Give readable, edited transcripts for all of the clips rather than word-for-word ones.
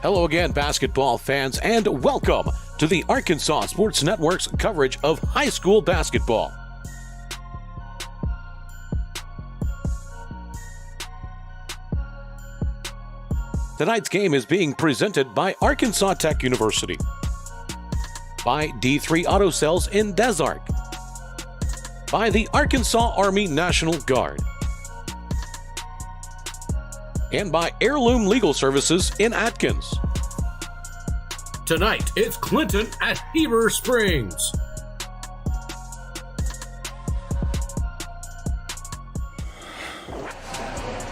Hello again, basketball fans, and welcome to the Arkansas Sports Network's coverage of high school basketball. Tonight's game is being presented by Arkansas Tech University, by D3 Auto Sales in Des Arc, by the Arkansas Army National Guard, and by Heirloom Legal Services in Atkins. Tonight, it's Clinton at Heber Springs.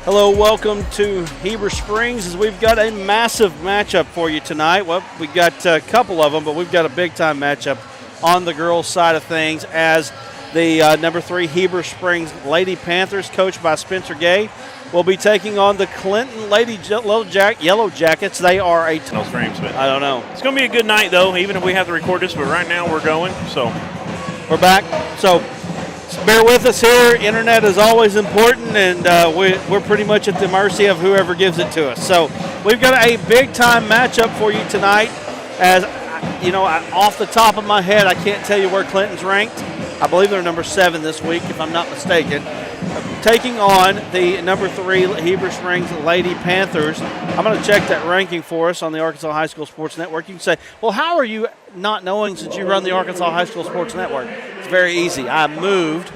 Hello, welcome to Heber Springs as we've got a massive matchup for you tonight. Well, we've got a couple of them, but we've got a big-time matchup on the girls' side of things as the number 3 Heber Springs Lady Panthers, coached by Spencer Gay, will be taking on the Clinton Lady Yellow Jackets. They are a no frames, but I don't know. It's going to be a good night, though, even if we have to record this. But right now we're going, so we're back. So bear with us here. Internet is always important, and we're pretty much at the mercy of whoever gives it to us. So we've got a big-time matchup for you tonight. As you know, off the top of my head, I can't tell you where Clinton's ranked. I believe they're number 7 this week, if I'm not mistaken. Taking on the number 3 Heber Springs Lady Panthers. I'm going to check that ranking for us on the Arkansas High School Sports Network. You can say, well, how are you not knowing since you run the Arkansas High School Sports Network? It's very easy. I moved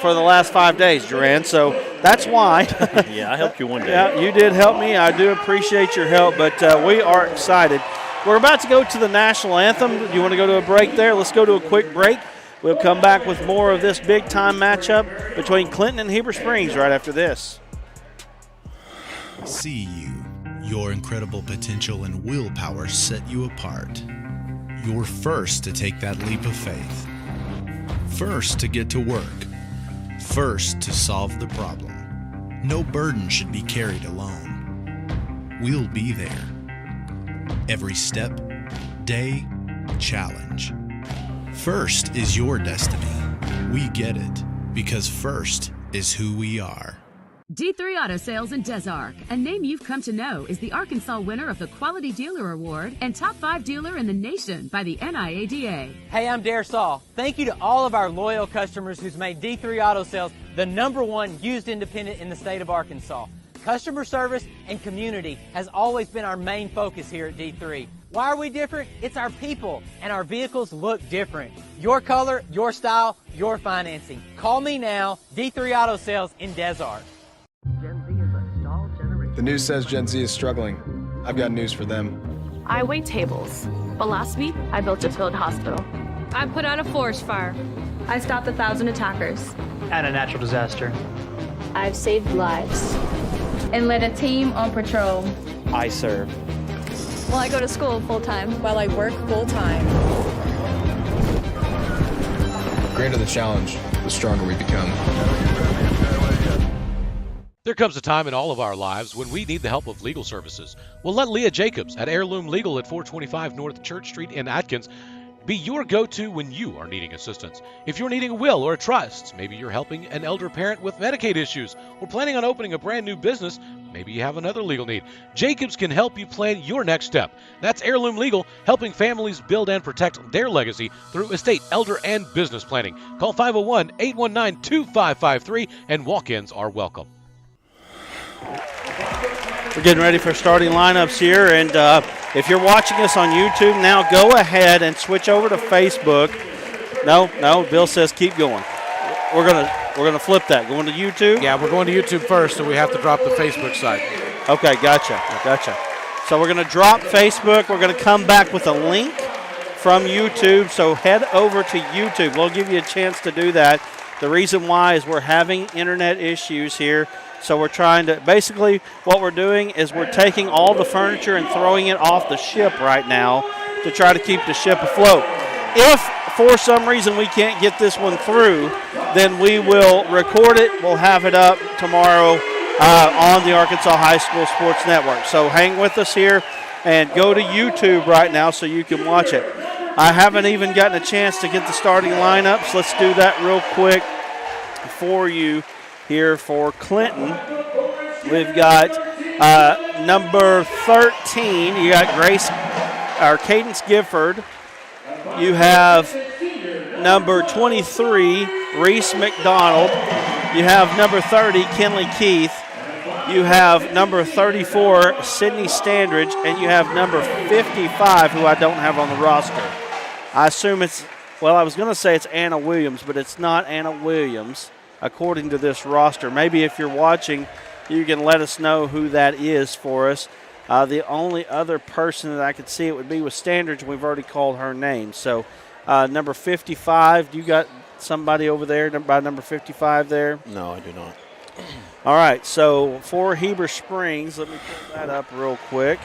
for the last 5 days, Duran, so that's why. Yeah, I helped you one day. Yeah, you did help me. I do appreciate your help, but we are excited. We're about to go to the national anthem. Do you want to go to a break there? Let's go to a quick break. We'll come back with more of this big-time matchup between Clinton and Heber Springs right after this. See you. Your incredible potential and willpower set you apart. You're first to take that leap of faith. First to get to work. First to solve the problem. No burden should be carried alone. We'll be there. Every step, day, challenge. First is your destiny. We get it, because first is who we are. D3 Auto Sales in Des Arc, a name you've come to know, is the Arkansas winner of the Quality Dealer Award and Top 5 Dealer in the Nation by the NIADA. Hey, I'm Dare Saul. Thank you to all of our loyal customers who's made D3 Auto Sales the number 1 used independent in the state of Arkansas. Customer service and community has always been our main focus here at D3. Why are we different? It's our people, and our vehicles look different. Your color, your style, your financing. Call me now, D3 Auto Sales in Des Arc. Gen Z is a stall generation. The news says Gen Z is struggling. I've got news for them. I wait tables, but last week I built a field hospital. I put out a forest fire. I stopped 1,000 attackers. And a natural disaster. I've saved lives. And led a team on patrol. I serve. Well, I go to school full-time. While I work full-time. The greater the challenge, the stronger we become. There comes a time in all of our lives when we need the help of legal services. Well, let Leah Jacobs at Heirloom Legal at 425 North Church Street in Atkins be your go-to when you are needing assistance. If you're needing a will or a trust, maybe you're helping an elder parent with Medicaid issues, or planning on opening a brand new business, maybe you have another legal need. Jacobs can help you plan your next step. That's Heirloom Legal, helping families build and protect their legacy through estate, elder, and business planning. Call 501-819-2553, and walk-ins are welcome. We're getting ready for starting lineups here, and if you're watching us on YouTube now, go ahead and switch over to Facebook. No, Bill says keep going. We're gonna flip that. Going to YouTube? Yeah, we're going to YouTube first, so we have to drop the Facebook side. Okay, gotcha. So we're gonna drop Facebook. We're gonna come back with a link from YouTube, so head over to YouTube. We'll give you a chance to do that. The reason why is we're having internet issues here. So we're trying to, basically what we're doing is we're taking all the furniture and throwing it off the ship right now to try to keep the ship afloat. If for some reason we can't get this one through, then we will record it. We'll have it up tomorrow on the Arkansas High School Sports Network. So hang with us here and go to YouTube right now so you can watch it. I haven't even gotten a chance to get the starting lineups. Let's do that real quick for you. Here for Clinton, we've got Number 13, you got Cadence Gifford. You have number 23, Reese McDonald. You have number 30, Kenley Keith. You have number 34, Sydney Standridge. And you have number 55, who I don't have on the roster. I assume I was going to say it's Anna Williams, but it's not Anna Williams, according to this roster. Maybe if you're watching, you can let us know who that is for us. The only other person that I could see it would be with Standridge. We've already called her name. So number 55, you got somebody over there by number 55 there? No, I do not. All right, so for Heber Springs, let me pull that up real quick.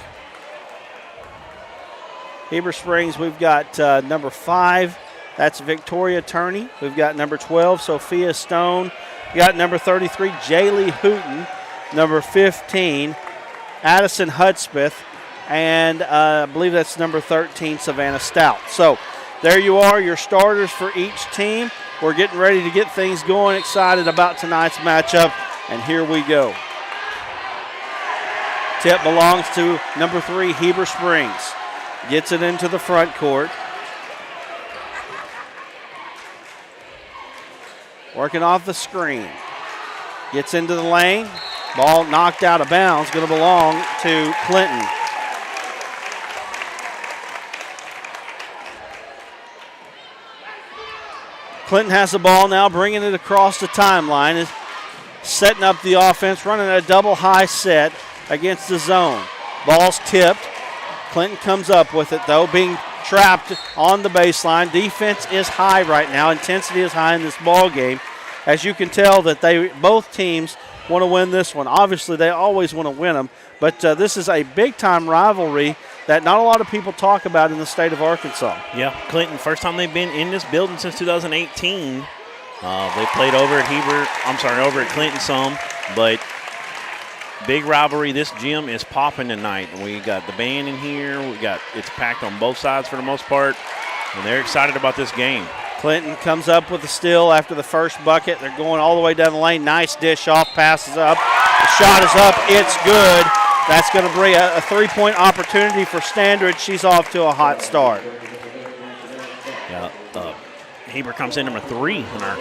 Heber Springs, we've got number 5, that's Victoria Turney. We've got number 12, Sophia Stone. We got number 33, Jaylee Hooten. Number 15, Addison Hudspeth. And I believe that's number 13, Savannah Stout. So there you are, your starters for each team. We're getting ready to get things going, excited about tonight's matchup, and here we go. Tip belongs to number 3, Heber Springs. Gets it into the front court. Working off the screen. Gets into the lane. Ball knocked out of bounds. Going to belong to Clinton. Clinton has the ball now, bringing it across the timeline. Is setting up the offense, running a double high set against the zone. Ball's tipped. Clinton comes up with it, though, being trapped on the baseline. Defense is high right now. Intensity is high in this ball game. As you can tell that both teams want to win this one. Obviously, they always want to win them, but this is a big-time rivalry that not a lot of people talk about in the state of Arkansas. Yeah, Clinton, first time they've been in this building since 2018. They played over at Clinton some, but big rivalry. This gym is popping tonight. We got the band in here. It's packed on both sides for the most part, and they're excited about this game. Clinton comes up with a steal after the first bucket. They're going all the way down the lane. Nice dish off, passes up. The shot is up. It's good. That's going to bring a three-point opportunity for Standridge. She's off to a hot start. Yeah, Heber comes in number 3 in our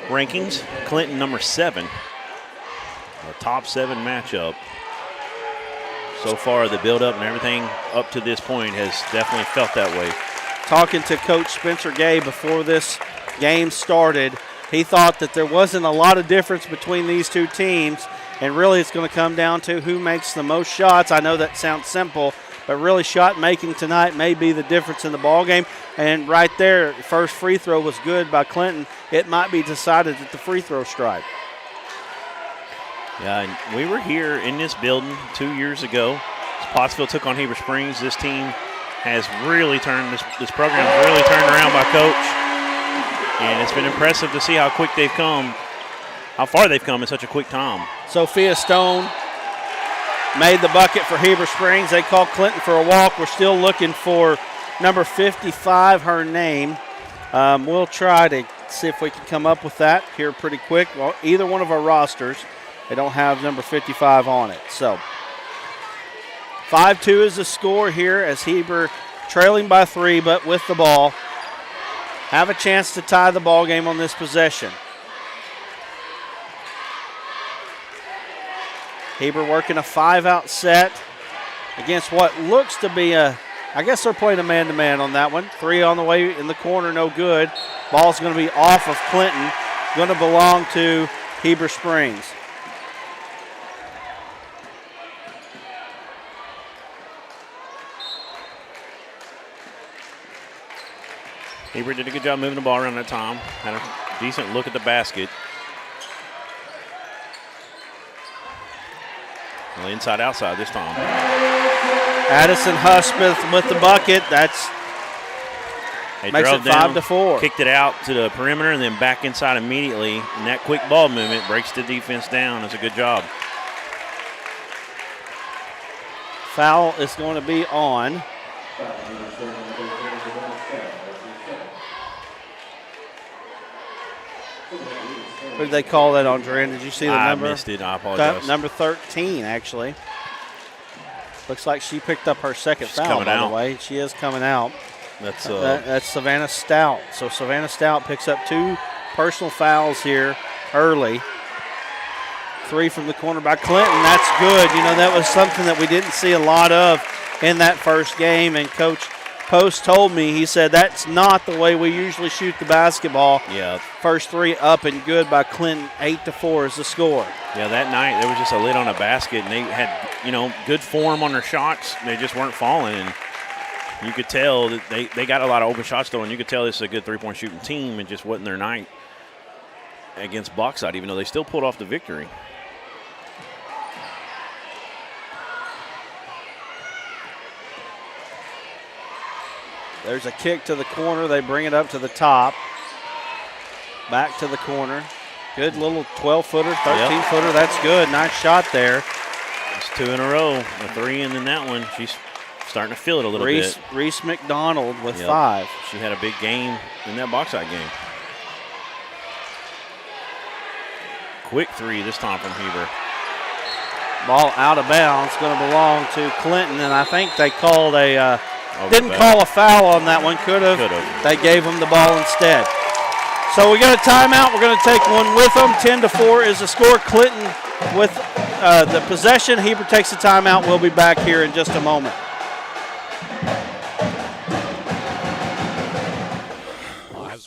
rankings. Clinton number 7. A top 7 matchup. So far, the build-up and everything up to this point has definitely felt that way. Talking to Coach Spencer Gay before this game started, he thought that there wasn't a lot of difference between these two teams, and really it's going to come down to who makes the most shots. I know that sounds simple, but really shot making tonight may be the difference in the ball game. And right there, the first free throw was good by Clinton. It might be decided at the free throw stripe. Yeah, and we were here in this building 2 years ago. Pottsville took on Heber Springs. This team has really turned, this program has really turned around by Coach. And it's been impressive to see how quick they've come, how far they've come in such a quick time. Sophia Stone made the bucket for Heber Springs. They call Clinton for a walk. We're still looking for number 55, her name. We'll try to see if we can come up with that here pretty quick. Well, either one of our rosters, they don't have number 55 on it. So 5-2 is the score here as Heber trailing by 3, but with the ball. Have a chance to tie the ball game on this possession. Heber working a 5-out set against what looks to be I guess they're playing a man-to-man on that one. 3 on the way in the corner, no good. Ball's going to be off of Clinton. Going to belong to Heber Springs. Heber did a good job moving the ball around that time. Had a decent look at the basket. Well, inside, outside this time. Addison Hudspeth with the bucket. Makes it 5-4. Kicked it out to the perimeter and then back inside immediately. And that quick ball movement breaks the defense down. It's a good job. Foul is going to be on. What did they call that on, Duran? Did you see the number? I missed it. I apologize. Number 13, actually. Looks like she picked up her second foul, by the way. She is coming out. That's Savannah Stout. So Savannah Stout picks up 2 personal fouls here early. 3 from the corner by Clinton. That's good. You know, that was something that we didn't see a lot of in that first game, and Coach Post told me, he said, that's not the way we usually shoot the basketball. Yeah. First 3 up and good by Clinton. 8-4 is the score. Yeah, that night there was just a lid on a basket, and they had, you know, good form on their shots. They just weren't falling, and you could tell that they got a lot of open shots, though, and you could tell this is a good three-point shooting team. It just wasn't their night against Bauxite, even though they still pulled off the victory. There's a kick to the corner. They bring it up to the top. Back to the corner. Good little 12-footer, 13-footer. That's good. Nice shot there. It's 2 in a row. A 3 and then that one. She's starting to feel it a little bit. Reese McDonald with 5. She had a big game in that Bauxite game. Quick 3 this time from Heber. Ball out of bounds. Going to belong to Clinton, and I think they called a didn't call a foul on that one. Could have. They gave them the ball instead. So we got a timeout. We're going to take one with them. 10-4 is the score. Clinton with the possession. Heber takes the timeout. We'll be back here in just a moment.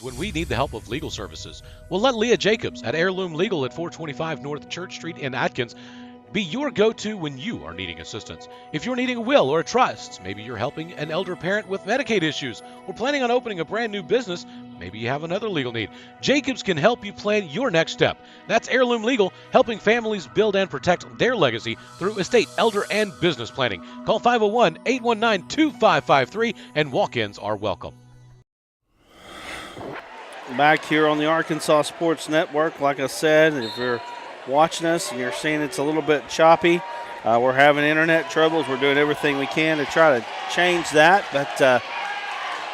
When we need the help of legal services, we'll let Leah Jacobs at Heirloom Legal at 425 North Church Street in Atkins be your go-to when you are needing assistance. If you're needing a will or a trust, maybe you're helping an elder parent with Medicaid issues, or planning on opening a brand new business, maybe you have another legal need. Jacobs can help you plan your next step. That's Heirloom Legal, helping families build and protect their legacy through estate, elder, and business planning. Call 501-819-2553, and walk-ins are welcome. Back here on the Arkansas Sports Network, like I said, if you're watching us and you're seeing it's a little bit choppy, we're having internet troubles. We're doing everything we can to try to change that, but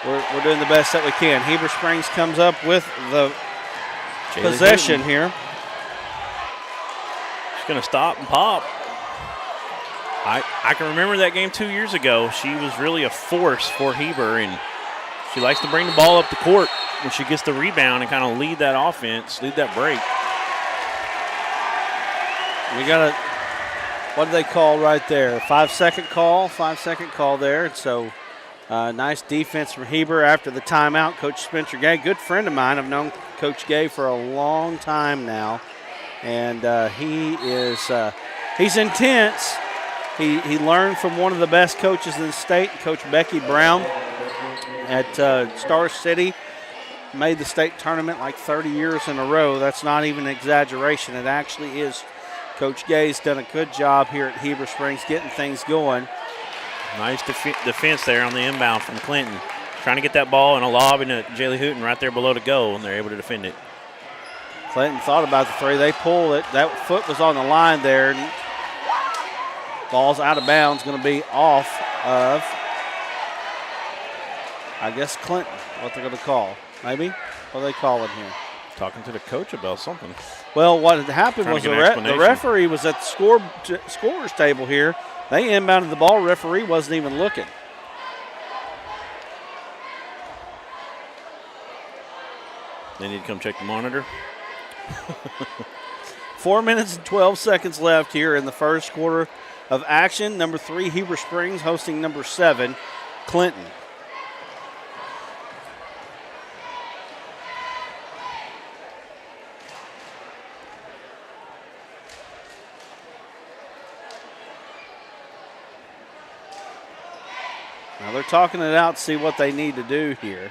we're doing the best that we can. Heber Springs comes up with the possession here. She's going to stop and pop. I can remember that game 2 years ago. She was really a force for Heber, and she likes to bring the ball up the court when she gets the rebound and kind of lead that offense, lead that break. We got what do they call right there? 5-second call, 5-second call there. So nice defense from Heber after the timeout. Coach Spencer Gay, good friend of mine. I've known Coach Gay for a long time now. And he's intense. He learned from one of the best coaches in the state, Coach Becky Brown at Star City. Made the state tournament like 30 years in a row. That's not even an exaggeration. It actually is. Coach Gay's done a good job here at Heber Springs getting things going. Nice defense there on the inbound from Clinton. Trying to get that ball in a lob into Jaylee Hooten right there below to go, and they're able to defend it. Clinton thought about the 3. They pulled it. That foot was on the line there. Ball's out of bounds, going to be off of, I guess, Clinton, what they're going to call. Maybe? What are they calling here? Talking to the coach about something. Well, what had happened was the referee was at the scorer's table here. They inbounded the ball. Referee wasn't even looking. They need to come check the monitor. 4 minutes and 12 seconds left here in the first quarter of action. Number 3, Heber Springs hosting number 7, Clinton. Now they're talking it out to see what they need to do here.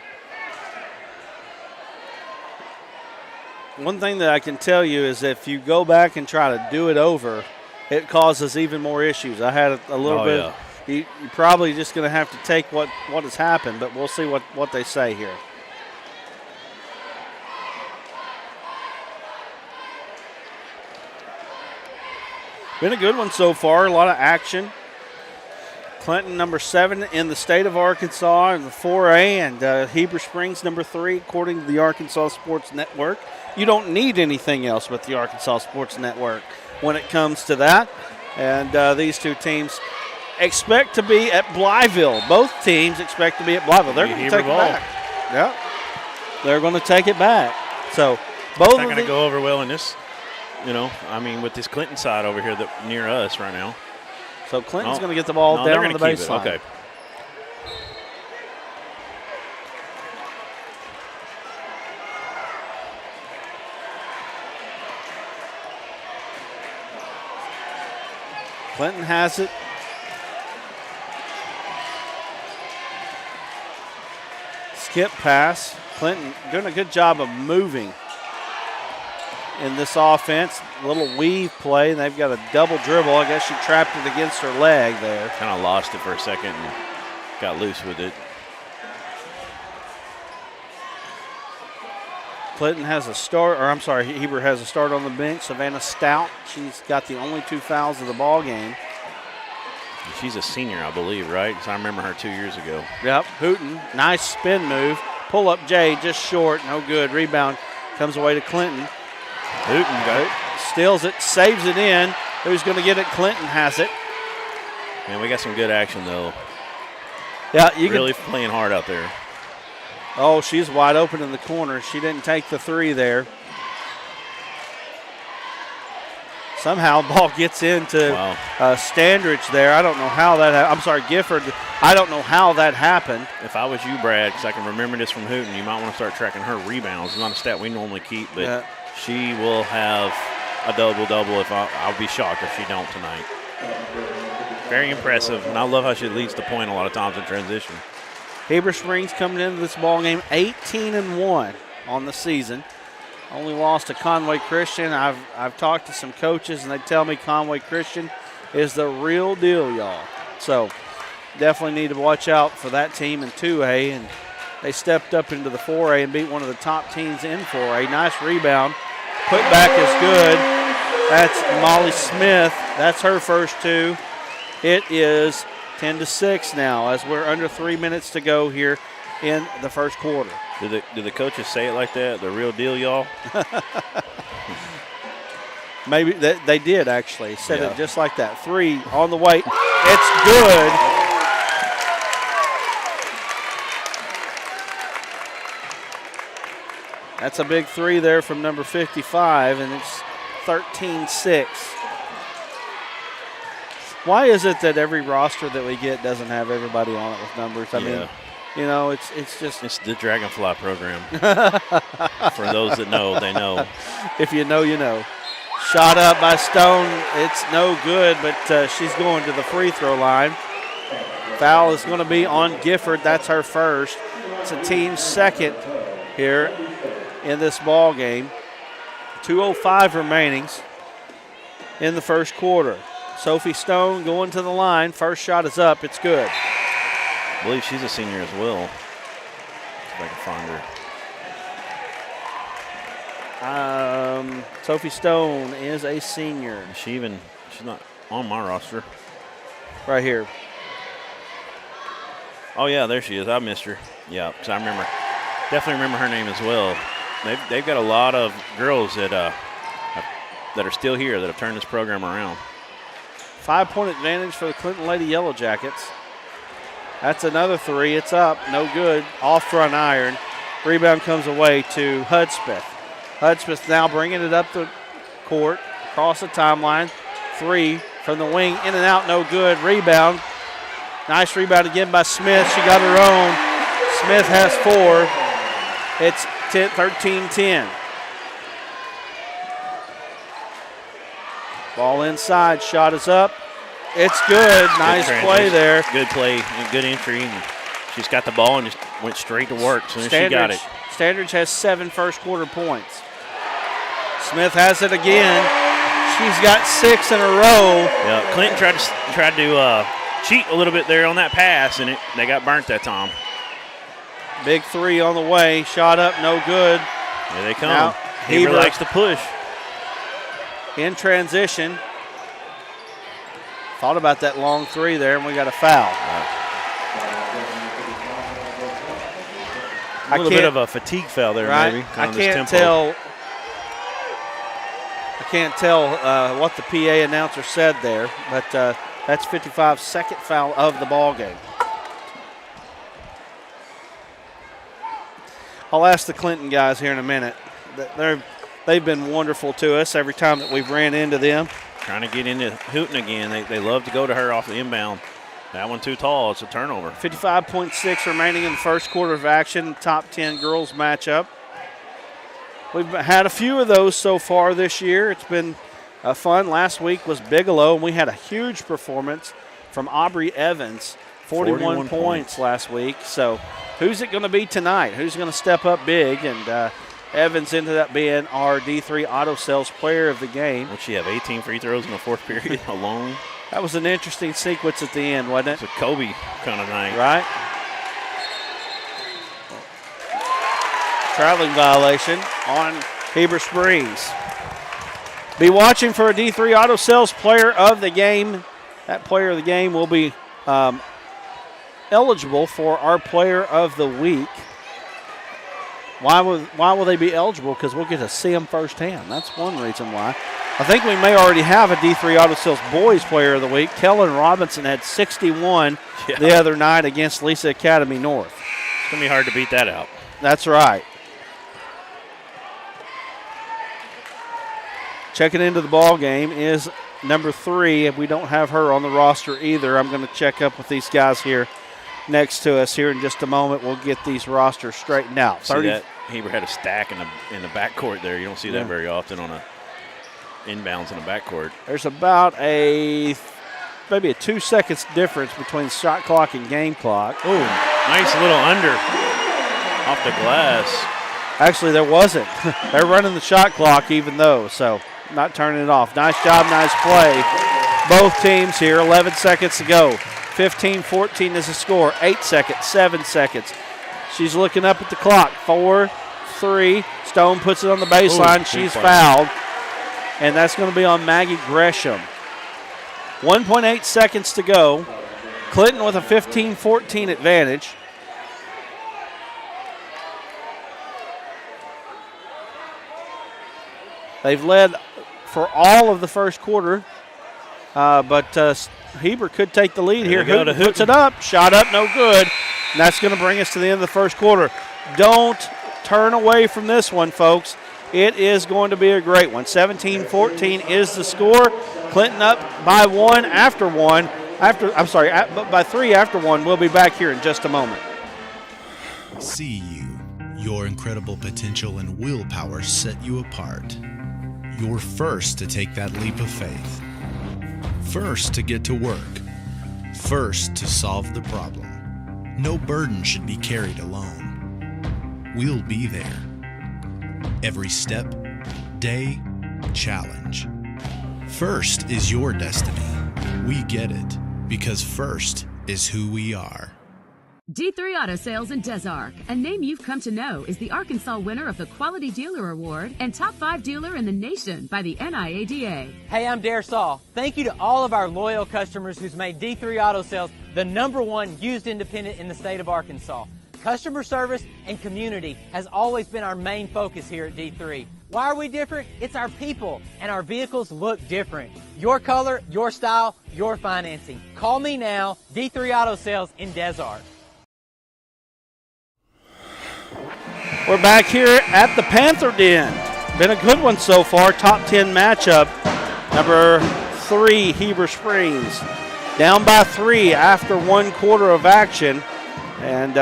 One thing that I can tell you is if you go back and try to do it over, it causes even more issues. I had a little bit. Yeah. You're probably just going to have to take what has happened, but we'll see what they say here. Been a good one so far, a lot of action. Clinton, number 7 in the state of Arkansas in the 4A, and Heber Springs, number 3, according to the Arkansas Sports Network. You don't need anything else but the Arkansas Sports Network when it comes to that. And these two teams expect to be at Blytheville. Both teams expect to be at Blytheville. They're going to take it back. Yeah, they're going to take it back. So both it's not going to go over well in this, with this Clinton side over here that near us right now. So Clinton's going to get the ball down on the baseline. Okay. Clinton has it. Skip pass. Clinton doing a good job of moving in this offense. A little weave play. They've got a double dribble. I guess she trapped it against her leg there. Kind of lost it for a second and got loose with it. Clinton has a start, Heber has a start on the bench. Savannah Stout, she's got the only 2 fouls of the ball game. She's a senior, I believe, right? Because I remember her 2 years ago. Yep, Hooten, nice spin move. Pull up Jay, just short, no good. Rebound comes away to Clinton. Hooten got it. Steals it, saves it in. Who's going to get it? Clinton has it. Man, we got some good action, though. Yeah, you really playing hard out there. Oh, she's wide open in the corner. She didn't take the three there. Somehow the ball gets into Standridge there. I don't know how that Gifford. I don't know how that happened. If I was you, Brad, because I can remember this from Hooten, you might want to start tracking her rebounds. It's not a stat we normally keep, but she will have a double-double. I'll be shocked if she don't tonight. Very impressive, and I love how she leads the point a lot of times in transition. Heber Springs coming into this ball game 18-1 on the season. Only lost to Conway Christian. I've talked to some coaches, and they tell me Conway Christian is the real deal, y'all. So definitely need to watch out for that team in 2A. And they stepped up into the 4A and beat one of the top teams in 4A. Nice rebound. Put back is good. That's Molly Smith. That's her first two. It is 10-6 now as we're under 3 minutes to go here in the first quarter. Do the coaches say it like that? The real deal, y'all? Maybe they did actually. Said it just like that. Three on the way. It's good. That's a big three there from number 55, and it's 13-6. Why is it that every roster that we get doesn't have everybody on it with numbers? I mean, it's just. It's the Dragonfly program. For those that know, they know. If you know, you know. Shot up by Stone. It's no good, but she's going to the free throw line. Foul is going to be on Gifford. That's her first. It's a team second here in this ball game. 2:05 remaining in the first quarter. Sophie Stone going to the line. First shot is up. It's good. I believe she's a senior as well. See if I can find her. Sophie Stone is a senior. She's not on my roster. Right here. Oh, yeah, there she is. I missed her. Yeah, because I definitely remember her name as well. They've got a lot of girls that are still here that have turned this program around. 5-point advantage for the Clinton Lady Yellow Jackets. That's another three. It's up. No good. Off front iron. Rebound comes away to Hudspeth. Hudspeth now bringing it up the court. Across the timeline. Three from the wing. In and out. No good. Rebound. Nice rebound again by Smith. She got her own. Smith has four. It's 13-10. Ball inside. Shot is up. It's good. Nice play there. Good play and good entry. And she's got the ball and just went straight to work as soon as she got it. Standridge has 7 first quarter points. Smith has it again. She's got 6 in a row. Yeah, Clinton tried to cheat a little bit there on that pass, and they got burnt that time. Big three on the way. Shot up, no good. Here they come. Now, Heber likes to push. In transition. Thought about that long three there, and we got a foul. A little bit of a fatigue foul there, maybe. I can't tell what the PA announcer said there, but That's 55's second foul of the ball game. I'll ask the Clinton guys here in a minute. They've been wonderful to us every time that we've ran into them. Trying to get into Hooten again. They love to go to her off the inbound. That one too tall. It's a turnover. 55.6 remaining in the first quarter of action. Top 10 girls matchup. We've had a few of those so far this year. It's been fun. Last week was Bigelow, and we had a huge performance from Aubrey Evans. 41 points last week. So who's it going to be tonight? Who's going to step up big? And Evans ended up being our D3 Auto Sales Player of the game. Would she have 18 free throws in the fourth period alone? That was an interesting sequence at the end, wasn't it? It's a Kobe kind of night. Right. Traveling violation on Heber Springs. Be watching for a D3 Auto Sales Player of the game. That Player of the game will be eligible for our Player of the Week. Why will they be eligible? Because we'll get to see them firsthand. That's one reason why. I think we may already have a D3 Auto Sales Boys Player of the Week. Kellen Robinson had 61 the other night against Lisa Academy North. It's going to be hard to beat that out. That's right. Checking into the ball game is number 3. We don't have her on the roster either. I'm going to check up with these guys here next to us here in just a moment. We'll get these rosters straightened out. See that? Heber had a stack in the backcourt there. You don't see that very often on a inbounds in the backcourt. There's about maybe a 2 seconds difference between shot clock and game clock. Ooh, nice little under off the glass. Actually, there wasn't. They're running the shot clock even though, so not turning it off. Nice job, nice play. Both teams here, 11 seconds to go. 15-14 is the score. 8 seconds, 7 seconds. She's looking up at the clock. 4, 3. Stone puts it on the baseline. She's fouled. And that's going to be on Maggie Gresham. 1.8 seconds to go. Clinton with a 15-14 advantage. They've led for all of the first quarter, but Heber could take the lead here. Hooten puts it up. Shot up, no good. And that's going to bring us to the end of the first quarter. Don't turn away from this one, folks. It is going to be a great one. 17-14 is the score. Clinton up by 1 after 1. By 3 after 1. We'll be back here in just a moment. See you. Your incredible potential and willpower set you apart. You're first to take that leap of faith. First to get to work. First to solve the problem. No burden should be carried alone. We'll be there. Every step, day, challenge. First is your destiny. We get it because first is who we are. D3 Auto Sales in Des Arc, a name you've come to know, is the Arkansas winner of the Quality Dealer Award and Top 5 Dealer in the Nation by the NIADA. Hey, I'm Dare Saul. Thank you to all of our loyal customers who's made D3 Auto Sales the #1 used independent in the state of Arkansas. Customer service and community has always been our main focus here at D3. Why are we different? It's our people, and our vehicles look different. Your color, your style, your financing. Call me now, D3 Auto Sales in Des Arc. We're back here at the Panther Den. Been a good one so far. Top 10 matchup. Number 3, Heber Springs. Down by 3 after 1 quarter of action. And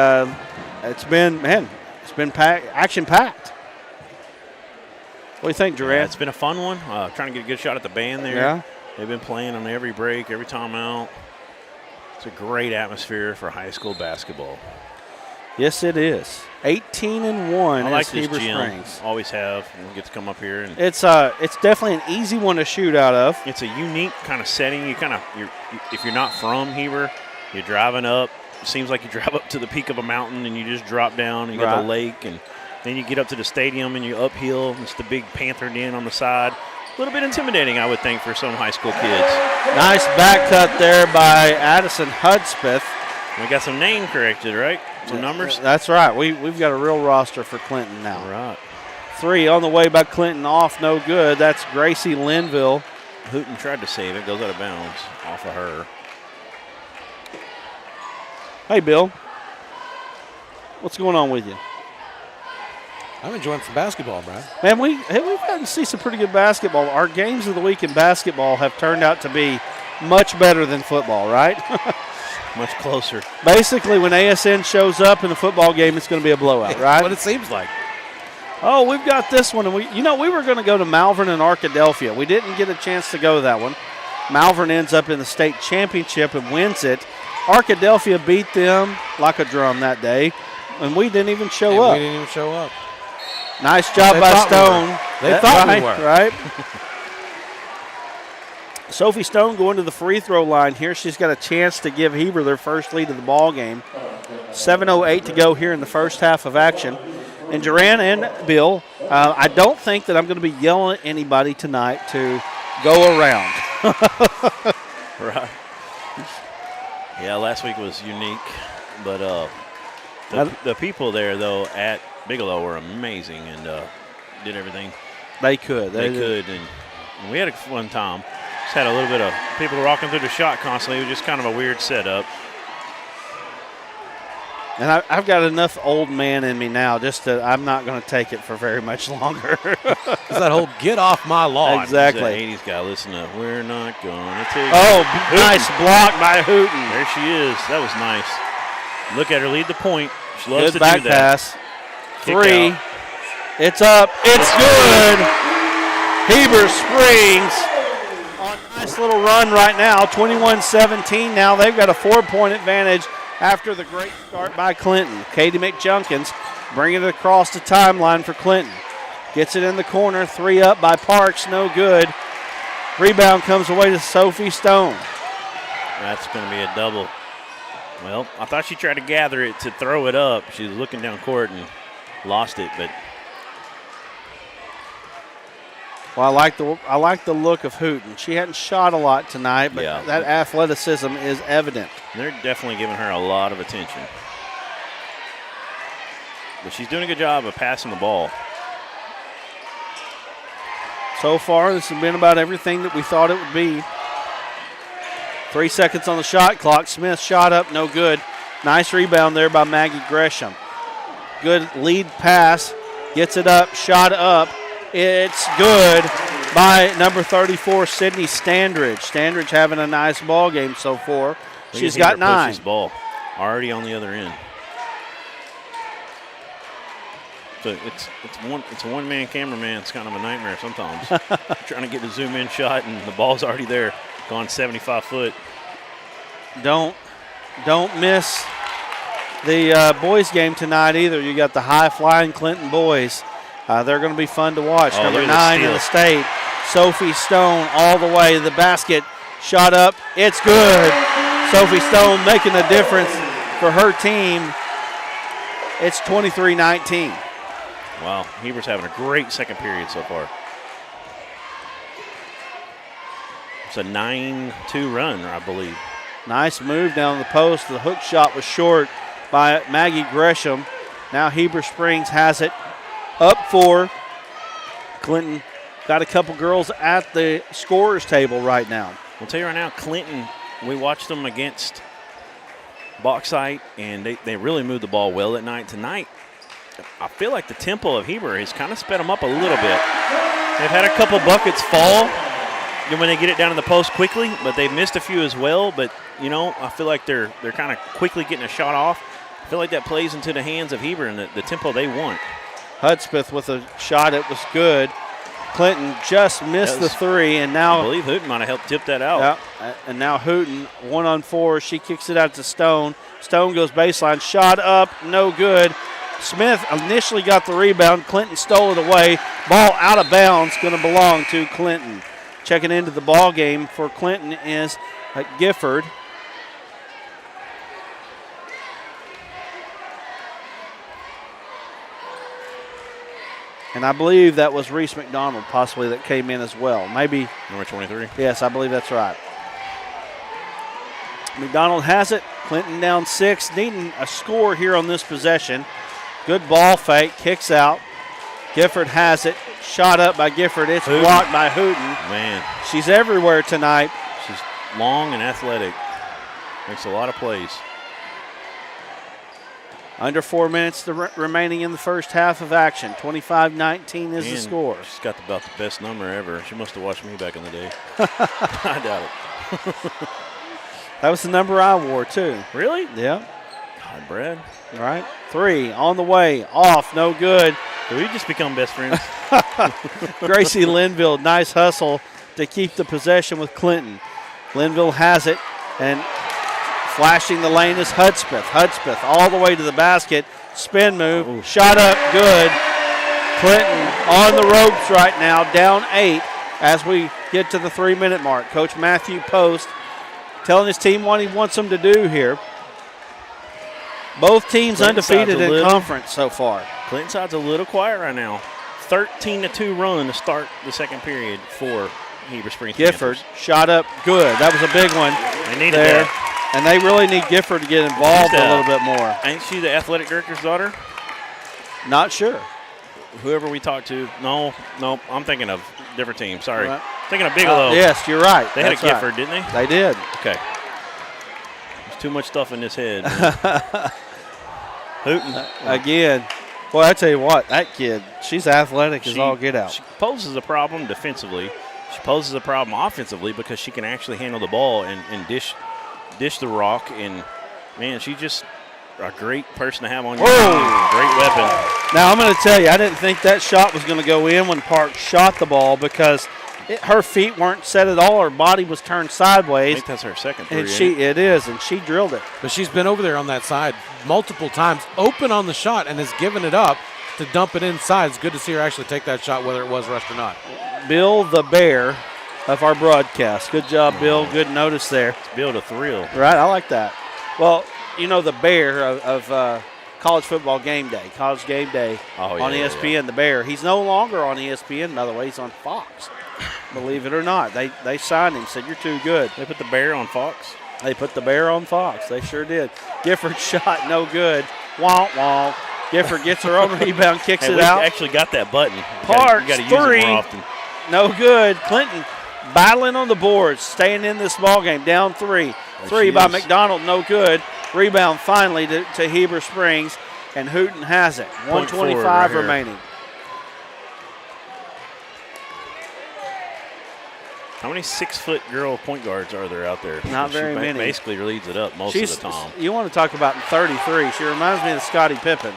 it's been action-packed. What do you think, Durant? Yeah, it's been a fun one. Trying to get a good shot at the band there. Yeah. They've been playing on every break, every timeout. It's a great atmosphere for high school basketball. Yes, it is. 18-1 I like is this Heber gym. Springs. Always have. We'll get to come up here. And it's definitely an easy one to shoot out of. It's a unique kind of setting. If you're not from Heber, you're driving up. It seems like you drive up to the peak of a mountain and you just drop down and you got the lake, and then you get up to the stadium and you're uphill. It's the big Panther Den on the side. A little bit intimidating, I would think, for some high school kids. Nice back cut there by Addison Hudspeth. We got some name corrected, right? Some numbers? That's right. We've got a real roster for Clinton now. All right. 3 on the way by Clinton, off, no good. That's Gracie Linville. Hooten tried to save it, goes out of bounds off of her. Hey, Bill. What's going on with you? I'm enjoying some basketball, Brad. Man, we've gotten to see some pretty good basketball. Our games of the week in basketball have turned out to be much better than football, right? Much closer. Basically, when ASN shows up in a football game, it's going to be a blowout, right? What it seems like. Oh, we've got this one. And we were going to go to Malvern and Arkadelphia. We didn't get a chance to go that one. Malvern ends up in the state championship and wins it. Arkadelphia beat them like a drum that day, and we didn't even show up. We didn't even show up. Nice job by Stone. They thought we were. Right? Sophie Stone going to the free throw line here. She's got a chance to give Heber their first lead of the ball game. 7:08 to go here in the first half of action. And Duran and Bill, I don't think that I'm going to be yelling at anybody tonight to go around. Right. Yeah, last week was unique, but the people there, though, at Bigelow were amazing and did everything they could. They could, and we had a fun time. Just had a little bit of people rocking through the shot constantly. It was just kind of a weird setup. And I've got enough old man in me now just that I'm not going to take it for very much longer. It's that whole get off my lawn. Exactly. The 80s guy, listen to We're Not Gonna Take Oh, It. nice block by Hooten. There she is. That was nice. Look at her lead the point. She loves Good to back do that. pass. Kick 3. out. It's up. It's good. Heber Springs on a nice little run right now. 21-17 now. They've got a 4-point advantage after the great start by Clinton. Katie McJunkins bringing it across the timeline for Clinton. Gets it in the corner. 3 up by Parks. No good. Rebound comes away to Sophie Stone. That's going to be a double. Well, I thought she tried to gather it to throw it up. She was looking down court and lost it, but well, I like the look of Hooten. She hadn't shot a lot tonight, but that athleticism is evident. They're definitely giving her a lot of attention. But she's doing a good job of passing the ball. So far, this has been about everything that we thought it would be. 3 seconds on the shot clock. Smith shot up, no good. Nice rebound there by Maggie Gresham. Good lead pass. Gets it up, shot up. It's good by number 34, Sydney Standridge. Standridge having a nice ball game so far. She's got 9. Push this ball already on the other end. So it's a one-man cameraman. It's kind of a nightmare sometimes. Trying to get the zoom-in shot, and the ball's already there, gone 75 foot. Don't miss the boys game tonight either. You got the high-flying Clinton boys. They're going to be fun to watch. Number 9 in the state, Sophie Stone, all the way to the basket. Shot up. It's good. Sophie Stone making the difference for her team. It's 23-19. Wow, Heber's having a great second period so far. It's a 9-2 run, I believe. Nice move down the post. The hook shot was short by Maggie Gresham. Now Heber Springs has it. Up 4. Clinton got a couple girls at the scorer's table right now. I'll tell you right now, Clinton, we watched them against Bauxite, and they really moved the ball well at night. Tonight, I feel like the tempo of Heber has kind of sped them up a little bit. They've had a couple buckets fall when they get it down in the post quickly, but they've missed a few as well. But, you know, I feel like they're kind of quickly getting a shot off. I feel like that plays into the hands of Heber and the tempo they want. Hudspeth with a shot. It was good. Clinton just missed the 3, and now I believe Hooten might have helped tip that out. Yeah, and now Hooten 1-on-4. She kicks it out to Stone. Stone goes baseline. Shot up, no good. Smith initially got the rebound. Clinton stole it away. Ball out of bounds, going to belong to Clinton. Checking into the ball game for Clinton is Gifford. And I believe that was Reese McDonald possibly that came in as well. Maybe. Number 23? Yes, I believe that's right. McDonald has it. Clinton down 6. Needing a score here on this possession. Good ball fake. Kicks out. Gifford has it. Shot up by Gifford. It's Hooten. blocked by Hooten. Man. She's everywhere tonight. She's long and athletic. Makes a lot of plays. Under 4 minutes remaining in the first half of action. 25-19 is the score. She's got about the best number ever. She must have watched me back in the day. I doubt it. That was the number I wore, too. Really? Yeah. God, Brad. All right. 3 on the way. Off. No good. Did we just become best friends? Gracie Linville, nice hustle to keep the possession with Clinton. Linville has it, and flashing the lane is Hudspeth. Hudspeth all the way to the basket. Spin move. Shot up. Good. Clinton on the ropes right now, down 8 as we get to the 3-minute mark. Coach Matthew Post telling his team what he wants them to do here. Both teams undefeated in conference so far. Clinton side's a little quiet right now. 13-2 run to start the second period for Heber Springs Gifford Panthers. Shot up. Good. That was a big one. They needed there. that. And they really need Gifford to get involved a little bit more. Ain't she the athletic director's daughter? Not sure. Whoever we talked to. No, I'm thinking of a different team. Sorry. Right. Thinking of Bigelow. Yes, you're right. They had a Gifford, didn't they? They did. Okay. There's too much stuff in this head. Hooten. Again. Boy, I tell you what, that kid, she's athletic as all get out. She poses a problem defensively. She poses a problem offensively because she can actually handle the ball and dish the rock. And, man, she's just a great person to have on your team. Great weapon. Now, I'm going to tell you, I didn't think that shot was going to go in when Park shot the ball because her feet weren't set at all. Her body was turned sideways. I think that's her second three. And it is, and she drilled it. But she's been over there on that side multiple times, open on the shot, and has given it up to dump it inside. It's good to see her actually take that shot, whether it was rushed or not. Bill the Bear of our broadcast. Good job, Bill. Good notice there. It's Bill to thrill. Right, I like that. Well, you know the Bear of College Football Game Day, College Game Day on ESPN, the Bear. He's no longer on ESPN, by the way. He's on Fox. Believe it or not, they signed him, said you're too good. They put the Bear on Fox? They put the Bear on Fox. They sure did. Gifford shot, no good. Womp. Gifford gets her own rebound, kicks it out. We actually got that button. Parks, you gotta 3. Use it more often. No good. Clinton battling on the boards, staying in this ball game, down 3. 3 by McDonald, no good. Rebound finally to Heber Springs, and Hooten has it. 1:25 remaining. How many 6-foot girl point guards are there out there? Not very many. Basically leads it up most of the time. You want to talk about 33. She reminds me of Scottie Pippen.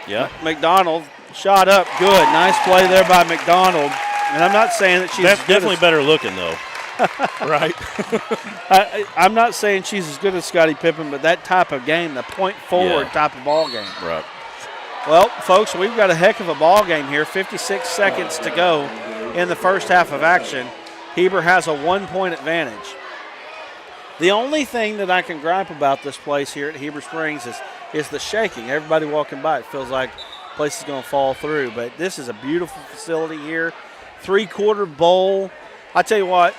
Yeah. McDonald shot up good. Nice play there by McDonald. And I'm not saying that she's definitely better looking, though. Right? I'm not saying she's as good as Scottie Pippen, but that type of game, the point forward type of ball game. Right. Well, folks, we've got a heck of a ball game here. 56 seconds to go in the first half of action. Heber has a 1-point advantage. The only thing that I can gripe about this place here at Heber Springs is the shaking. Everybody walking by, it feels like the place is going to fall through. But this is a beautiful facility here. 3-quarter bowl. I tell you what,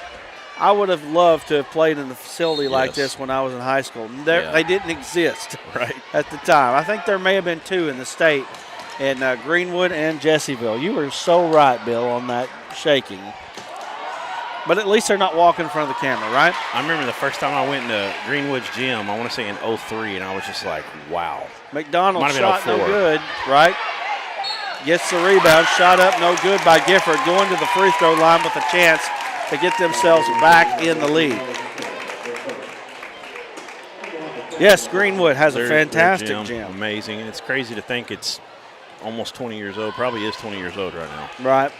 I would have loved to have played in a facility like this when I was in high school. They didn't exist at the time. I think there may have been 2 in the state, in Greenwood and Jessieville. You were so right, Bill, on that shaking. But at least they're not walking in front of the camera, right? I remember the first time I went into Greenwood's gym, I want to say in 03, and I was just like, wow. McDonald shot no good, right? Gets the rebound, shot up no good by Gifford, going to the free throw line with a chance to get themselves back in the lead. Yes, Greenwood has a fantastic gym. Amazing. And it's crazy to think it's almost 20 years old. Probably is 20 years old right now. Right.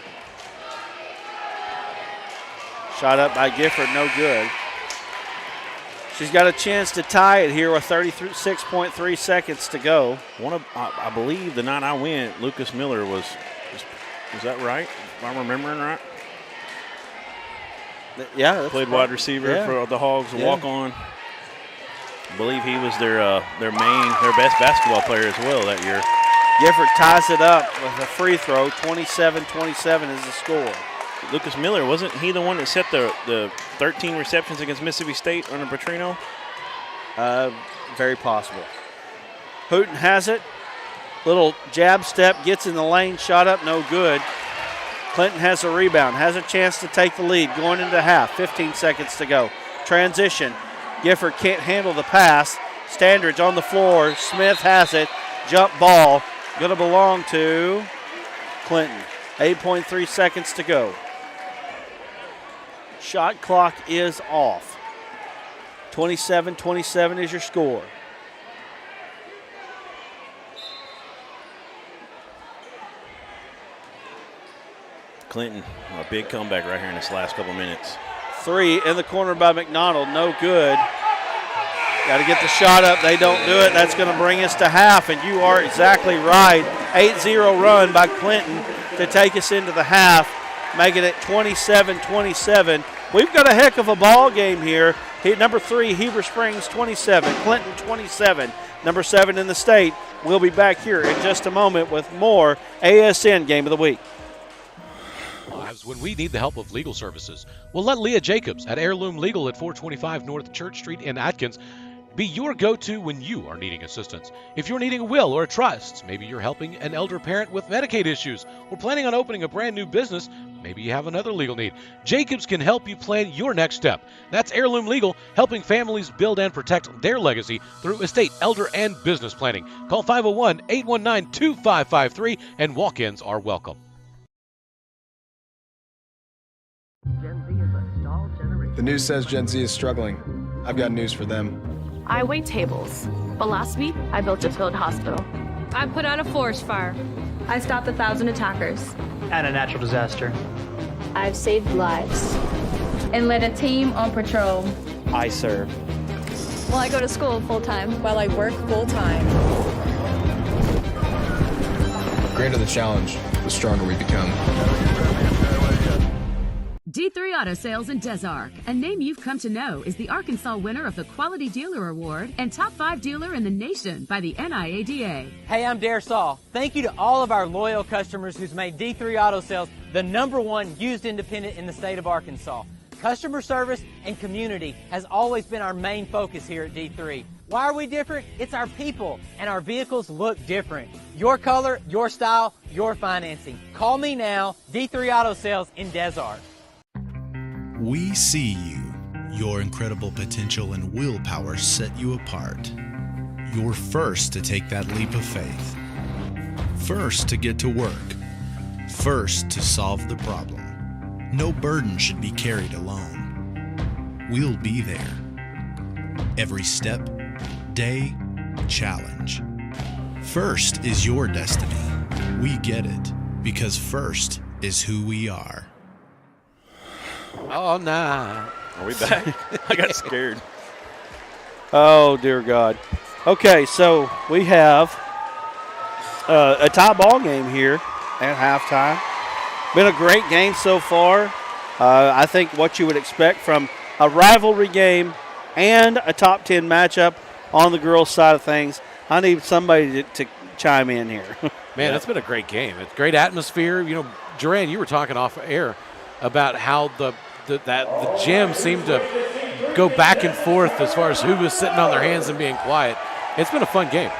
Shot up by Gifford, no good. She's got a chance to tie it here with 36.3 seconds to go. I believe the night I went, Lucas Miller was that right? If I'm remembering right? Yeah. Played wide receiver for the Hogs, walk on. I believe he was their best basketball player as well that year. Gifford ties it up with a free throw. 27-27 is the score. Lucas Miller, wasn't he the one that set the 13 receptions against Mississippi State under Petrino? Very possible. Hooten has it. Little jab step, gets in the lane, shot up, no good. Clinton has a rebound, has a chance to take the lead going into half. 15 seconds to go. Transition. Gifford can't handle the pass. Standridge on the floor. Smith has it. Jump ball. Going to belong to Clinton. 8.3 seconds to go. Shot clock is off. 27-27 is your score. Clinton, a big comeback right here in this last couple minutes. 3 in the corner by McDonald. No good. Got to get the shot up. They don't do it. That's going to bring us to half, and you are exactly right. 8-0 run by Clinton to take us into the half, making it 27-27. We've got a heck of a ball game here. Number 3, Heber Springs 27, Clinton 27. Number 7 in the state. We'll be back here in just a moment with more ASN Game of the Week. Lives when we need the help of legal services. We'll let Leah Jacobs at Heirloom Legal at 425 North Church Street in Atkins be your go-to when you are needing assistance. If you're needing a will or a trust, maybe you're helping an elder parent with Medicaid issues, or planning on opening a brand new business, maybe you have another legal need. Jacobs can help you plan your next step. That's Heirloom Legal, helping families build and protect their legacy through estate, elder, and business planning. Call 501-819-2553, and walk-ins are welcome. Gen Z is a stall generation. The news says Gen Z is struggling. I've got news for them. I wait tables, but last week I built a field hospital. I put out a forest fire. I stopped 1,000 attackers. And a natural disaster. I've saved lives. And led a team on patrol. I serve. Well, I go to school full-time. While I work full-time. The greater the challenge, the stronger we become. D3 Auto Sales in Des Arc, a name you've come to know, is the Arkansas winner of the Quality Dealer Award and top 5 dealer in the nation by the NIADA. Hey, I'm Dare Saul. Thank you to all of our loyal customers who's made D3 Auto Sales the #1 used independent in the state of Arkansas. Customer service and community has always been our main focus here at D3. Why are we different? It's our people, and our vehicles look different. Your color, your style, your financing. Call me now, D3 Auto Sales in Des Arc. We see you. Your incredible potential and willpower set you apart. You're first to take that leap of faith. First to get to work. First to solve the problem. No burden should be carried alone. We'll be there. Every step, day, challenge. First is your destiny. We get it because first is who we are. Oh, nah. Are we back? I got scared. Oh, dear God. Okay, so we have a tie ball game here at halftime. Been a great game so far. I think what you would expect from a rivalry game and a top 10 matchup on the girls' side of things. I need somebody to chime in here. Man, it's been a great game. It's great atmosphere. You know, Duran, you were talking off air about how the gym seemed to go back and forth as far as who was sitting on their hands and being quiet. It's been a fun game.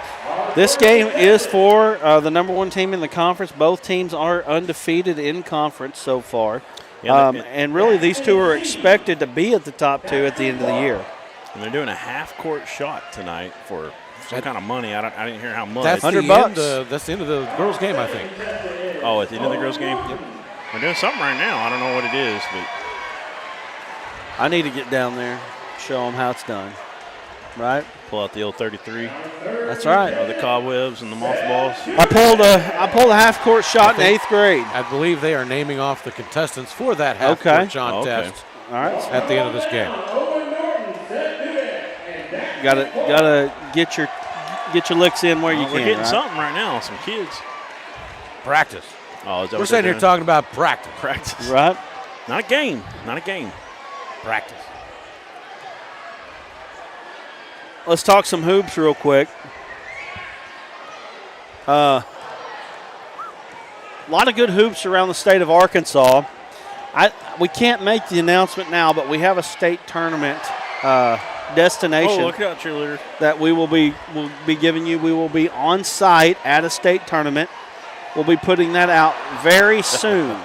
This game is for the #1 team in the conference. Both teams are undefeated in conference so far. And really, these two are expected to be at the top 2 at the end of the year. And they're doing a half-court shot tonight for some kind of money. I didn't hear how much. That's $100. That's the end of the girls' game, I think. Oh, at the end of the girls' game? Yep. They're doing something right now. I don't know what it is, but I need to get down there, show them how it's done. Right? Pull out the old 33. That's right. The cobwebs and the mothballs. I pulled a half-court shot in 8th grade. I believe they are naming off the contestants for that half-court shot test. All right. At the end of this game. Gotta get your licks in where you can. We're getting something right now. Some kids. Practice. Oh, is that we're sitting here talking about practice. Practice. Right. Not a game. Not a game. Practice. Let's talk some hoops real quick. A lot of good hoops around the state of Arkansas. We can't make the announcement now, but we have a state tournament destination. Oh, look out, cheerleader. That we'll be giving you. We will be on site at a state tournament. We'll be putting that out very soon.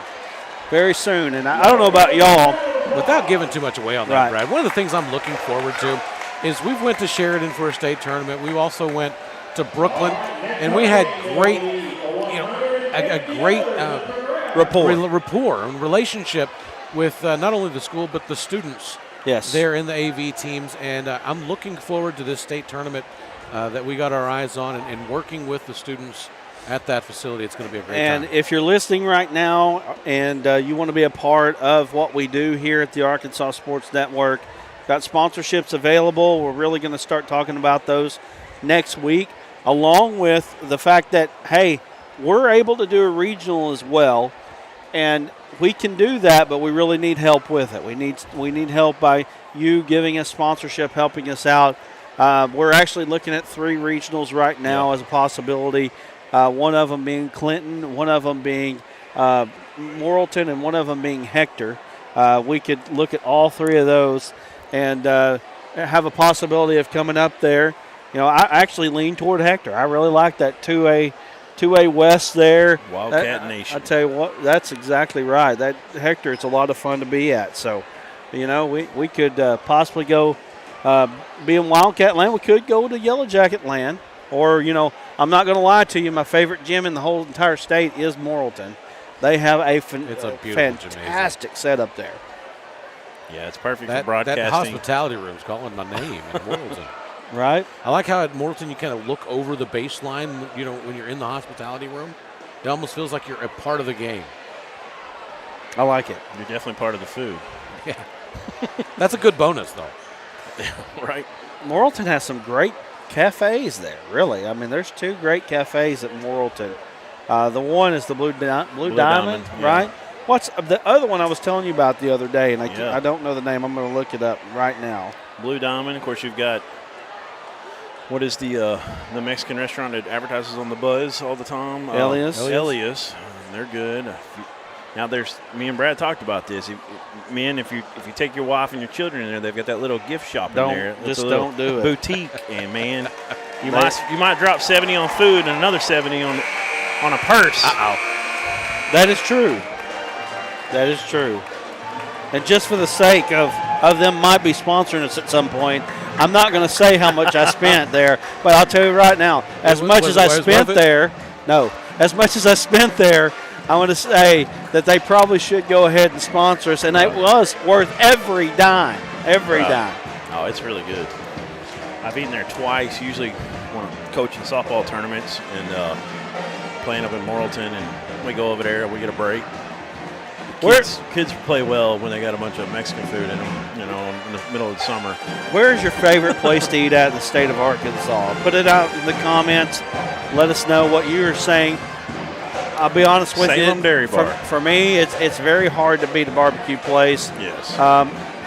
Very soon. And I don't know about y'all. Without giving too much away on that, Brad, one of the things I'm looking forward to is we went to Sheridan for a state tournament. We also went to Brooklyn, and we had great, a great rapport and relationship with not only the school but the students. Yes. There in the AV teams, and I'm looking forward to this state tournament that we got our eyes on, and working with the students at that facility. It's going to be a great time. And if you're listening right now and you want to be a part of what we do here at the Arkansas Sports Network, got sponsorships available. We're really going to start talking about those next week, along with the fact that, hey, we're able to do a regional as well, and we can do that, but we really need help with it. We need help by you giving us sponsorship, helping us out. We're actually looking at 3 regionals right now as a possibility. One of them being Clinton, one of them being Morrilton, and one of them being Hector. We could look at all 3 of those and have a possibility of coming up there. I actually lean toward Hector. I really like that 2A West there. Wildcat Nation. I tell you what, that's exactly right. That Hector, it's a lot of fun to be at. So, we could possibly go be in Wildcat land. We could go to Yellow Jacket land. Or, I'm not going to lie to you, my favorite gym in the whole entire state is Morrilton. They have a fantastic setup there. Yeah, it's perfect for broadcasting. That hospitality room's calling my name in Morrilton. Right. I like how at Morrilton you kind of look over the baseline, when you're in the hospitality room. It almost feels like you're a part of the game. I like it. You're definitely part of the food. Yeah. That's a good bonus, though. Right. Morrilton has some great cafes there, really. I mean, there's 2 great cafes at Morrilton. The one is the Blue Diamond, right? Yeah. What's the other one I was telling you about the other day, and I don't know the name. I'm going to look it up right now. Blue Diamond. Of course, you've got, what is the Mexican restaurant that advertises on the buzz all the time? Elias. They're good. Now, me and Brad talked about this. If you take your wife and your children in there, they've got that little gift shop in there. Don't do it. Boutique, and man, you might drop 70 on food and another 70 on a purse. That is true. That is true. And just for the sake of them might be sponsoring us at some point, I'm not going to say how much I spent there, but I'll tell you right now, as much as I spent there, I want to say that they probably should go ahead and sponsor us, and it was worth every dime. Every dime. Oh, it's really good. I've eaten there twice, usually when I'm coaching softball tournaments and playing up in Morrilton, and we go over there and we get a break. Kids play well when they got a bunch of Mexican food in them, in the middle of the summer. Where's your favorite place to eat at in the state of Arkansas? Put it out in the comments. Let us know what you're saying. I'll be honest with Salem you. Dairy Bar. For me, it's very hard to beat a barbecue place. Yes.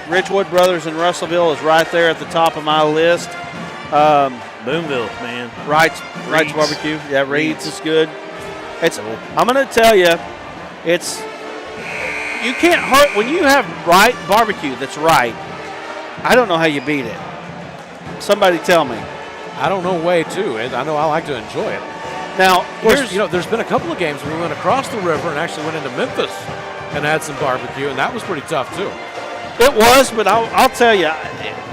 Ridgewood Brothers in Russellville is right there at the top of my list. Boonville, man. Wright's Barbecue. Yeah, Reed's is good. I'm going to tell you, you can't hurt when you have right barbecue that's right. I don't know how you beat it. Somebody tell me. I don't know way too. I know I like to enjoy it. Now, there's been a couple of games where we went across the river and actually went into Memphis and had some barbecue, and that was pretty tough too. It was, but I'll tell you,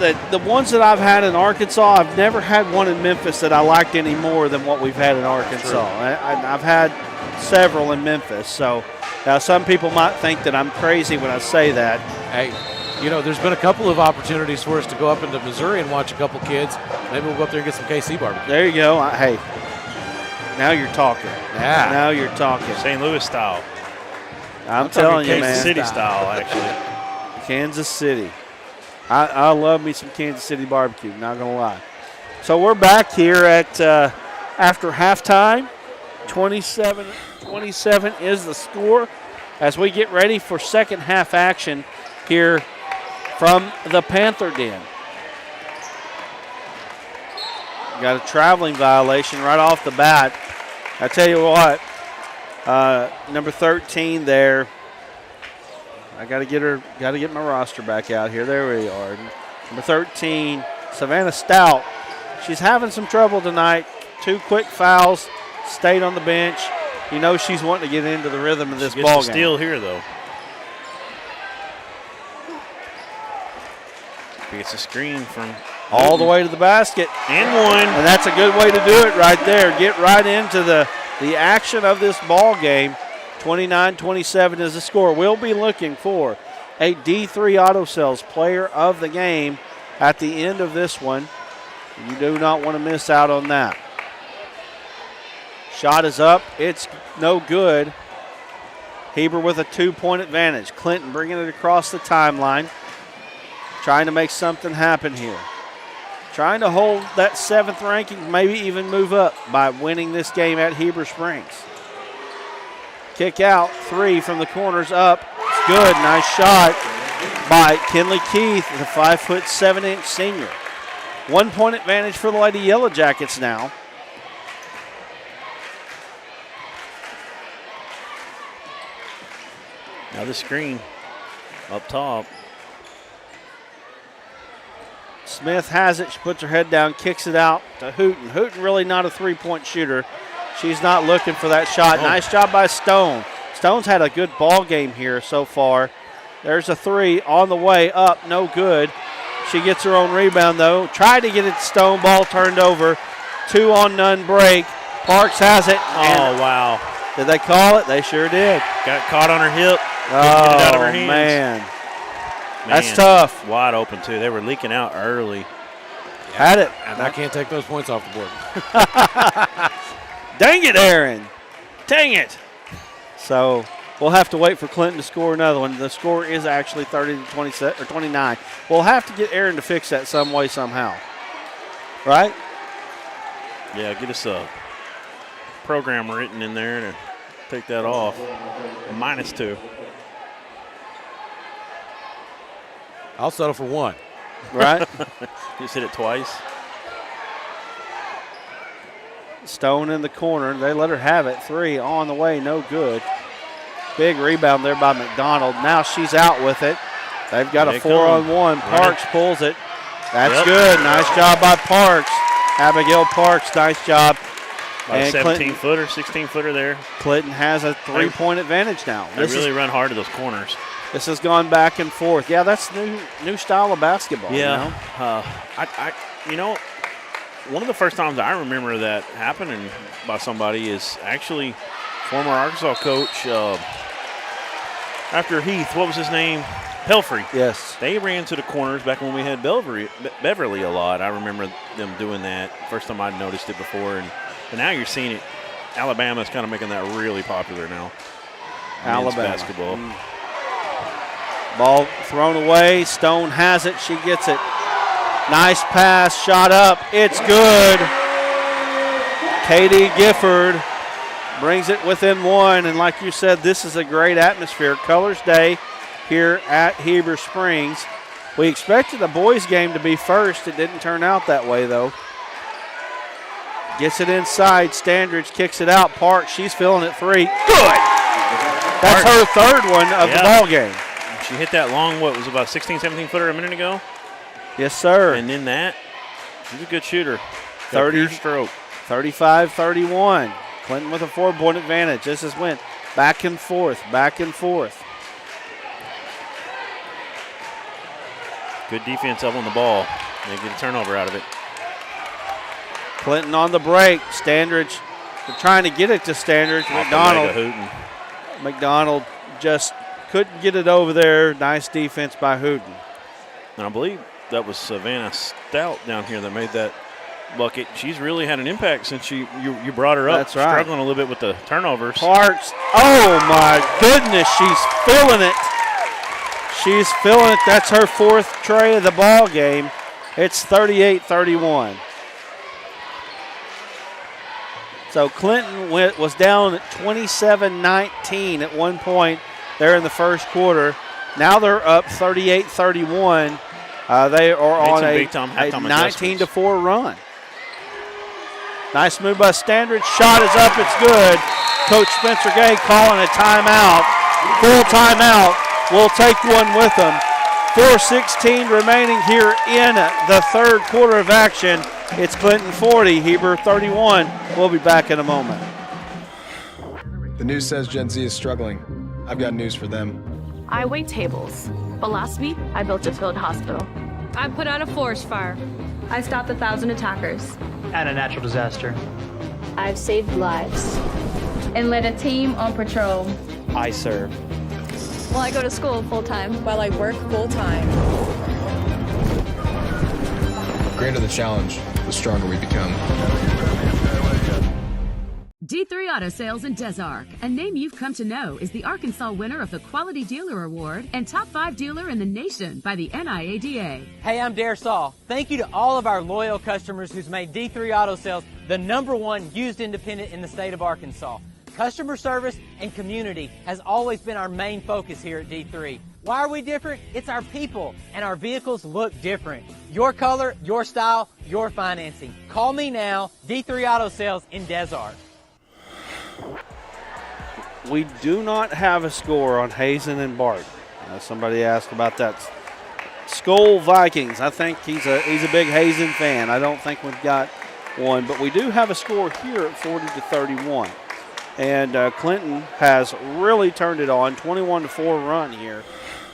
the ones that I've had in Arkansas, I've never had one in Memphis that I liked any more than what we've had in Arkansas. I've had several in Memphis, so some people might think that I'm crazy when I say that. Hey, there's been a couple of opportunities for us to go up into Missouri and watch a couple kids. Maybe we'll go up there and get some KC barbecue. There you go. Hey, now you're talking. Yeah. Now you're talking. St. Louis style. I'm telling you, man. Kansas City style, actually. Kansas City. I love me some Kansas City barbecue, not going to lie. So we're back here at after halftime. 27-27 is the score as we get ready for second half action here from the Panther Den. Got a traveling violation right off the bat. I tell you what, number 13 there. I got to get my roster back out here. There we are. Number 13, Savannah Stout. She's having some trouble tonight. 2 quick fouls, stayed on the bench. She's wanting to get into the rhythm of this ball game. Steal here, though. It's a screen from all the way to the basket. And one. And that's a good way to do it right there. Get right into the action of this ball game. 29-27 is the score. We'll be looking for a D3 Auto Sales Player of the Game at the end of this one. You do not want to miss out on that. Shot is up. It's no good. Heber with a 2-point advantage. Clinton bringing it across the timeline. Trying to make something happen here. Trying to hold that 7th ranking, maybe even move up by winning this game at Heber Springs. Kick out, 3 from the corners up. It's good, nice shot by Kinley Keith, the 5'7" senior. 1-point advantage for the Lady Yellow Jackets now. Now the screen up top. Smith has it. She puts her head down, kicks it out to Hooten. Hooten really not a 3-point shooter. She's not looking for that shot. Nice job by Stone. Stone's had a good ball game here so far. There's a 3 on the way up. No good. She gets her own rebound, though. Tried to get it to Stone. Ball turned over. 2-on-none break. Parks has it. Oh, wow. Did they call it? They sure did. Got caught on her hip. Oh, get it out of her hands. Man. That's tough. Wide open, too. They were leaking out early. Had it. And I can't take those points off the board. Dang it, Aaron. Dang it. So we'll have to wait for Clinton to score another one. The score is actually 30-27 or 29. We'll have to get Aaron to fix that some way, somehow. Right? Yeah, get us a program written in there to take that off. -2. I'll settle for 1. Right? Just hit it twice. Stone in the corner. They let her have it. 3 on the way. No good. Big rebound there by McDonald. Now she's out with it. They've got a 4-on-1. Parks pulls it. That's good. Nice job by Parks. Abigail Parks, nice job. About a 17-footer, 16-footer there. Clinton has a 3-point advantage now. They really run hard to those corners. This has gone back and forth. Yeah, that's new style of basketball. Yeah. You know, one of the first times I remember that happening by somebody is actually former Arkansas coach after Heath. What was his name? Pelfrey. Yes. They ran to the corners back when we had Beverly a lot. I remember them doing that. First time I'd noticed it before. And now you're seeing it. Alabama's kind of making that really popular now. Alabama. Basketball. Ball thrown away. Stone has it. She gets it. Nice pass. Shot up. It's good. Katie Gifford brings it within 1. And like you said, this is a great atmosphere. Colors Day here at Heber Springs. We expected the boys' game to be first. It didn't turn out that way, though. Gets it inside. Standridge kicks it out. Parks, she's feeling it 3. Good! That's her 3rd one of the ball game. She hit that long, what was about 16, 17-footer a minute ago? Yes, sir. And then that, she's a good shooter. 30 stroke. 35-31. Clinton with a 4-point advantage. This has went back and forth, back and forth. Good defense up on the ball. They get a turnover out of it. Clinton on the break. Standridge, they're trying to get it to Standridge. McDonald just couldn't get it over there. Nice defense by Hooten. And I believe that was Savannah Stout down here that made that bucket. She's really had an impact since you brought her up. That's right. Struggling a little bit with the turnovers. Parks, oh my goodness, she's feeling it. She's feeling it. That's her 4th tray of the ball game. It's 38-31. So Clinton was down at 27-19 at one point there in the first quarter. Now they're up 38-31. They are on a 19-4 run. Nice move by Standridge. Shot is up. It's good. Coach Spencer Gay calling a timeout. Full timeout. We'll take one with them. 4:16 remaining here in the 3rd quarter of action. It's Clinton 40, Heber 31. We'll be back in a moment. The news says Gen Z is struggling. I've got news for them. I wait tables, but last week I built a field hospital. I put out a forest fire. I stopped 1,000 attackers. And a natural disaster. I've saved lives. And led a team on patrol. I serve. Well, I go to school full-time. While I work full-time. The greater the challenge, the stronger we become. D3 Auto Sales in Des Arc, a name you've come to know, is the Arkansas winner of the Quality Dealer Award and top 5 dealer in the nation by the NIADA. Hey, I'm Dare Saul. Thank you to all of our loyal customers who's made D3 Auto Sales the #1 used independent in the state of Arkansas. Customer service and community has always been our main focus here at D3. Why are we different? It's our people, and our vehicles look different. Your color, your style, your financing. Call me now, D3 Auto Sales in Des Arc. We do not have a score on Hazen and Barton. Somebody asked about that. Skull Vikings. I think he's a big Hazen fan. I don't think we've got one, but we do have a score here at 40-31. And Clinton has really turned it on. 21-4 run here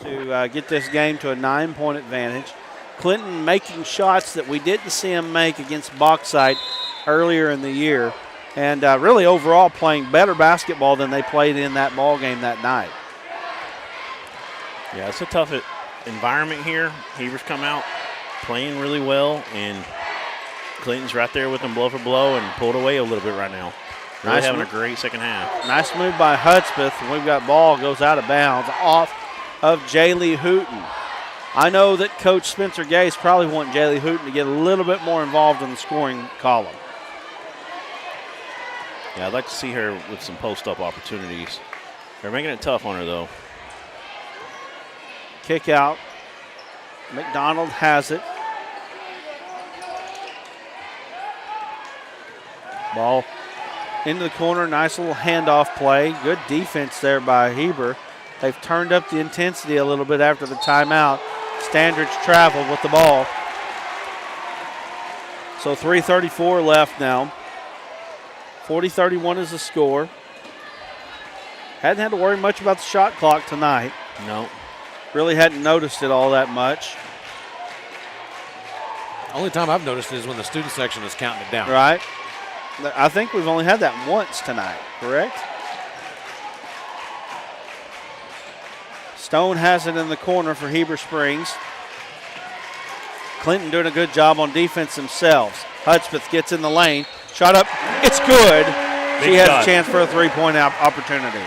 to get this game to a 9-point advantage. Clinton making shots that we didn't see him make against Bauxite earlier in the year. And really overall playing better basketball than they played in that ball game that night. Yeah, it's a tough environment here. Heber's come out playing really well, and Clinton's right there with them blow for blow and pulled away a little bit right now. Really having a great second half. Nice move by Hudspeth, and we've got ball goes out of bounds off of Jaylee Hooten. I know that Coach Spencer Gase probably want Jaylee Hooten to get a little bit more involved in the scoring column. Yeah, I'd like to see her with some post-up opportunities. They're making it tough on her, though. Kick out. McDonald has it. Ball into the corner. Nice little handoff play. Good defense there by Heber. They've turned up the intensity a little bit after the timeout. Standridge traveled with the ball. So 3:34 left now. 40-31 is the score. Hadn't had to worry much about the shot clock tonight. No. Really hadn't noticed it all that much. Only time I've noticed it is when the student section is counting it down. Right. I think we've only had that once tonight, correct? Stone has it in the corner for Heber Springs. Clinton doing a good job on defense themselves. Hudspeth gets in the lane. Shot up. It's good. She has a chance for a three-point opportunity.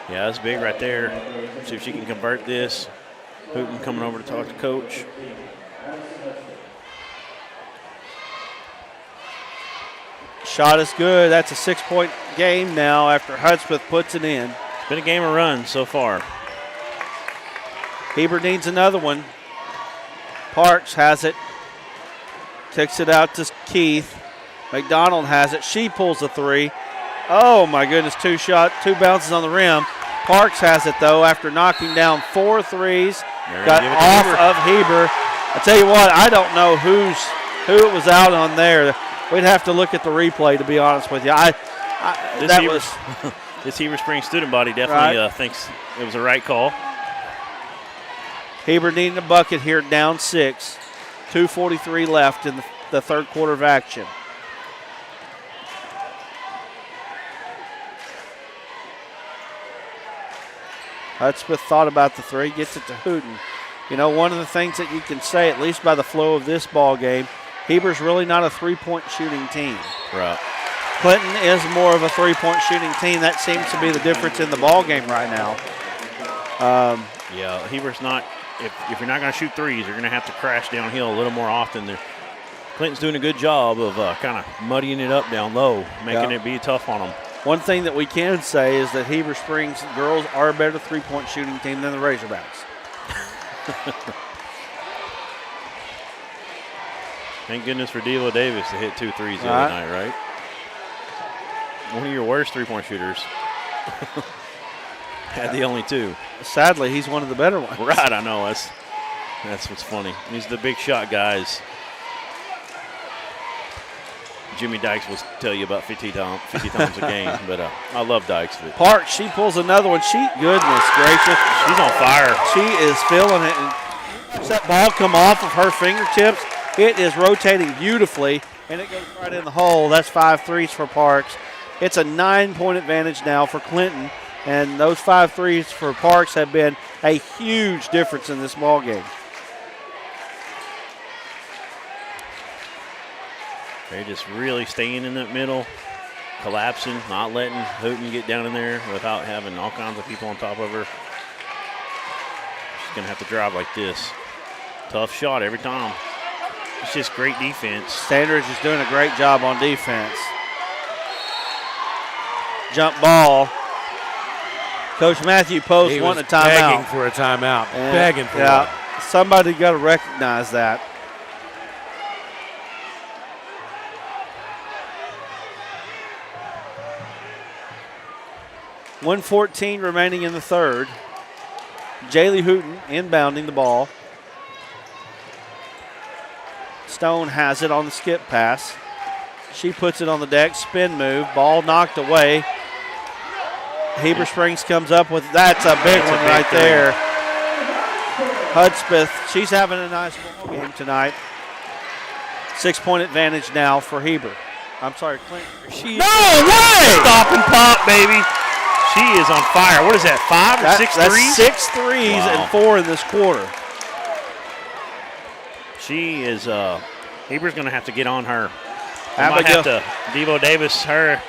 Yeah, that's big right there. See if she can convert this. Hooten coming over to talk to Coach. Shot is good. That's a 6-point game now after Hudspeth puts it in. It's been a game of runs so far. Heber needs another one. Parks has it. Takes it out to Keith. McDonald has it. She pulls a three. Oh, my goodness, two bounces on the rim. Parks has it, though, after knocking down 4 threes. Got off of Heber. I tell you what, I don't know who it was out on there. We'd have to look at the replay, to be honest with you. This Heber Springs student body definitely thinks it was the right call. Heber needing a bucket here, down 6. 2:43 left in the third quarter of action. Hudspeth thought about the three, gets it to Hooten. You know, one of the things that you can say, at least by the flow of this ball game, Heber's really not a three-point shooting team. Right. Clinton is more of a three-point shooting team. That seems to be the difference in the ball game right now. Yeah, Heber's not. If you're not going to shoot threes, you're going to have to crash downhill a little more often. Clinton's doing a good job of kind of muddying it up down low, making it be tough on them. One thing that we can say is that Heber Springs girls are a better three-point shooting team than the Razorbacks. Thank goodness for Devo Davis to hit 2 threes the other night, right? One of your worst three-point shooters. Had the only 2. Sadly, he's one of the better ones. Right, I know. That's what's funny. He's the big shot guys. Jimmy Dykes will tell you about 50 times a game, but I love Dykes. Park, she pulls another one. Goodness gracious. She's on fire. She is feeling it. And That ball come off of her fingertips. It is rotating beautifully, and it goes right in the hole. That's 5 threes for Parks. It's a 9-point advantage now for Clinton, and those 5 threes for Parks have been a huge difference in this ball game. They're just really staying in that middle, collapsing, not letting Houghton get down in there without having all kinds of people on top of her. She's going to have to drive like this. Tough shot every time. It's just great defense. Sanders is doing a great job on defense. Jump ball. Coach Matthew Post wanting a timeout. Begging for a timeout. Begging for it. Somebody got to recognize that. .114 remaining in the third. Jaylee Houghton inbounding the ball. Stone has it on the skip pass. She puts it on the deck, spin move, ball knocked away. Heber Springs comes up with, that's a big one right there. Hudspeth, she's having a nice ball game tonight. 6-point advantage now for Heber. I'm sorry, Clinton. No way! Stop and pop, baby. She is on fire. What is that, 5 or 6 threes? That's 6 threes and 4 in this quarter. She is, Heber's going to have to get on her. They might have to Devo Davis her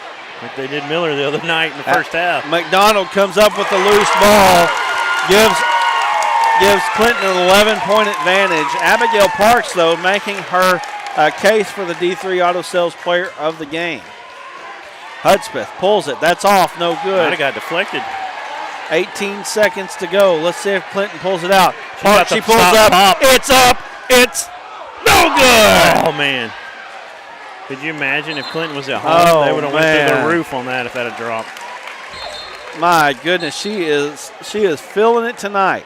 like they did Miller the other night in the first half. McDonald comes up with the loose ball, gives Clinton an 11-point advantage. Abigail Parks, though, making her case for the D3 Auto Sales Player of the Game. Hudspeth pulls it. That's off. No good. Might have got deflected. 18 seconds to go. Let's see if Clinton pulls it out. She pulls up. Pop. It's up. It's no good. Oh, man. Could you imagine if Clinton was at home? They would have went through the roof on that if that had dropped. My goodness, she is feeling it tonight.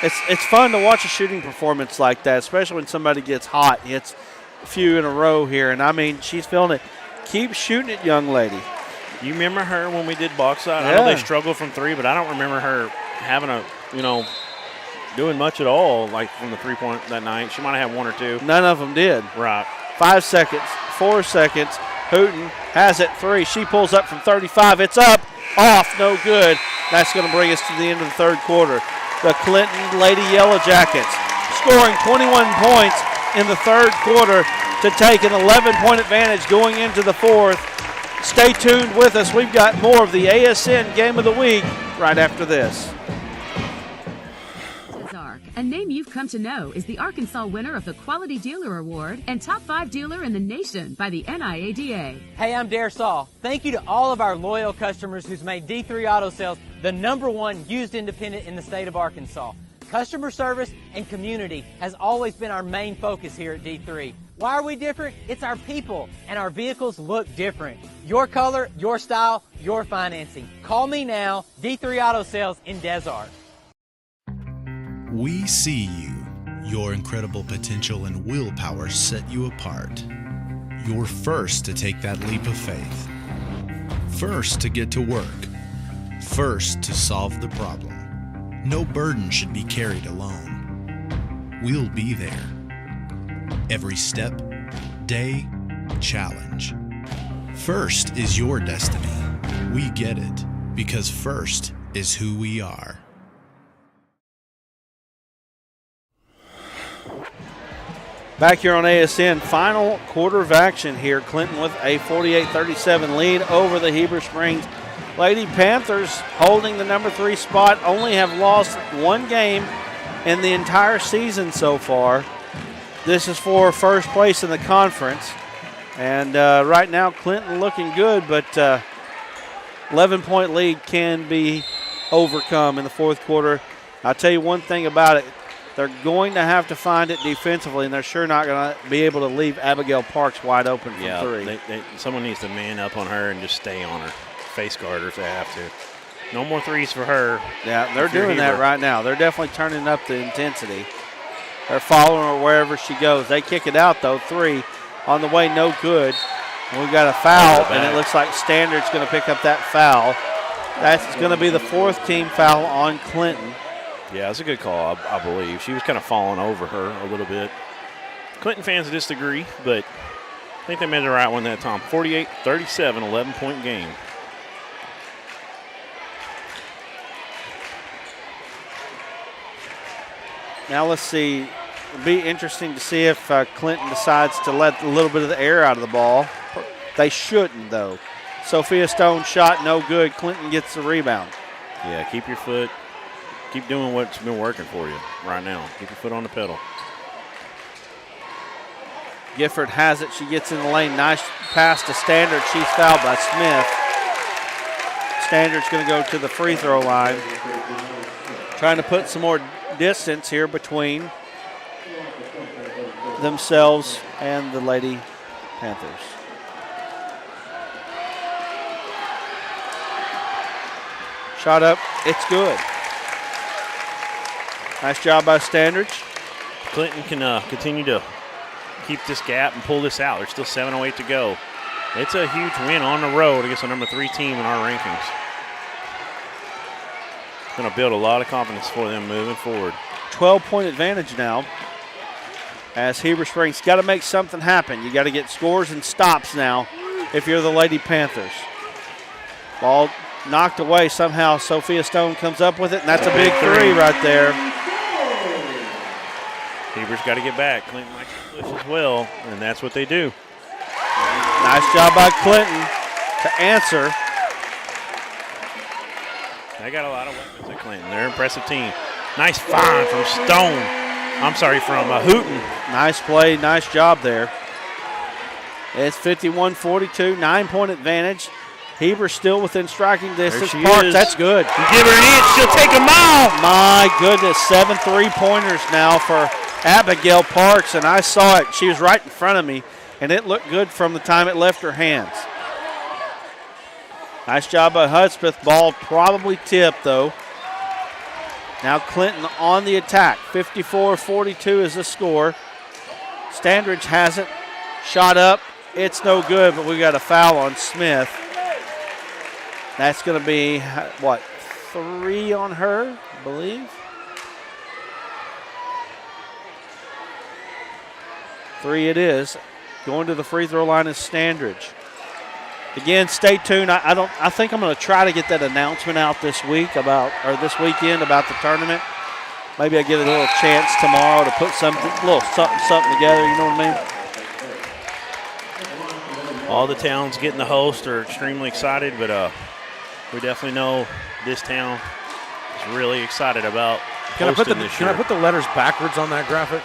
It's fun to watch a shooting performance like that, especially when somebody gets hot. Hits a few in a row here, and I mean, she's feeling it. Keep shooting it, young lady. You remember her when we did box out? I know they struggled from 3, but I don't remember her having doing much at all, like from the 3-point that night. She might have had 1 or 2. None of them did. Right. 5 seconds, 4 seconds. Houghton has it, 3. She pulls up from 35. It's up, off, no good. That's going to bring us to the end of the third quarter. The Clinton Lady Yellow Jackets scoring 21 points in the third quarter to take an 11-point advantage going into the fourth. Stay tuned with us. We've got more of the ASN Game of the Week right after this. A name you've come to know is the Arkansas winner of the Quality Dealer Award and Top 5 Dealer in the Nation by the NIADA. Hey, I'm Dare Saul. Thank you to all of our loyal customers who's made D3 Auto Sales the #1 used independent in the state of Arkansas. Customer service and community has always been our main focus here at D3. Why are we different? It's our people, and our vehicles look different. Your color, your style, your financing. Call me now, D3 Auto Sales in Des Arc. We see you. Your incredible potential and willpower set you apart. You're first to take that leap of faith. First to get to work. First to solve the problem. No burden should be carried alone. We'll be there. Every step, day, challenge. First is your destiny. We get it because first is who we are. Back here on ASN, final quarter of action here. Clinton with a 48-37 lead over the Heber Springs Lady Panthers, holding the #3 spot. Only have lost 1 game in the entire season so far. This is for first place in the conference. And right now, Clinton looking good, but 11-point lead can be overcome in the fourth quarter. I'll tell you one thing about it. They're going to have to find it defensively, and they're sure not going to be able to leave Abigail Parks wide open from 3. Someone needs to man up on her and just stay on her. Face guard her if they have to. No more threes for her. Yeah, they're doing that right now. They're definitely turning up the intensity. They're following her wherever she goes. They kick it out, though. 3 on the way, no good. And we've got a foul, and it looks like Standard's going to pick up that foul. That's going to be the 4th team foul on Clinton. Yeah, that's a good call, I believe. She was kind of falling over her a little bit. Clinton fans disagree, but I think they made the right one that time. 48-37, 11-point game. Now let's see. It'll be interesting to see if Clinton decides to let a little bit of the air out of the ball. They shouldn't, though. Sophia Stone shot no good. Clinton gets the rebound. Yeah, keep your foot. Keep doing what's been working for you right now. Keep your foot on the pedal. Gifford has it. She gets in the lane. Nice pass to Standard. She's fouled by Smith. Standard's going to go to the free throw line. Trying to put some more distance here between themselves and the Lady Panthers. Shot up. It's good. Nice job by Standridge. Clinton can continue to keep this gap and pull this out. There's still 7:08 to go. It's a huge win on the road against the number 3 team in our rankings. It's going to build a lot of confidence for them moving forward. 12-point advantage now as Heber Springs got to make something happen. You got to get scores and stops now if you're the Lady Panthers. Ball knocked away somehow. Sophia Stone comes up with it, and that's a big three right there. Heber's got to get back. Clinton likes to push as well, and that's what they do. Nice job by Clinton to answer. They got a lot of weapons at Clinton. They're an impressive team. Nice find from Stone. I'm sorry, from Hooten. Nice play, nice job there. It's 51-42, 9-point advantage. Heber still within striking distance. Parks, that's good. You give her an inch, she'll take a mile. My goodness, 7 3-pointers now for Abigail Parks, and I saw it. She was right in front of me, and it looked good from the time it left her hands. Nice job by Hudspeth. Ball probably tipped, though. Now Clinton on the attack. 54-42 is the score. Standridge has it. Shot up. It's no good, but we got a foul on Smith. That's going to be, what, 3 on her, I believe? 3 it is. Going to the free throw line is Standridge. Again, stay tuned. I think I'm going to try to get that announcement out this week this weekend about the tournament. Maybe I get a little chance tomorrow to put something together. You know what I mean? All the towns getting the host are extremely excited, but we definitely know this town is really excited about hosting this year. Can I put the letters backwards on that graphic?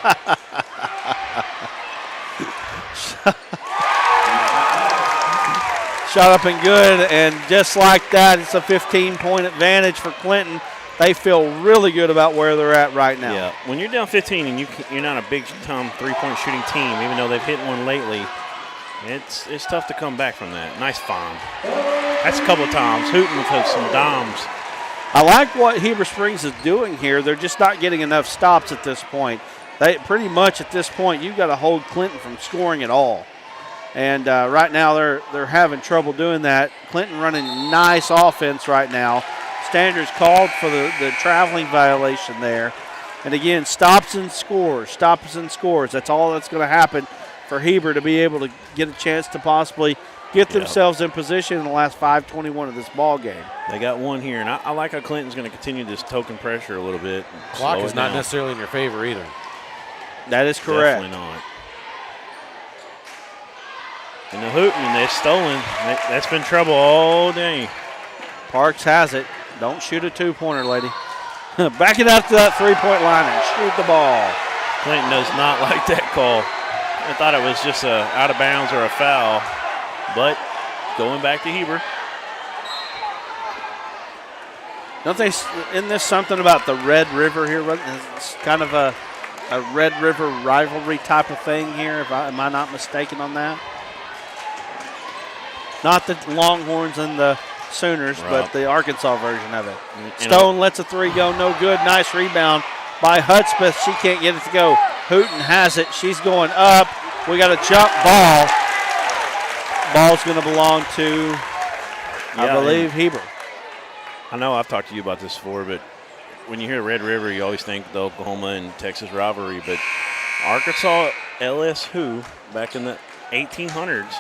Shot up and good, and just like that, it's a 15-point advantage for Clinton. They feel really good about where they're at right now. Yeah, when you're down 15 and you're not a big-time three-point shooting team, even though they've hit one lately, it's tough to come back from that. Nice find. That's a couple of times. Hooten with some dimes. I like what Heber Springs is doing here. They're just not getting enough stops at this point. They pretty much at this point, you've got to hold Clinton from scoring at all. And right now they're having trouble doing that. Clinton running nice offense right now. Standards called for the traveling violation there. And again, stops and scores. That's all that's going to happen for Heber to be able to get a chance to possibly get themselves in position in the last 5:21 of this ball game. They got one here, and I like how Clinton's going to continue this token pressure a little bit. Clock is not necessarily in your favor either. That is correct. Definitely not. And the Hooten, they're stolen. That's been trouble all day. Parks has it. Don't shoot a two-pointer, lady. Back it out to that three-point line and shoot the ball. Clinton does not like that call. I thought it was just a out of bounds or a foul. But going back to Heber. Don't they, isn't this something about the Red River here? It's kind of a Red River rivalry type of thing here, am I not mistaken on that? Not the Longhorns and the Sooners, but the Arkansas version of it. Stone lets a three go, no good. Nice rebound by Hudspeth. She can't get it to go. Hooten has it. She's going up. We got a jump ball. Ball's going to belong to, I believe, Heber. I know I've talked to you about this before, but when you hear Red River, you always think the Oklahoma and Texas rivalry, but Arkansas LSU back in the 1800s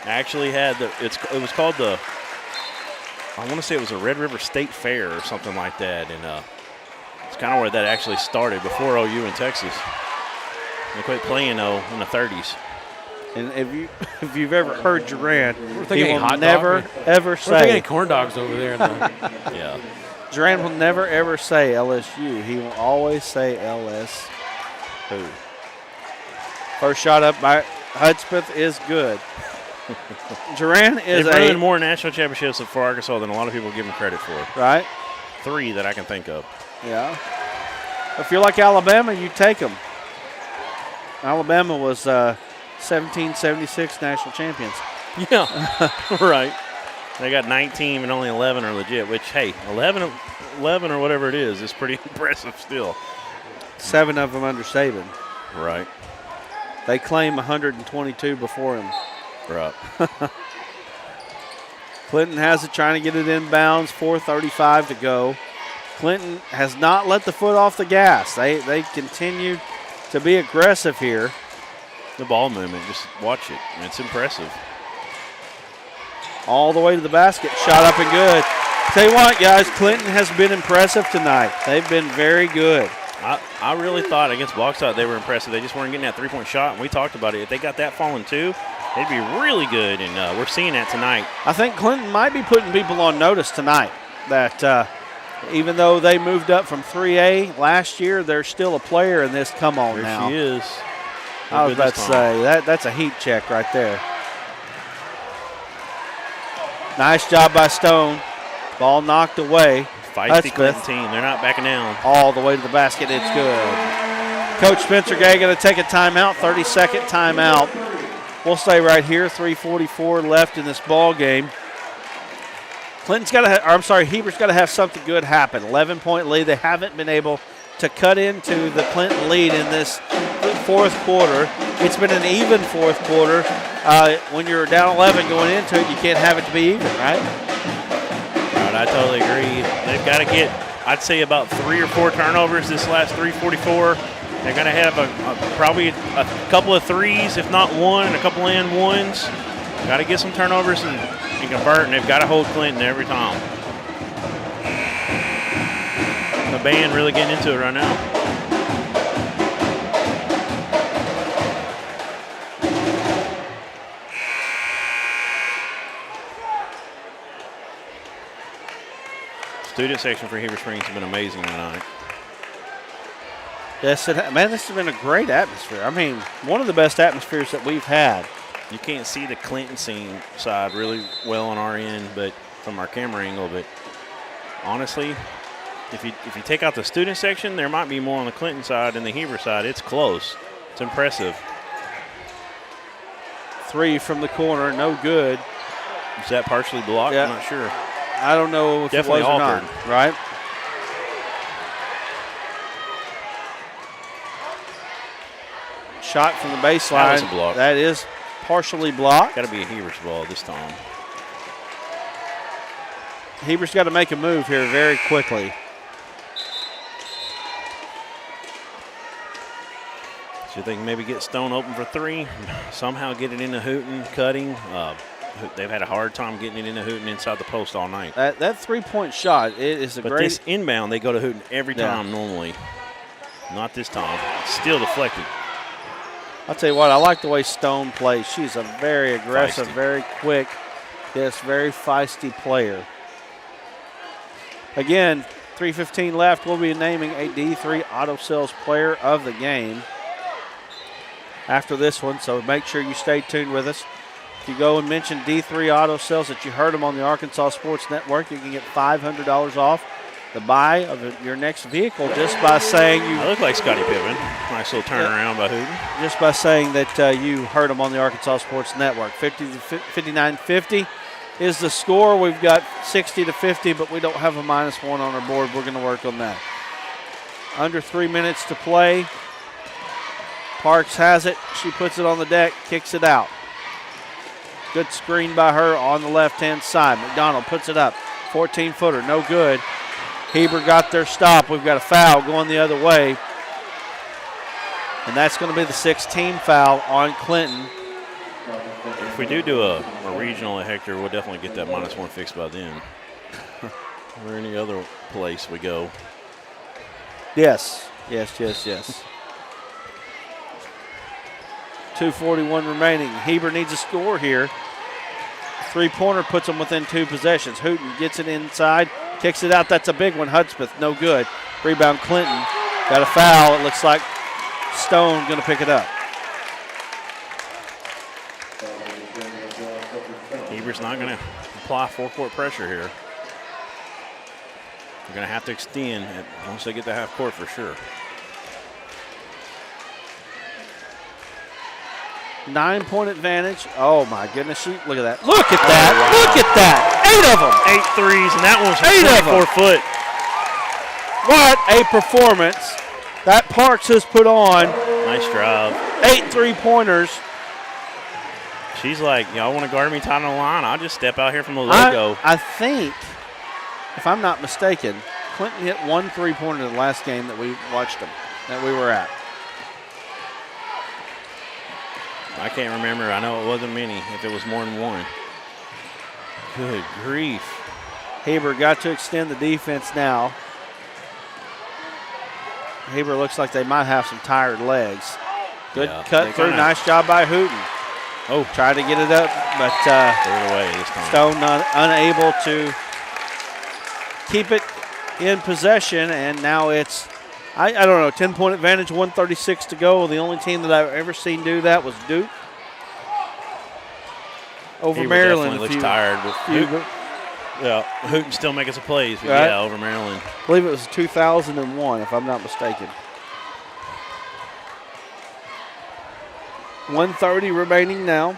actually had it was called I want to say it was a Red River State Fair or something like that, and it's kind of where that actually started before OU in Texas. They quit playing though in the 30s. And if you've ever heard Duran, he will hot never dog. ever We're say thinking corn dogs over there. Yeah. Duran will never ever say LSU. He will always say LSU. First shot up by Hudspeth is good. Duran is They've ruined more national championships for Arkansas than a lot of people give them credit for. Right. 3 that I can think of. Yeah. If you're like Alabama, you take them. Alabama was 1776 national champions. Yeah, right. They got 19 and only 11 are legit, which, hey, 11 or whatever it is pretty impressive still. 7 of them under Saban. Right. They claim 122 before him. Right. Clinton has it, trying to get it inbounds, 4:35 to go. Clinton has not let the foot off the gas. They continue to be aggressive here. The ball movement, just watch it. It's impressive. All the way to the basket, shot up and good. Tell you what, guys, Clinton has been impressive tonight. They've been very good. I really thought against Blockshot they were impressive. They just weren't getting that three-point shot, and we talked about it. If they got that falling too, they'd be really good, and we're seeing that tonight. I think Clinton might be putting people on notice tonight that even though they moved up from 3A last year, they're still a player in this come-on There now. she is. I was about to say, that's a heat check right there. Nice job by Stone. Ball knocked away. Feisty Clinton team. They're not backing down. All the way to the basket. It's good. Coach Spencer Gay going to take a timeout, 30-second timeout. We'll stay right here. 3:44 left in this ball game. Heber's got to have something good happen. 11-point lead. They haven't been able to cut into the Clinton lead in this fourth quarter. It's been an even fourth quarter. When you're down 11 going into it, you can't have it to be even, right? Right, I totally agree. They've got to get, I'd say, about 3 or 4 turnovers this last 3:44. They're going to have probably a couple of threes, if not one, and a couple and ones. Got to get some turnovers and convert, and they've got to hold Clinton every time. The band really getting into it right now. Student section for Heber Springs has been amazing tonight. Yes, man, this has been a great atmosphere. I mean, one of the best atmospheres that we've had. You can't see the Clinton scene side really well on our end, but from our camera angle. But honestly, if you take out the student section, there might be more on the Clinton side than the Heber side. It's close. It's impressive. 3 from the corner, no good. Is that partially blocked? Yeah. I'm not sure. I don't know if Definitely it was altered. or not, right? Shot from the baseline. That was a block. That is partially blocked. Got to be a Heber's ball this time. Heber's got to make a move here very quickly. So they can maybe get Stone open for 3, somehow get it into Hooten, cutting. They've had a hard time getting it into Hooten inside the post all night. That 3-point shot, it is a but great. This inbound, they go to Hooten every time normally. Not this time. Still deflected. I'll tell you what, I like the way Stone plays. She's a very aggressive, very quick, very feisty player. Again, 3:15 left. We'll be naming a D3 Auto Sales Player of the Game after this one, so make sure you stay tuned with us. If you go and mention D3 Auto Sales that you heard them on the Arkansas Sports Network, you can get $500 off the buy of your next vehicle just by saying you. I look like Scottie Pippen. Nice little turnaround by Hooten. Just by saying that you heard them on the Arkansas Sports Network. 59-50 is the score. We've got 60-50, but we don't have a -1 on our board. We're going to work on that. Under 3 minutes to play. Parks has it. She puts it on the deck, kicks it out. Good screen by her on the left-hand side. McDonald puts it up. 14-footer, no good. Heber got their stop. We've got a foul going the other way. And that's going to be the 16th foul on Clinton. If we do a regional at Hector, we'll definitely get that -1 fixed by then. Or any other place we go. Yes. 2:41 remaining. Heber needs a score here. Three-pointer puts them within 2 possessions. Hooten gets it inside, kicks it out. That's a big one. Hudspeth, no good. Rebound Clinton. Got a foul. It looks like Stone going to pick it up. Heber's not going to apply full-court pressure here. They're going to have to extend once they get to half court for sure. 9-point advantage. Oh, my goodness. Look at that. Look at that. Wow. Look at that. 8 of them. 8 threes, and that one's 24 foot. What a performance that Parks has put on. Nice drive. 8 3-pointers. She's like, y'all want to guard me tight on the line? I'll just step out here from the logo. I think, if I'm not mistaken, Clinton hit 1 3-pointer in the last game that we watched them, that we were at. I can't remember. I know it wasn't many, if it was more than 1. Good grief. Heber got to extend the defense now. Heber looks like they might have some tired legs. Good cut through. Nice job by Hooten. Oh, tried to get it up, but threw it away this time. Stone unable to keep it in possession, and now it's, I don't know, 10-point advantage, 1:36 to go. The only team that I've ever seen do that was Duke over Maryland. Definitely looks tired. Hooten still making some plays, but right? Yeah, over Maryland. I believe it was 2001, if I'm not mistaken. 1:30 remaining now.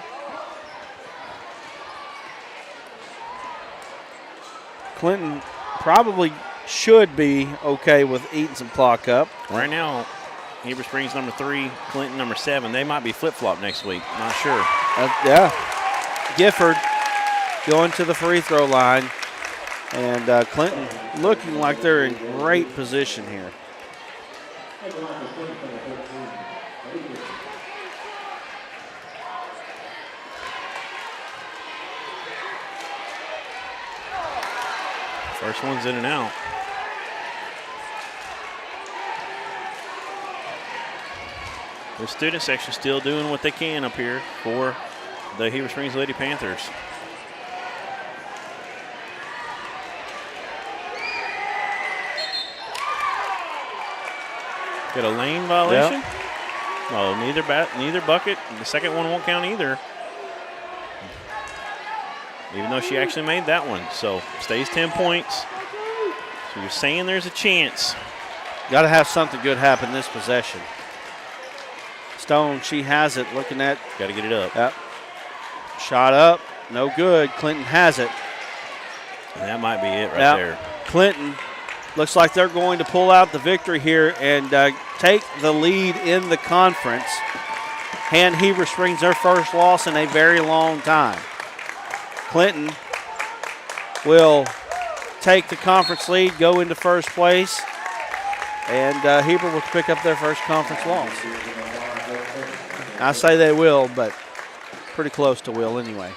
Clinton probably should be okay with eating some clock up. Right now, Heber Springs number 3, Clinton number 7. They might be flip-flop next week. Not sure. Yeah. Gifford going to the free throw line. And Clinton looking like they're in great position here. First one's in and out. The student section still doing what they can up here for the Heber Springs Lady Panthers. Got a lane violation? Yep. No, neither bucket. The second one won't count either. Even though she actually made that one. So stays 10 points. So you're saying there's a chance. Got to have something good happen this possession. Stone, she has it. Looking at. Got to get it up. Yep. Shot up. No good. Clinton has it. And that might be it right there. Clinton looks like they're going to pull out the victory here and take the lead in the conference. Hand Heber Springs their first loss in a very long time. Clinton will take the conference lead, go into first place, and Heber will pick up their first conference loss. I say they will, but pretty close to will anyway.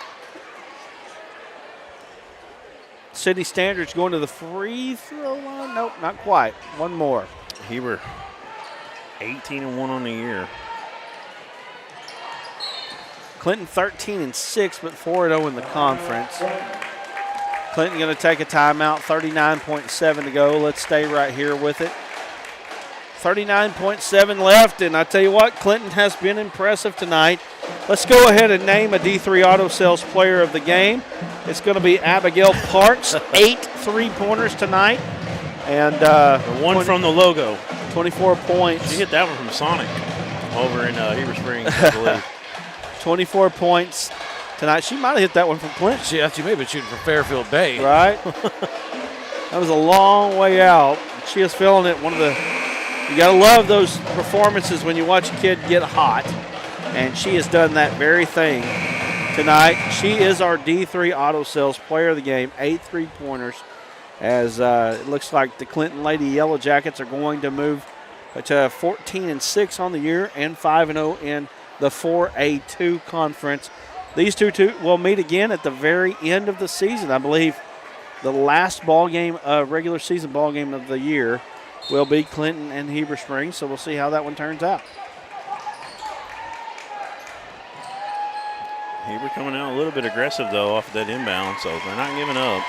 City Standards going to the free throw line. Nope, not quite. One more. Heber 18-1 on the year. Clinton 13-6, but 4-0 in the conference. Clinton going to take a timeout, 39.7 to go. Let's stay right here with it. 39.7 left, and I tell you what, Clinton has been impressive tonight. Let's go ahead and name a D3 Auto Sales player of the game. It's going to be Abigail Parks, 8 3-pointers tonight. And one from the logo. 24 points. She hit that one from Sonic over in Heber Springs, I believe. 24 points tonight. She might have hit that one from Clinton. She may have been shooting from Fairfield Bay. Right? That was a long way out. She is feeling it. You got to love those performances when you watch a kid get hot. And she has done that very thing tonight. She is our D3 Auto Sales player of the game, 8 3-pointers. as it looks like the Clinton Lady Yellow Jackets are going to move to 14-6 on the year and 5-0 in the 4A2 conference. These two will meet again at the very end of the season. I believe the last ball game, regular season ball game of the year, will be Clinton and Heber Springs, so we'll see how that one turns out. Heber coming out a little bit aggressive, though, off that inbound, so they're not giving up.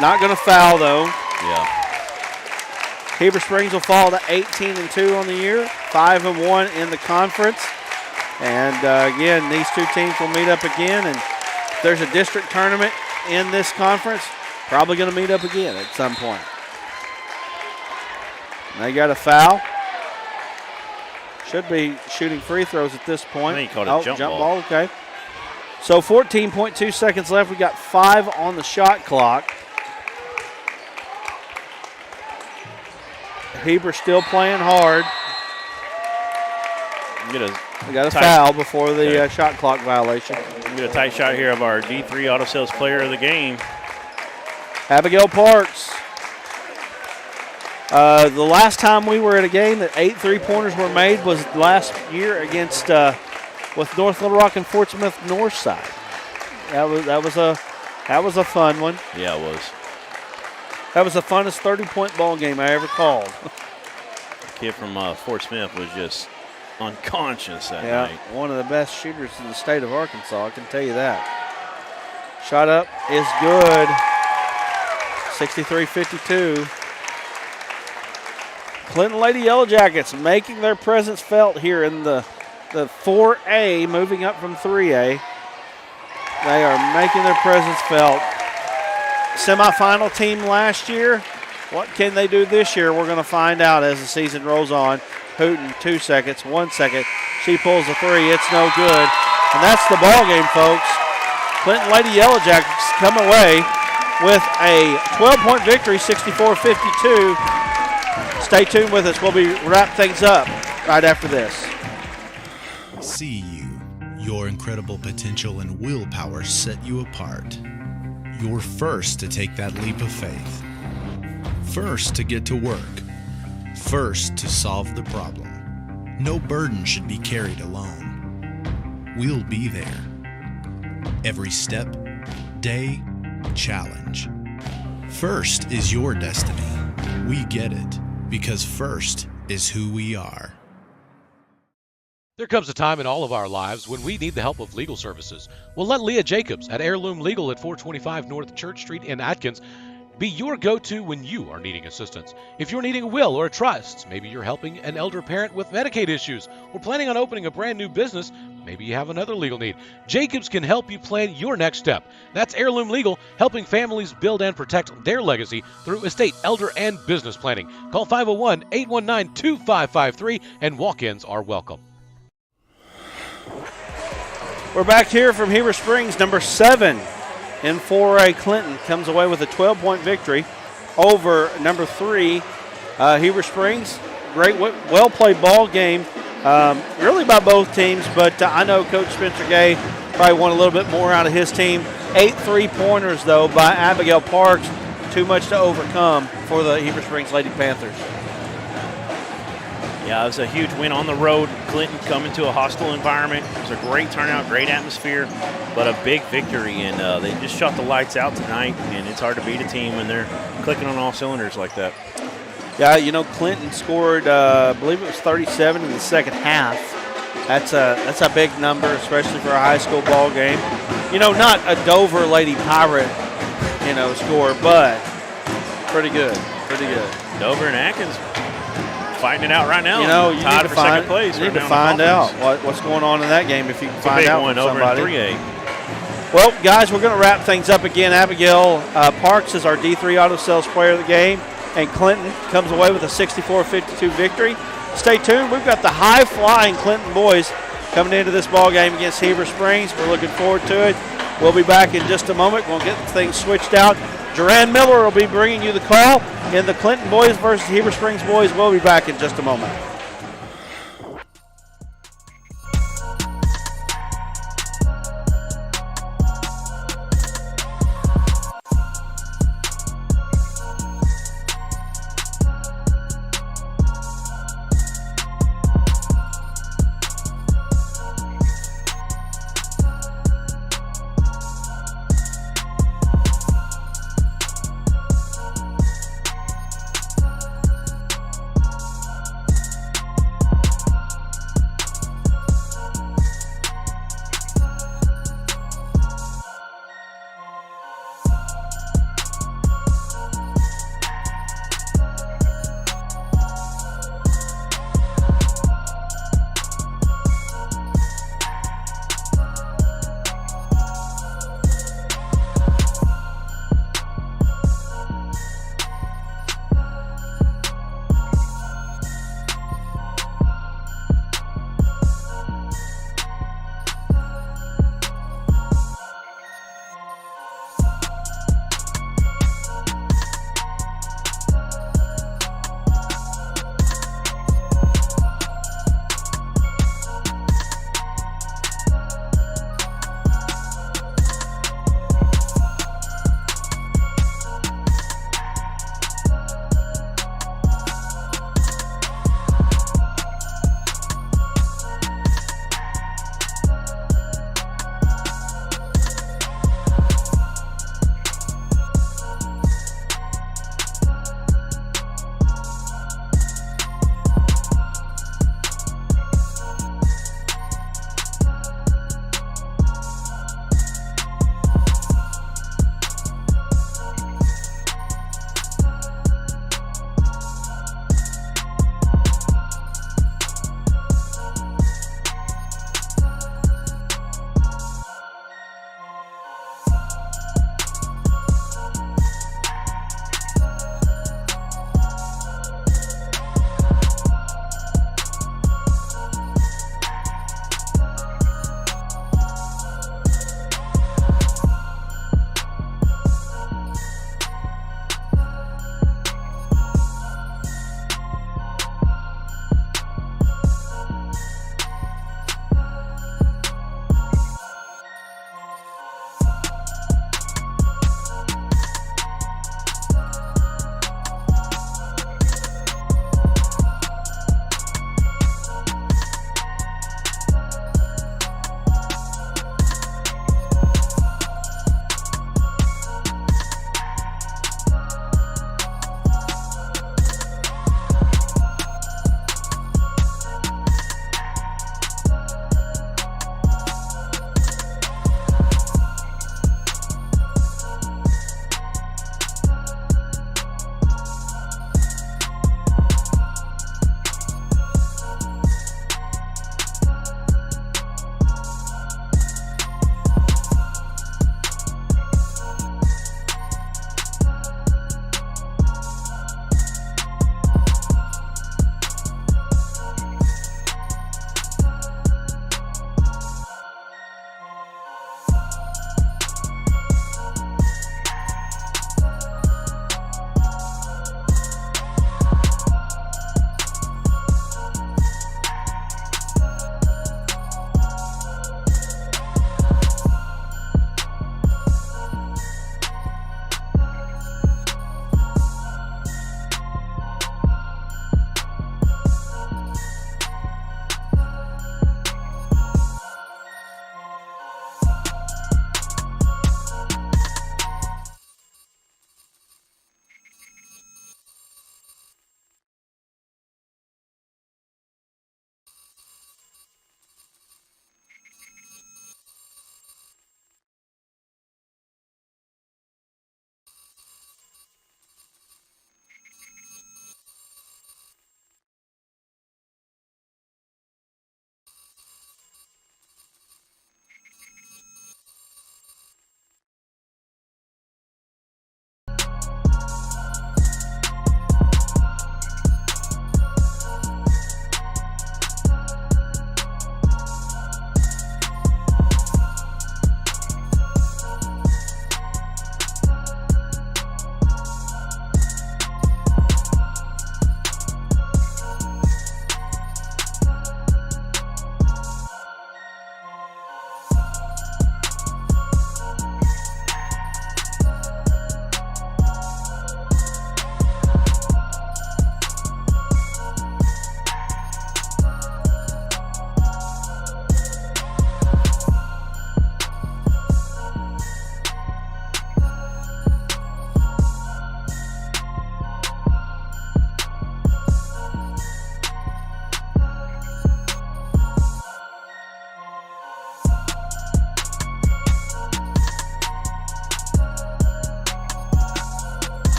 Not going to foul, though. Yeah. Heber Springs will fall to 18-2 on the year, 5-1 in the conference. And, again, these two teams will meet up again, and if there's a district tournament in this conference, probably going to meet up again at some point. They got a foul. Should be shooting free throws at this point. I think he called it jump ball. Okay. So 14.2 seconds left. We got 5 on the shot clock. Heber still playing hard. We got a foul before the shot clock violation. Get a tight shot here of our D3 Auto Sales Player of the Game. Abigail Parks. The last time we were at a game that 8 3-pointers were made was last year against with North Little Rock and Fort Smith Northside. That was a fun one. Yeah, it was. That was the funnest 30-point ball game I ever called. The kid from Fort Smith was just unconscious that night. One of the best shooters in the state of Arkansas, I can tell you that. Shot up is good. 63-52. Clinton Lady Yellow Jackets making their presence felt here in the 4A, moving up from 3A. They are making their presence felt. Semifinal team last year. What can they do this year? We're going to find out as the season rolls on. Hooten, 2 seconds, 1 second. She pulls a 3. It's no good. And that's the ball game, folks. Clinton Lady Yellow Jackets come away with a 12-point victory, 64-52. Stay tuned with us. We'll be wrap things up right after this. See you. Your incredible potential and willpower set you apart. You're first to take that leap of faith. First to get to work. First to solve the problem. No burden should be carried alone. We'll be there. Every step, day, challenge. First is your destiny. We get it, because first is who we are. There comes a time in all of our lives when we need the help of legal services. Well, let Leah Jacobs at Heirloom Legal at 425 North Church Street in Atkins be your go-to when you are needing assistance. If you're needing a will or a trust, maybe you're helping an elder parent with Medicaid issues, or planning on opening a brand new business, maybe you have another legal need. Jacobs can help you plan your next step. That's Heirloom Legal, helping families build and protect their legacy through estate, elder, and business planning. Call 501-819-2553, and walk-ins are welcome. We're back here from Heber Springs. Number 7 in 4A Clinton comes away with a 12-point victory over number 3 Heber Springs. Great, well-played ball game, really by both teams, but I know Coach Spencer Gay probably want a little bit more out of his team. 8 3-pointers, though, by Abigail Parks. Too much to overcome for the Heber Springs Lady Panthers. Yeah, it was a huge win on the road. Clinton coming to a hostile environment. It was a great turnout, great atmosphere, but a big victory. And they just shut the lights out tonight, and it's hard to beat a team when they're clicking on all cylinders like that. Yeah, you know, Clinton scored, I believe it was 37 in the second half. That's a big number, especially for a high school ball game. You know, not a Dover Lady Pirate, score, but pretty good, pretty good. Dover and Atkins fighting it out right now. You tied need for second place. You need to find out what's going on in that game if you can find out from somebody. Over in 3A. Well, guys, we're going to wrap things up again. Abigail Parks is our D3 Auto Sales Player of the Game, and Clinton comes away with a 64-52 victory. Stay tuned. We've got the high-flying Clinton boys coming into this ball game against Heber Springs. We're looking forward to it. We'll be back in just a moment. We'll get things switched out. Duran Miller will be bringing you the call in the Clinton boys versus Heber Springs boys. We'll be back in just a moment.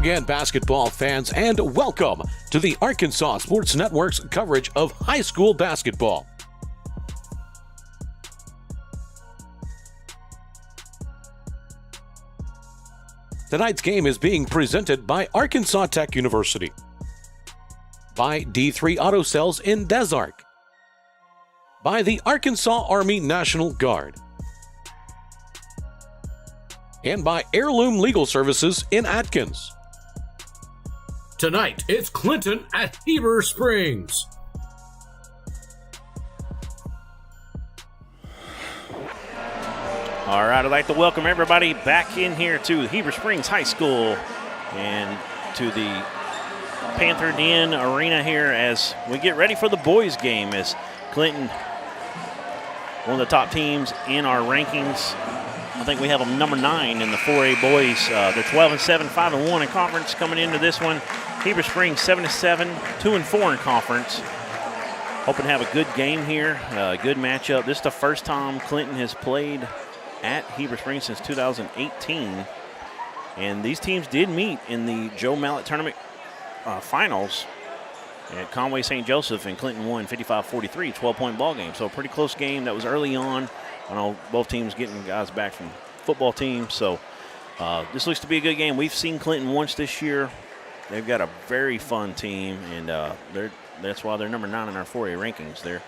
again, basketball fans, and welcome to the Arkansas Sports Network's coverage of high school basketball. Tonight's game is being presented by Arkansas Tech University, by D3 Auto Sales in Des Arc, by the Arkansas Army National Guard, and by Heirloom Legal Services in Atkins. Tonight, it's Clinton at Heber Springs. All right, I'd like to welcome everybody back in here to Heber Springs High School and to the Panther Den Arena here as we get ready for the boys' game, as Clinton, one of the top teams in our rankings. I think we have them number 9 in the 4A boys. They're 12-7, 5-1 in conference coming into this one. Heber Springs 7-7, 2-4 in conference. Hoping to have a good game here, good matchup. This is the first time Clinton has played at Heber Springs since 2018. And these teams did meet in the Joe Mallet Tournament finals at Conway St. Joseph, and Clinton won 55-43, 12-point ball game. So a pretty close game. That was early on. I know both teams getting guys back from football teams, so this looks to be a good game. We've seen Clinton once this year. They've got a very fun team, and that's why they're number 9 in our 4A rankings. They're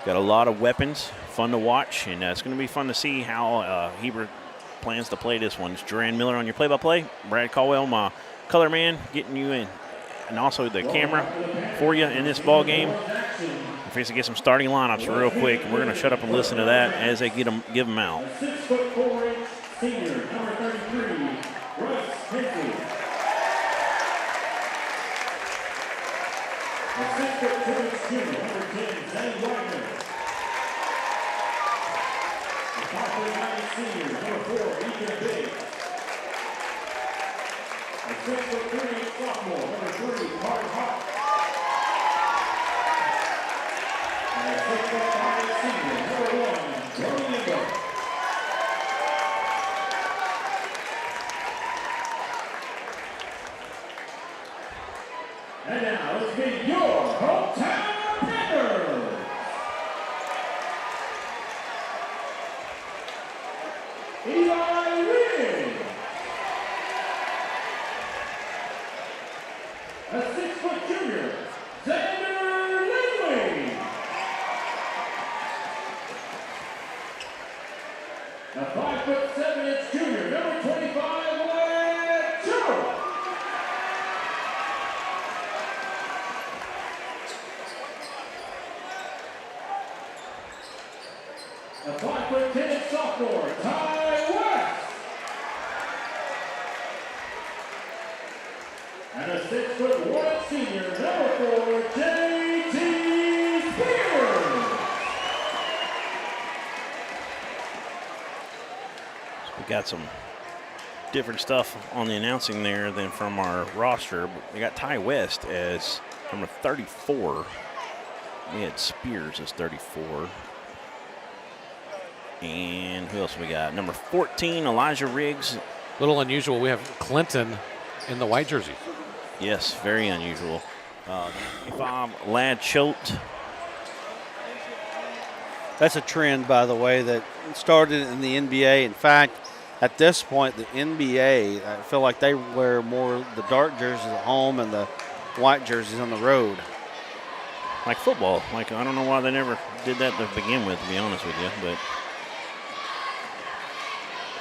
got a lot of weapons, fun to watch, and it's going to be fun to see how Heber plans to play this one. It's Duran Miller on your play-by-play. Brad Caldwell, my color man, getting you in, and also the camera for you in this ball game. We're going to get some starting lineups real quick, and we're going to shut up and listen to that as they give them out. 6'4" senior, number 33, Russ Hensley. A 6'2" junior, number 10, Zane Wagner. A 5'9" senior, number 4, Ethan Biggs. A 6'3" sophomore, number 3, Mark Hawk. And a 6'5" senior, number 1, Tony Ingram. And now let's meet your hometown Panthers. Eli Reed. A 6' junior, Xander Lindley. A 5'7" junior, number 25, Wyatt Joe. A 5'10" sophomore, Ty West. And a 6'1" senior, number 4, J.T. Spears. We got some different stuff on the announcing there than from our roster. We got Ty West as number 34. We had Spears as 34. And who else we got? Number 14, Elijah Riggs. A little unusual. We have Clinton in the white jersey. Yes, very unusual. 25, Ladd Choate. That's a trend, by the way, that started in the NBA. In fact, at this point, the NBA, I feel like they wear more the dark jerseys at home and the white jerseys on the road. Like football. Like, I don't know why they never did that to begin with, to be honest with you. But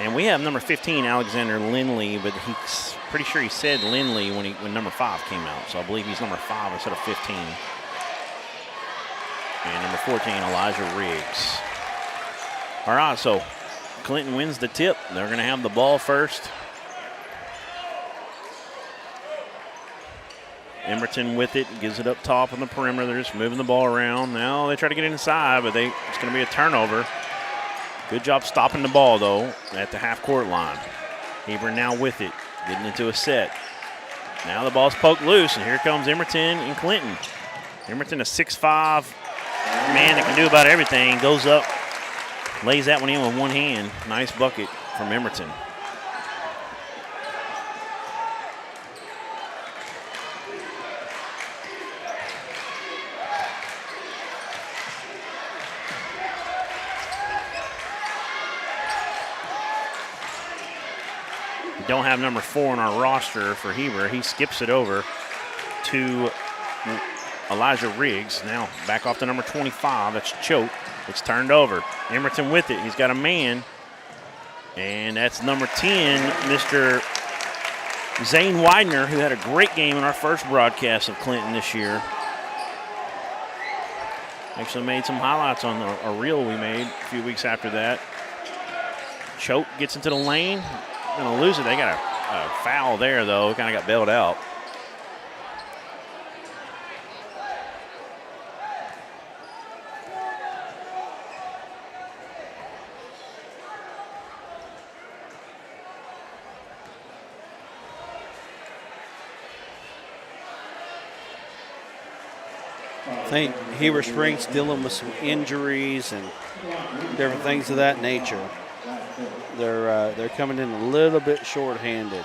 and we have number 15, Alexander Lindley, but he's pretty sure he said Lindley when number 5 came out. So I believe he's number 5 instead of 15. And number 14, Elijah Riggs. All right, so Clinton wins the tip. They're going to have the ball first. Emberton with it, gives it up top on the perimeter. They're just moving the ball around. Now they try to get inside, but it's going to be a turnover. Good job stopping the ball, though, at the half-court line. Heber now with it, getting into a set. Now the ball's poked loose, and here comes Emberton and Clinton. Emberton, a 6'5" man that can do about everything, goes up, lays that one in with one hand. Nice bucket from Emberton. We don't have number 4 on our roster for Heber. He skips it over to Elijah Riggs. Now back off to number 25. That's Choate. It's turned over. Emerton with it. He's got a man. And that's number 10, Mr. Zane Widener, who had a great game in our first broadcast of Clinton this year. Actually made some highlights on a reel we made a few weeks after that. Choate gets into the lane. Gonna lose it. They got a foul there, though. Kind of got bailed out. I think Heber Springs dealing with some injuries and different things of that nature. They're coming in a little bit short-handed.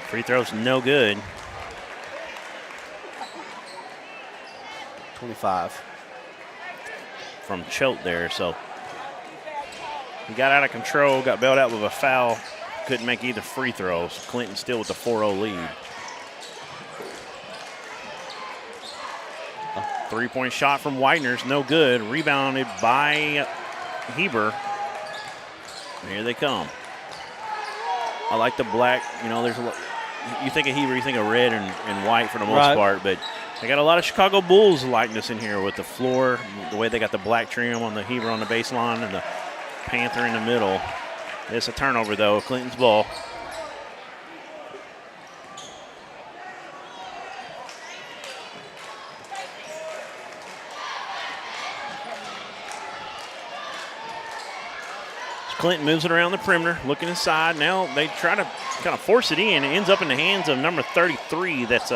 Free throw's no good. 25 from Choate there, so he got out of control, got bailed out with a foul, couldn't make either free throws. Clinton still with the 4-0 lead. A three-point shot from Widener's no good, rebounded by Heber. Here they come. I like the black, you know, there's a lot. You think of Heber, you think of red and white for the most part, but they got a lot of Chicago Bulls likeness in here with the floor, the way they got the black trim on the Heber on the baseline and the Panther in the middle. It's a turnover, though, Clinton's ball. Clinton moves it around the perimeter, looking inside. Now they try to kind of force it in. It ends up in the hands of number 33. That's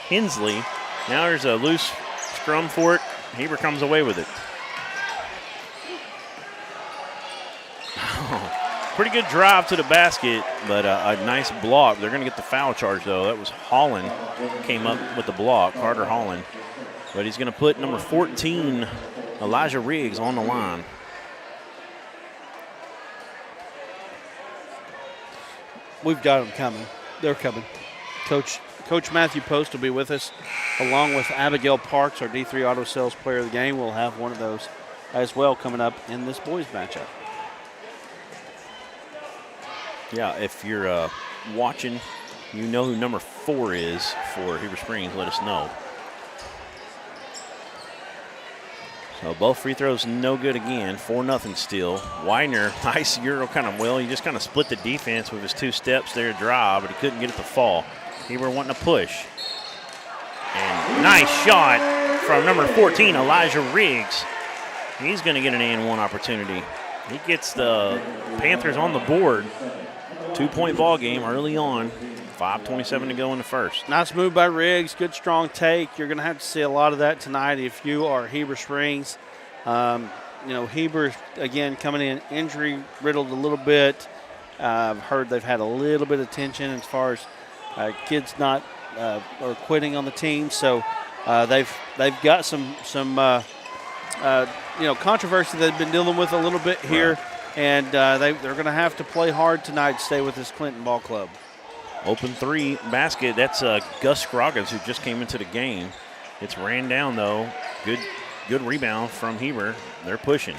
Hensley. Now there's a loose scrum for it. Heber comes away with it. Pretty good drive to the basket, but a nice block. They're going to get the foul charge, though. That was Holland came up with the block, Carter Holland. But he's going to put number 14, Elijah Riggs, on the line. We've got them coming. They're coming. Coach Matthew Post will be with us, along with Abigail Parks, our D3 Auto Sales Player of the Game. We'll have one of those as well coming up in this boys matchup. Yeah, if you're watching, you know who number 4 is for Heber Springs, let us know. So both free throws no good again, 4-0 still. Widener, nice Euro kind of, well, he just kind of split the defense with his 2 steps there to drive, but he couldn't get it to fall. Heber wanting to push. And nice shot from number 14, Elijah Riggs. He's going to get an and-one opportunity. He gets the Panthers on the board. 2-point ball game early on. 5:27 to go in the first. Nice move by Riggs. Good strong take. You're going to have to see a lot of that tonight if you are Heber Springs. You know, Heber, again, coming in injury-riddled a little bit. I've heard they've had a little bit of tension as far as kids not or quitting on the team. So they've got some you know, controversy they've been dealing with a little bit here. Right. And they're going to have to play hard tonight to stay with this Clinton ball club. Open 3 basket. That's Gus Scroggins, who just came into the game. It's ran down, though. Good rebound from Heber. They're pushing.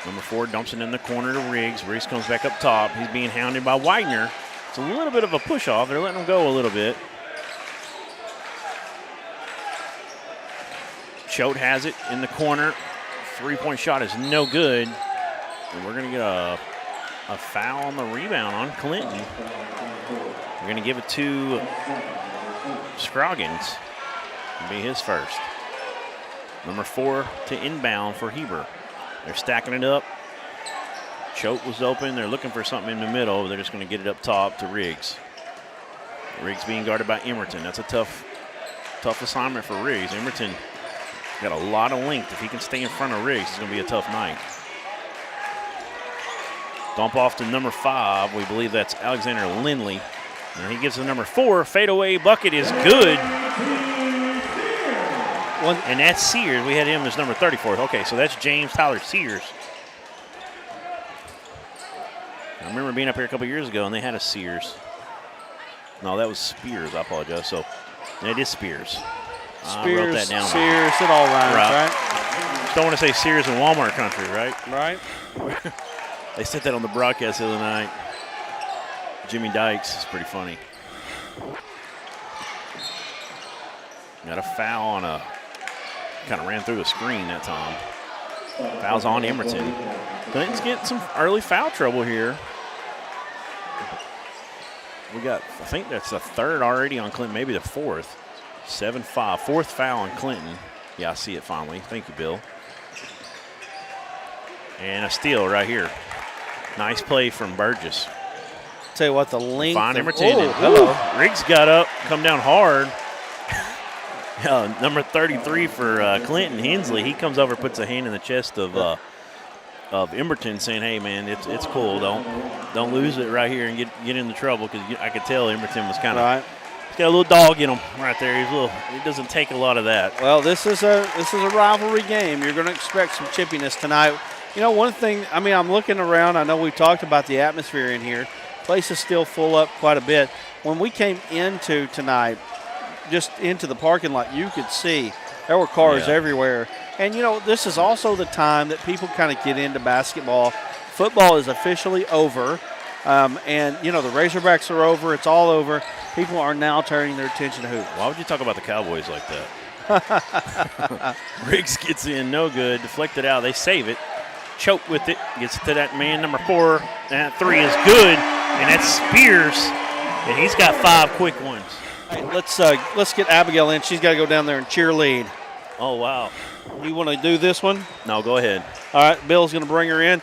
Number 4 dumps it in the corner to Riggs. Riggs comes back up top. He's being hounded by Widener. It's a little bit of a push-off. They're letting him go a little bit. Choate has it in the corner. 3-point shot is no good. And we're going to get a foul on the rebound on Clinton. We're going to give it to Scroggins. It'll be his first. Number 4 to inbound for Heber. They're stacking it up. Choate was open. They're looking for something in the middle. They're just going to get it up top to Riggs. Riggs being guarded by Emerton. That's a tough assignment for Riggs. Emerton got a lot of length. If he can stay in front of Riggs, it's going to be a tough night. Dump off to number 5. We believe that's Alexander Lindley. And he gives the number 4. Fadeaway bucket is good. And that's Sears. We had him as number 34. Okay, so that's James Tyler Sears. I remember being up here a couple years ago, and they had a Sears. No, that was Spears. I apologize. So it is Spears. I wrote that down. Sears, it all rhymes, right? Just don't want to say Sears in Walmart country, right? Right. They said that on the broadcast the other night. Jimmy Dykes is pretty funny. Got a foul on a, kind of ran through the screen that time. Foul's on Emerton. Clinton's getting some early foul trouble here. We got, I think that's the third already on Clinton, maybe the fourth. 7-5, fourth foul on Clinton. Yeah, I see it finally. Thank you, Bill. And a steal right here. Nice play from Burgess. Tell you what, the length. Fine Emerton. Hello. Riggs got up, come down hard. Number 33 for Clinton, Hensley. He comes over, puts a hand in the chest of Emberton, saying, "Hey, man, it's cool. Don't lose it right here and get into trouble." Because I could tell Emberton was kind of. Right. He's got a little dog in him right there. He doesn't take a lot of that. Well, this is a rivalry game. You're going to expect some chippiness tonight. You know, one thing. I mean, I'm looking around. I know we talked about the atmosphere in here. Place is still full up quite a bit. When we came into tonight, just into the parking lot, you could see there were cars everywhere. And, you know, this is also the time that people kind of get into basketball. Football is officially over. And, you know, the Razorbacks are over. It's all over. People are now turning their attention to hoops. Why would you talk about the Cowboys like that? Riggs gets in, no good, deflected out. They save it. Choke with it. Gets to that man, number 4. That 3 is good. And that's Spears. And he's got 5 quick ones. Hey, let's get Abigail in. She's got to go down there and cheerlead. Oh, wow. You want to do this one? No, go ahead. All right, Bill's going to bring her in.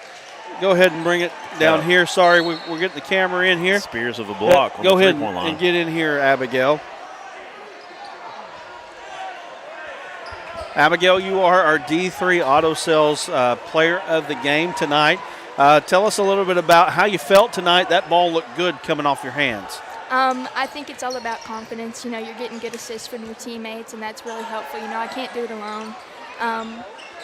Go ahead and bring it down here. Sorry, we're getting the camera in here. Spears of a block. Yeah, go ahead and get in here, Abigail. Abigail, you are our D3 Auto Sales player of the game tonight. Tell us a little bit about how you felt tonight. That ball looked good coming off your hands. I think it's all about confidence. You know, you're getting good assists from your teammates, and that's really helpful. You know, I can't do it alone.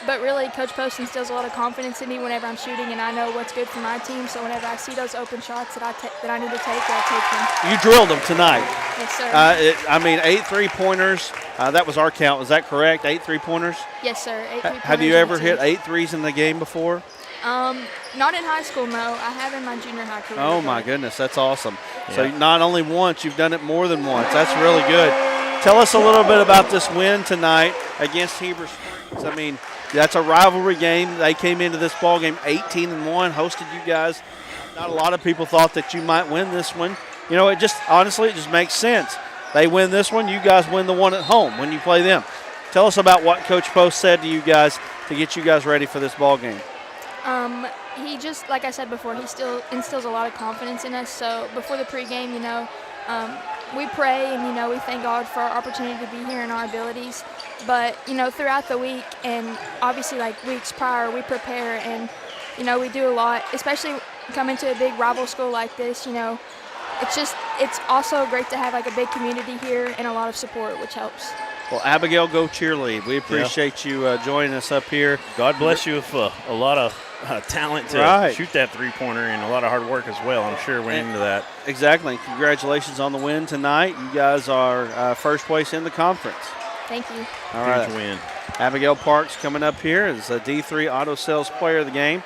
But really, Coach Post instills a lot of confidence in me whenever I'm shooting, and I know what's good for my team. So whenever I see those open shots that I need to take, I'll take them. You drilled them tonight. Yes, sir. 8 3-pointers. That was our count. Was that correct? 8 3-pointers? Yes, sir. 8 3-pointers. Have you ever hit 8 threes in the game before? Not in high school, no. I have in my junior high career. Oh, my goodness. That's awesome. Yeah. So not only once, you've done it more than once. That's really good. Tell us a little bit about this win tonight against Heber Springs. I mean, that's a rivalry game. They came into this ball game 18-1, hosted you guys. Not a lot of people thought that you might win this one. You know, it just makes sense. They win this one, you guys win the one at home when you play them. Tell us about what Coach Post said to you guys to get you guys ready for this ball game. He just, like I said before, he still instills a lot of confidence in us. So before the pregame, you know, we pray and, you know, we thank God for our opportunity to be here and our abilities. But, you know, throughout the week and obviously like weeks prior, we prepare and, you know, we do a lot, especially coming to a big rival school like this, you know. It's also great to have like a big community here and a lot of support, which helps. Well, Abigail, go cheerlead. We appreciate you joining us up here. God bless you with a lot of talent to shoot that three-pointer and a lot of hard work as well. I'm sure went into that. Exactly. Congratulations on the win tonight. You guys are first place in the conference. Thank you. All right. Huge win. Abigail Parks coming up here is a D3 Auto Sales player of the game.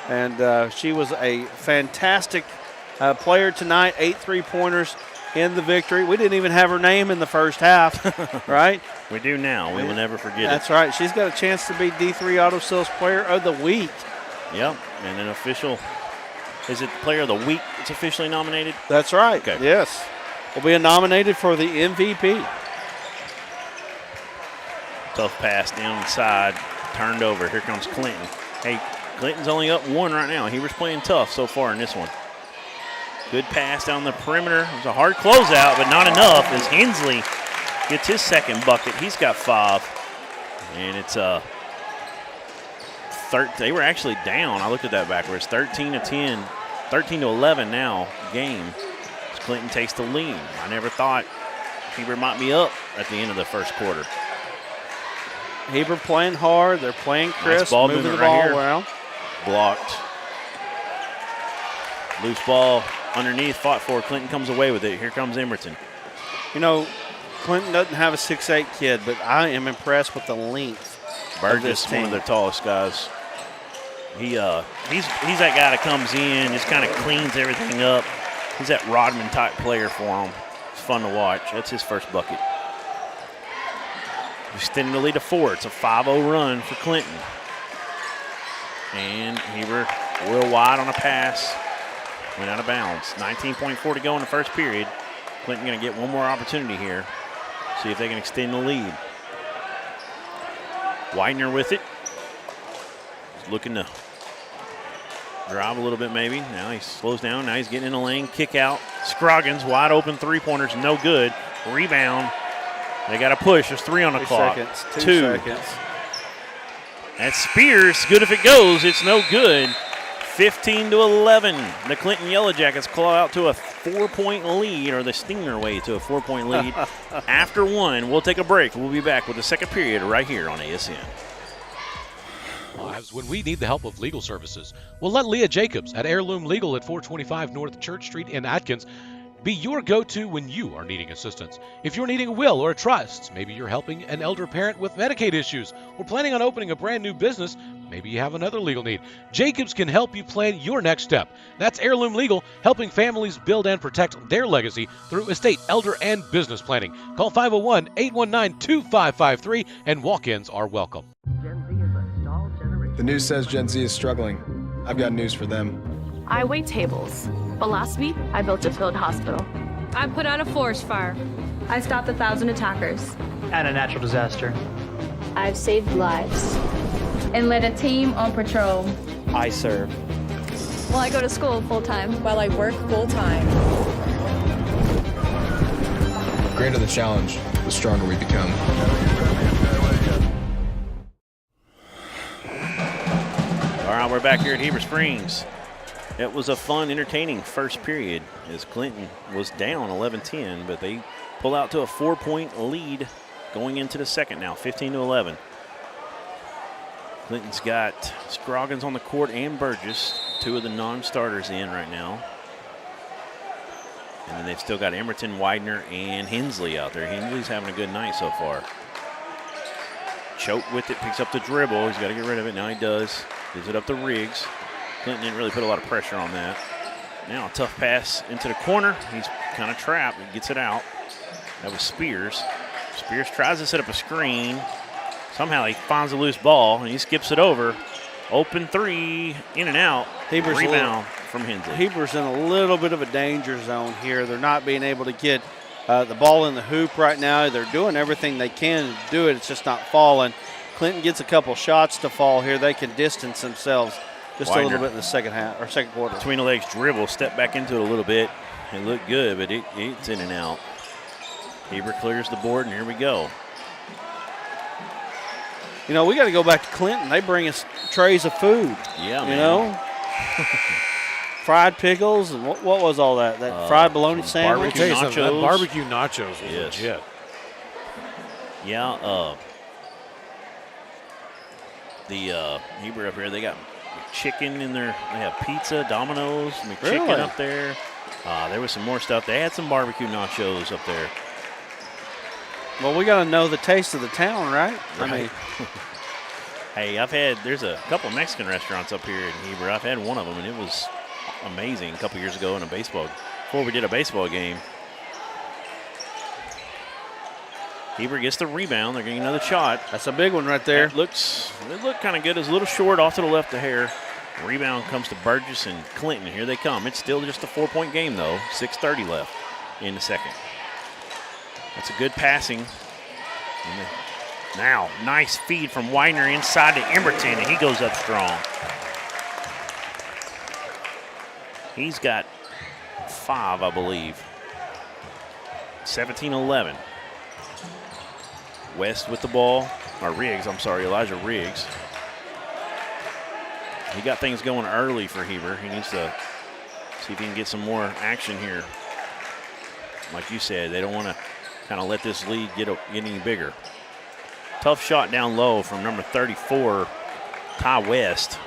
And she was a fantastic player tonight, 8 3-pointers in the victory. We didn't even have her name in the first half, right? We do now. We will never forget it. That's right. She's got a chance to be D3 Auto Sales player of the week. Yep, and an official, is it player of the week that's officially nominated? That's right, okay. Yes. Will be nominated for the MVP. Tough pass down the side, turned over. Here comes Clinton. Hey, Clinton's only up 1 right now. He was playing tough so far in this one. Good pass down the perimeter. It was a hard closeout, but not enough as Hensley gets his second bucket. He's got 5, and it's they were actually down. I looked at that backwards. 13-10, 13-11 now game. As Clinton takes the lead. I never thought Heber might be up at the end of the first quarter. Heber playing hard. They're playing crisp, ball moving the movement ball right here. around. Blocked. Loose ball underneath, fought for. Clinton comes away with it. Here comes Emerton. You know, Clinton doesn't have a 6'8" kid, but I am impressed with the length of this Burgess, team. one of their tallest guys. He's that guy that comes in, just kind of cleans everything up. He's that Rodman type player for him. It's fun to watch. That's his first bucket. Extending the lead to 4. It's a 5-0 run for Clinton. And Heber a little wide on a pass. Went out of bounds. 19.4 to go in the first period. Clinton going to get one more opportunity here. See if they can extend the lead. Widener with it. He's looking to drive a little bit maybe. Now he slows down. Now he's getting in the lane. Kick out. Scroggins wide open three-pointers. No good. Rebound. They got to push. There's 3 on the clock. Seconds. 2 2 seconds. That's Spears. Good if it goes. It's no good. 15-11. The Clinton Yellow Jackets claw out to a 4-point lead, or the sting their way to a 4-point lead. After 1, we'll take a break. We'll be back with the second period right here on ASN. Lives when we need the help of legal services. Well, let Leah Jacobs at Heirloom Legal at 425 North Church Street in Atkins be your go-to when you are needing assistance. If you're needing a will or a trust, maybe you're helping an elder parent with Medicaid issues, or planning on opening a brand new business, maybe you have another legal need. Jacobs can help you plan your next step. That's Heirloom Legal, helping families build and protect their legacy through estate, elder, and business planning. Call 501-819-2553, and walk-ins are welcome. Gen Z is a stall generation. The news says Gen Z is struggling. I've got news for them. I wait tables, but last week I built a field hospital. I put out a forest fire. I stopped 1,000 attackers. And a natural disaster. I've saved lives. And led a team on patrol. I serve. Well, I go to school full-time. While I work full-time. The greater the challenge, the stronger we become. All right, we're back here at Heber Springs. It was a fun, entertaining first period as Clinton was down 11-10, but they pull out to a 4-point lead going into the second now, 15-11. Clinton's got Scroggins on the court and Burgess, 2 of the non-starters in right now. And then they've still got Emerton, Widener, and Hensley out there. Hensley's having a good night so far. Choke with it, picks up the dribble. He's got to get rid of it. Now he does. Gives it up to Riggs. Clinton didn't really put a lot of pressure on that. Now a tough pass into the corner. He's kind of trapped. He gets it out. That was Spears. Spears tries to set up a screen. Somehow he finds a loose ball, and he skips it over. Open 3, in and out. Heber's Rebound from Hensley. Heber's in a little bit of a danger zone here. They're not being able to get the ball in the hoop right now. They're doing everything they can to do it. It's just not falling. Clinton gets a couple shots to fall here. They can distance themselves just Widener. a little bit in the second half or second quarter. Between the legs dribble, step back into it a little bit. It looked good, but it's in and out. Heber clears the board, and here we go. You know, we got to go back to Clinton. They bring us trays of food. Yeah, you man. know, fried pickles and what was all that? That fried bologna sandwich. Barbecue nachos. That barbecue nachos was Yes. legit. Yeah, the Heber up here, they got chicken in there. They have pizza, Domino's, McChicken Really? up there. There was some more stuff. They had some barbecue nachos up there. Well, we got to know the taste of the town, right? I mean, Hey, there's a couple of Mexican restaurants up here in Heber. I've had one of them, and it was amazing a couple years ago before we did a baseball game. Heber gets the rebound. They're getting another shot. That's a big one right there. It looked kind of good. It's a little short off to the left of Hare. Rebound comes to Burgess and Clinton. Here they come. It's still just a 4-point game, though. 6:30 left in the second. That's a good passing. Now, nice feed from Widener inside to Emerton, and he goes up strong. He's got 5, I believe. 17-11. West with the ball, or Riggs, I'm sorry, Elijah Riggs. He got things going early for Heber. He needs to see if he can get some more action here. Like you said, they don't want to kind of let this lead get any bigger. Tough shot down low from number 34, Ty West.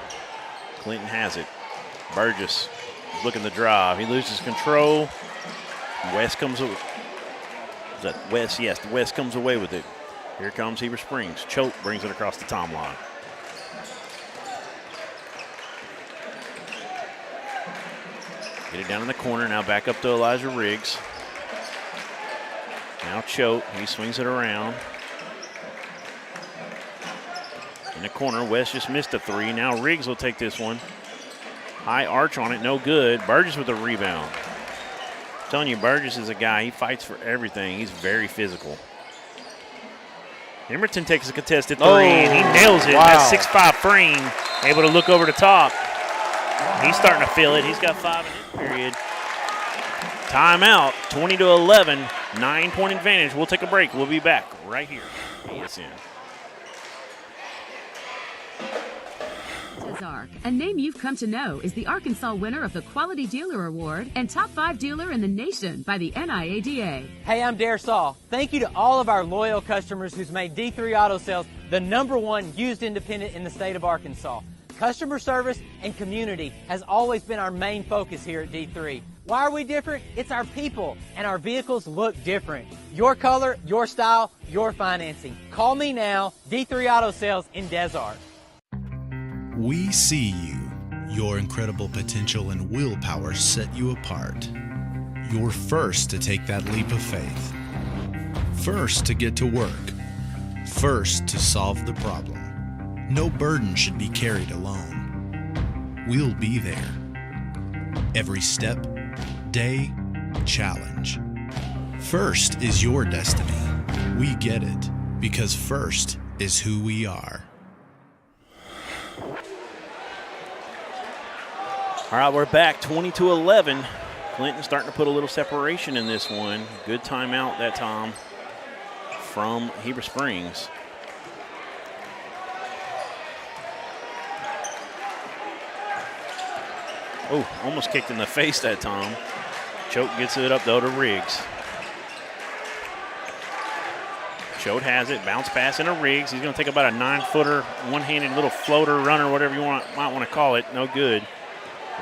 Clinton has it. Burgess is looking to drive. He loses control. West comes away. Is that West? Yes, West comes away with it. Here comes Heber Springs. Choate brings it across the timeline. Get it down in the corner. Now back up to Elijah Riggs. Now Choate. He swings it around. In the corner, West just missed a three. Now Riggs will take this one. High arch on it, no good. Burgess with a rebound. I'm telling you, Burgess is a guy, he fights for everything. He's very physical. Emerton takes a contested three, and he nails it. Wow. That 6'5" frame, able to look over the top. He's starting to feel it. He's got 5 in this period. Timeout, 20-11, 9-point advantage. We'll take a break. We'll be back right here. ESN. Desark, a name you've come to know, is the Arkansas winner of the Quality Dealer Award and top 5 dealer in the nation by the NIADA. Hey, I'm Dare Saul. Thank you to all of our loyal customers who's made D3 Auto Sales the #1 used independent in the state of Arkansas. Customer service and community has always been our main focus here at D3. Why are we different? It's our people, and our vehicles look different. Your color, your style, your financing. Call me now, D3 Auto Sales in Desart. We see you. Your incredible potential and willpower set you apart. You're first to take that leap of faith. First to get to work. First to solve the problem. No burden should be carried alone. We'll be there. Every step, day, challenge. First is your destiny. We get it because first is who we are. All right, we're back, 20-11. Clinton starting to put a little separation in this one. Good timeout that time from Heber Springs. Oh, almost kicked in the face that time. Choate gets it up, though, to Riggs. Choate has it, bounce pass into Riggs. He's going to take about a 9-footer, one-handed little floater runner, whatever you might want to call it. No good.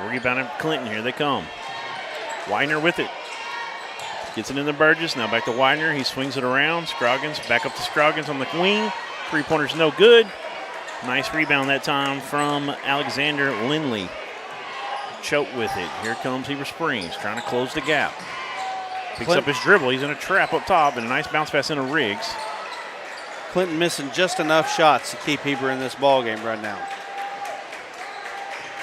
Rebounding Clinton, here they come. Widener with it. Gets it in the Burgess, now back to Widener. He swings it around. Scroggins, back up to Scroggins on the wing. Three-pointer's no good. Nice rebound that time from Alexander Lindley. Choate with it. Here comes Heber Springs, trying to close the gap. Picks up his dribble. He's in a trap up top, and a nice bounce pass into Riggs. Clinton missing just enough shots to keep Heber in this ball game right now.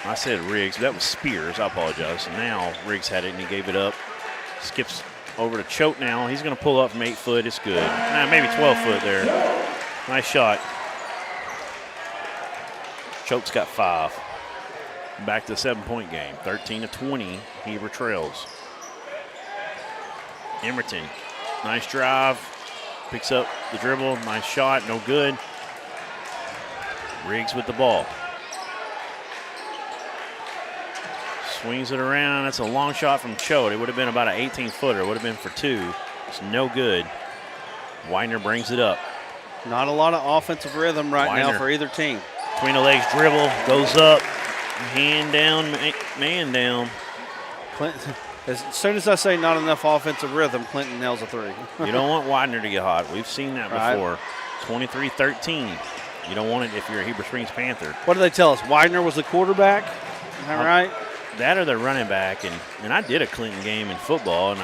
I said Riggs, but that was Spears. I apologize. Now Riggs had it, and he gave it up. Skips over to Choate now. He's going to pull up from 8 foot. It's good. Nah, maybe 12 foot there. Nice shot. Choate's got 5. Back to the 7-point game. 13-20. Heber trails. Emerton. Nice drive. Picks up the dribble. Nice shot. No good. Riggs with the ball. Swings it around. That's a long shot from Choate. It would have been about an 18-footer. It would have been for 2. It's no good. Widener brings it up. Not a lot of offensive rhythm right now for either team. Between the legs dribble. Goes up. Hand down, man down. Clinton, as soon as I say not enough offensive rhythm, Clinton nails a 3. You don't want Widener to get hot. We've seen that before. 23-13. You don't want it if you're a Heber Springs Panther. What did they tell us? Widener was the quarterback? Is that right? That or the running back. And I did a Clinton game in football, and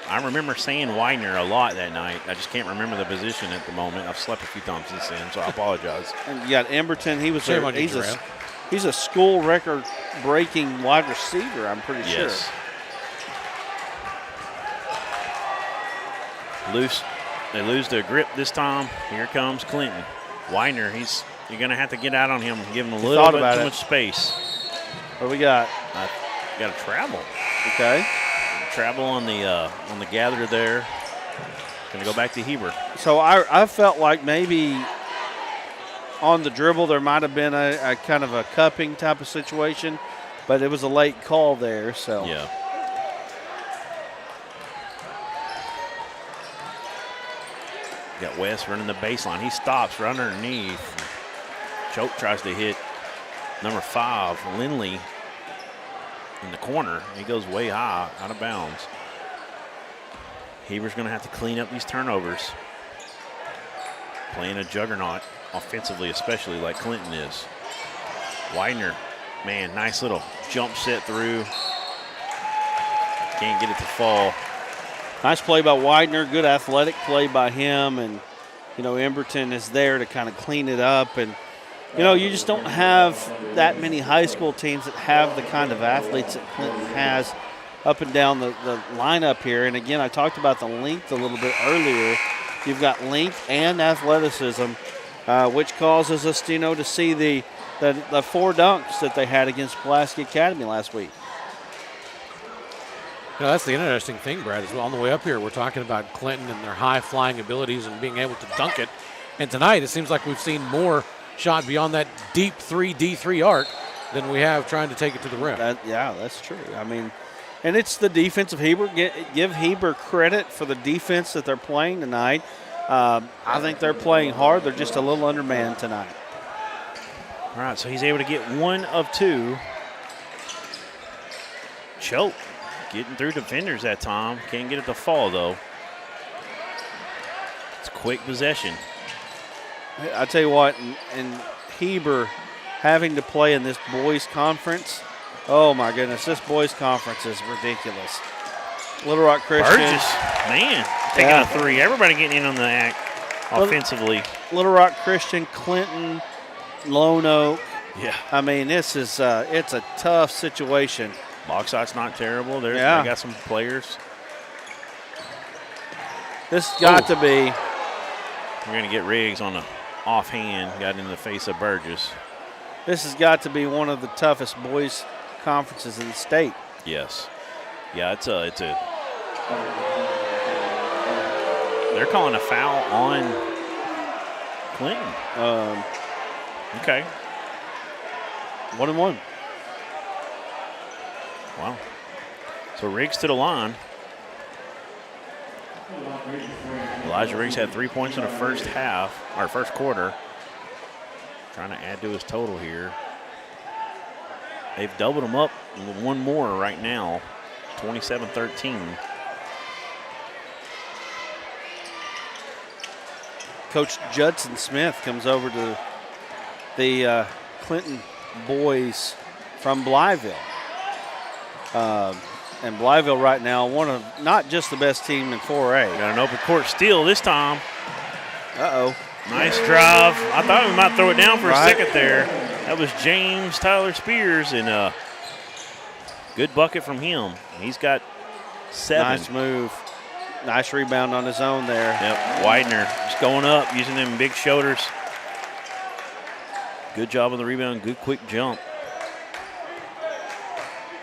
I remember saying Widener a lot that night. I just can't remember the position at the moment. I've slept a few times since then, so I apologize. And you got Emberton. He's a school record-breaking wide receiver, I'm pretty sure. They lose their grip this time. Here comes Clinton. Widener, you're going to have to get out on him and give him a little bit too much space. What do we got? Got a travel. Okay. Travel on the gather there. Going to go back to Heber. So I felt like maybe on the dribble there might have been a kind of a cupping type of situation, but it was a late call there. So yeah. Got West running the baseline. He stops right underneath. Choke tries to hit number 5, Lindley, in the corner. He goes way high, out of bounds. Heber's going to have to clean up these turnovers. Playing a juggernaut offensively, especially like Clinton is. Widener, man, nice little jump set through. Can't get it to fall. Nice play by Widener, good athletic play by him, and Emberton is there to kind of clean it up. And you just don't have that many high school teams that have the kind of athletes that Clinton has up and down the lineup here. And again, I talked about the length a little bit earlier. You've got length and athleticism, which causes us to see the 4 dunks that they had against Pulaski Academy last week. That's the interesting thing, Brad, is on the way up here, we're talking about Clinton and their high-flying abilities and being able to dunk it. And tonight, it seems like we've seen more shot beyond that deep D3 arc than we have trying to take it to the rim. Yeah, that's true. I mean, and it's the defense of Heber. Give Heber credit for the defense that they're playing tonight. I think they're playing hard. They're just a little undermanned tonight. All right, so he's able to get 1 of 2. Choke. Getting through defenders that time. Can't get it to fall, though. It's quick possession. I tell you what, and Heber having to play in this boys' conference, oh, my goodness, this boys' conference is ridiculous. Little Rock Christian. Burgess, man, taking a 3. Everybody getting in on the act offensively. Little Rock Christian, Clinton, Lone Oak. Yeah. I mean, this is it's a tough situation. Bauxite's not terrible. They got some players. This has got to be. We're going to get Riggs on the offhand. Got in the face of Burgess. This has got to be one of the toughest boys' conferences in the state. Yes. Yeah, it's a. They're calling a foul on Clinton. Okay. 1-1. Wow. So Riggs to the line. Elijah Riggs had 3 points in the first quarter. Trying to add to his total here. They've doubled him up with 1 more right now. 27-13. Coach Judson Smith comes over to the Clinton boys from Blytheville. And Blytheville right now, one of not just the best team in 4A. Got an open court steal this time. Uh-oh. Nice drive. I thought we might throw it down for a second there. That was James Tyler Spears, and a good bucket from him. He's got 7. Nice move. Nice rebound on his own there. Yep, Widener just going up, using them big shoulders. Good job on the rebound, good quick jump.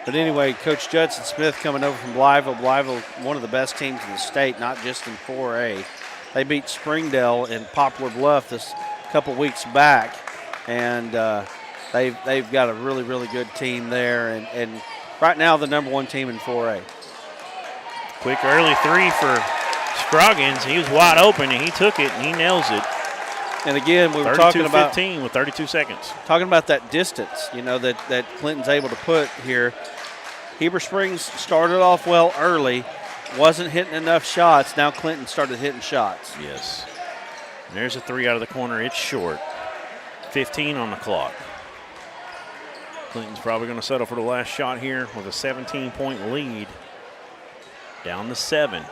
But anyway, Coach Judson Smith coming over from Blytheville. Blytheville, one of the best teams in the state, not just in 4A. They beat Springdale in Poplar Bluff this couple weeks back, and they've got a really, really good team there, and right now the #1 team in 4A. Quick early 3 for Scroggins. He was wide open, and he took it, and he nails it. And again, we were talking about 32-15 with 32 seconds. Talking about that distance, that Clinton's able to put here. Heber Springs started off well early, wasn't hitting enough shots. Now Clinton started hitting shots. Yes. And there's a 3 out of the corner. It's short. 15 on the clock. Clinton's probably going to settle for the last shot here with a 17-point lead. Down to 7.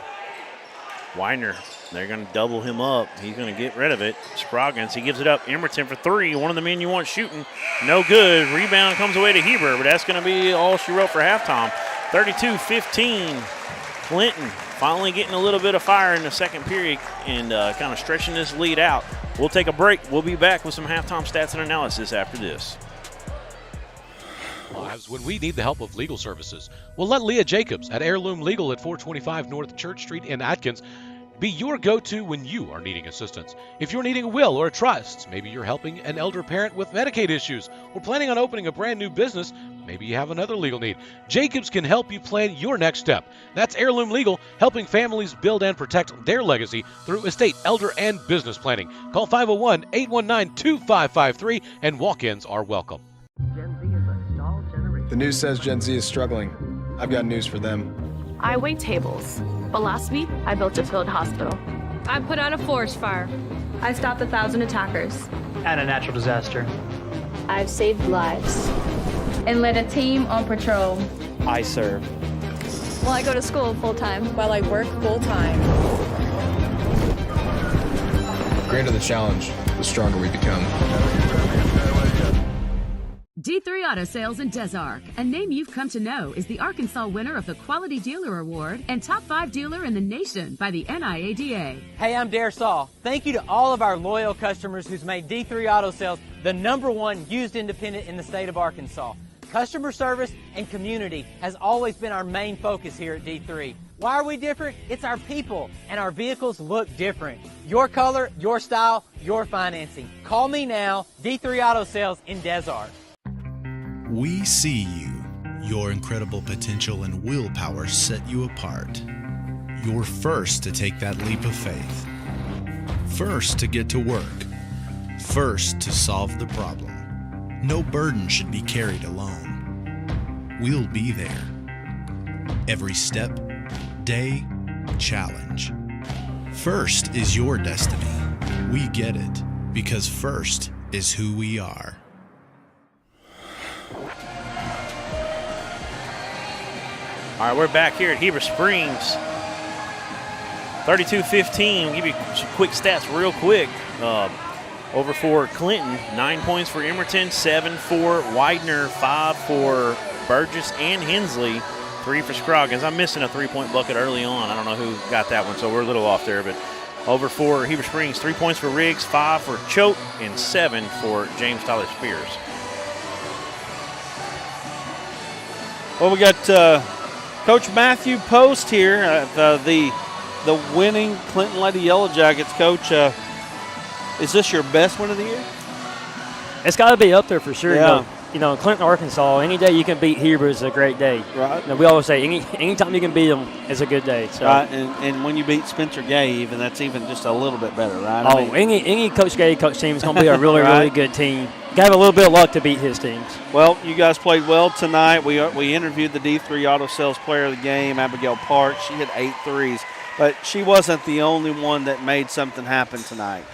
Widener, they're going to double him up. He's going to get rid of it. Scroggins, he gives it up. Emerton for 3. One of the men you want shooting. No good. Rebound comes away to Heber, but that's going to be all she wrote for halftime. 32-15. Clinton finally getting a little bit of fire in the second period and kind of stretching this lead out. We'll take a break. We'll be back with some halftime stats and analysis after this. Lives when we need the help of legal services. Well, let Leah Jacobs at Heirloom Legal at 425 North Church Street in Atkins Be your go-to when you are needing assistance. If you're needing a will or a trust, maybe you're helping an elder parent with Medicaid issues, or planning on opening a brand new business, maybe you have another legal need. Jacobs can help you plan your next step. That's Heirloom Legal, helping families build and protect their legacy through estate, elder, and business planning. Call 501-819-2553, and walk-ins are welcome. Gen Z is a stall generation. The news says Gen Z is struggling. I've got news for them. I wait tables, but last week I built a field hospital. I put out a forest fire. I stopped 1,000 attackers. And a natural disaster. I've saved lives. And led a team on patrol. I serve. Well, I go to school full time. While I work full time. The greater the challenge, the stronger we become. D3 Auto Sales in Des Arc, a name you've come to know, is the Arkansas winner of the Quality Dealer Award and top 5 dealer in the nation by the NIADA. Hey, I'm Dare Saul. Thank you to all of our loyal customers who's made D3 Auto Sales the #1 used independent in the state of Arkansas. Customer service and community has always been our main focus here at D3. Why are we different? It's our people, and our vehicles look different. Your color, your style, your financing. Call me now, D3 Auto Sales in Des Arc. We see you. Your incredible potential and willpower set you apart. You're first to take that leap of faith. First to get to work. First to solve the problem. No burden should be carried alone. We'll be there. Every step, day, challenge. First is your destiny. We get it because first is who we are. All right, we're back here at Heber Springs. 32-15. We'll give you some quick stats real quick. Over for Clinton, 9 points for Emerton, 7 for Widener, 5 for Burgess and Hensley, 3 for Scroggins. I'm missing a three-point bucket early on. I don't know who got that one, so we're a little off there. But over for Heber Springs, 3 points for Riggs, 5 for Choate, and 7 for James Tyler Spears. Well, we got Coach Matthew Post here, the winning Clinton Lady Yellow Jackets. Coach, is this your best win of the year? It's got to be up there for sure. Yeah. You know, in Clinton, Arkansas, any day you can beat Heber is a great day. Right. You know, we always say anytime you can beat them is a good day. So. Right, and when you beat Spencer Gay, even that's even just a little bit better, right? Any Coach Gay coach team is going to be a really, right. really good team. You got to have a little bit of luck to beat his teams. Well, you guys played well tonight. We interviewed the D3 Auto Sales player of the game, Abigail Parks. She hit 8 threes, but she wasn't the only one that made something happen tonight.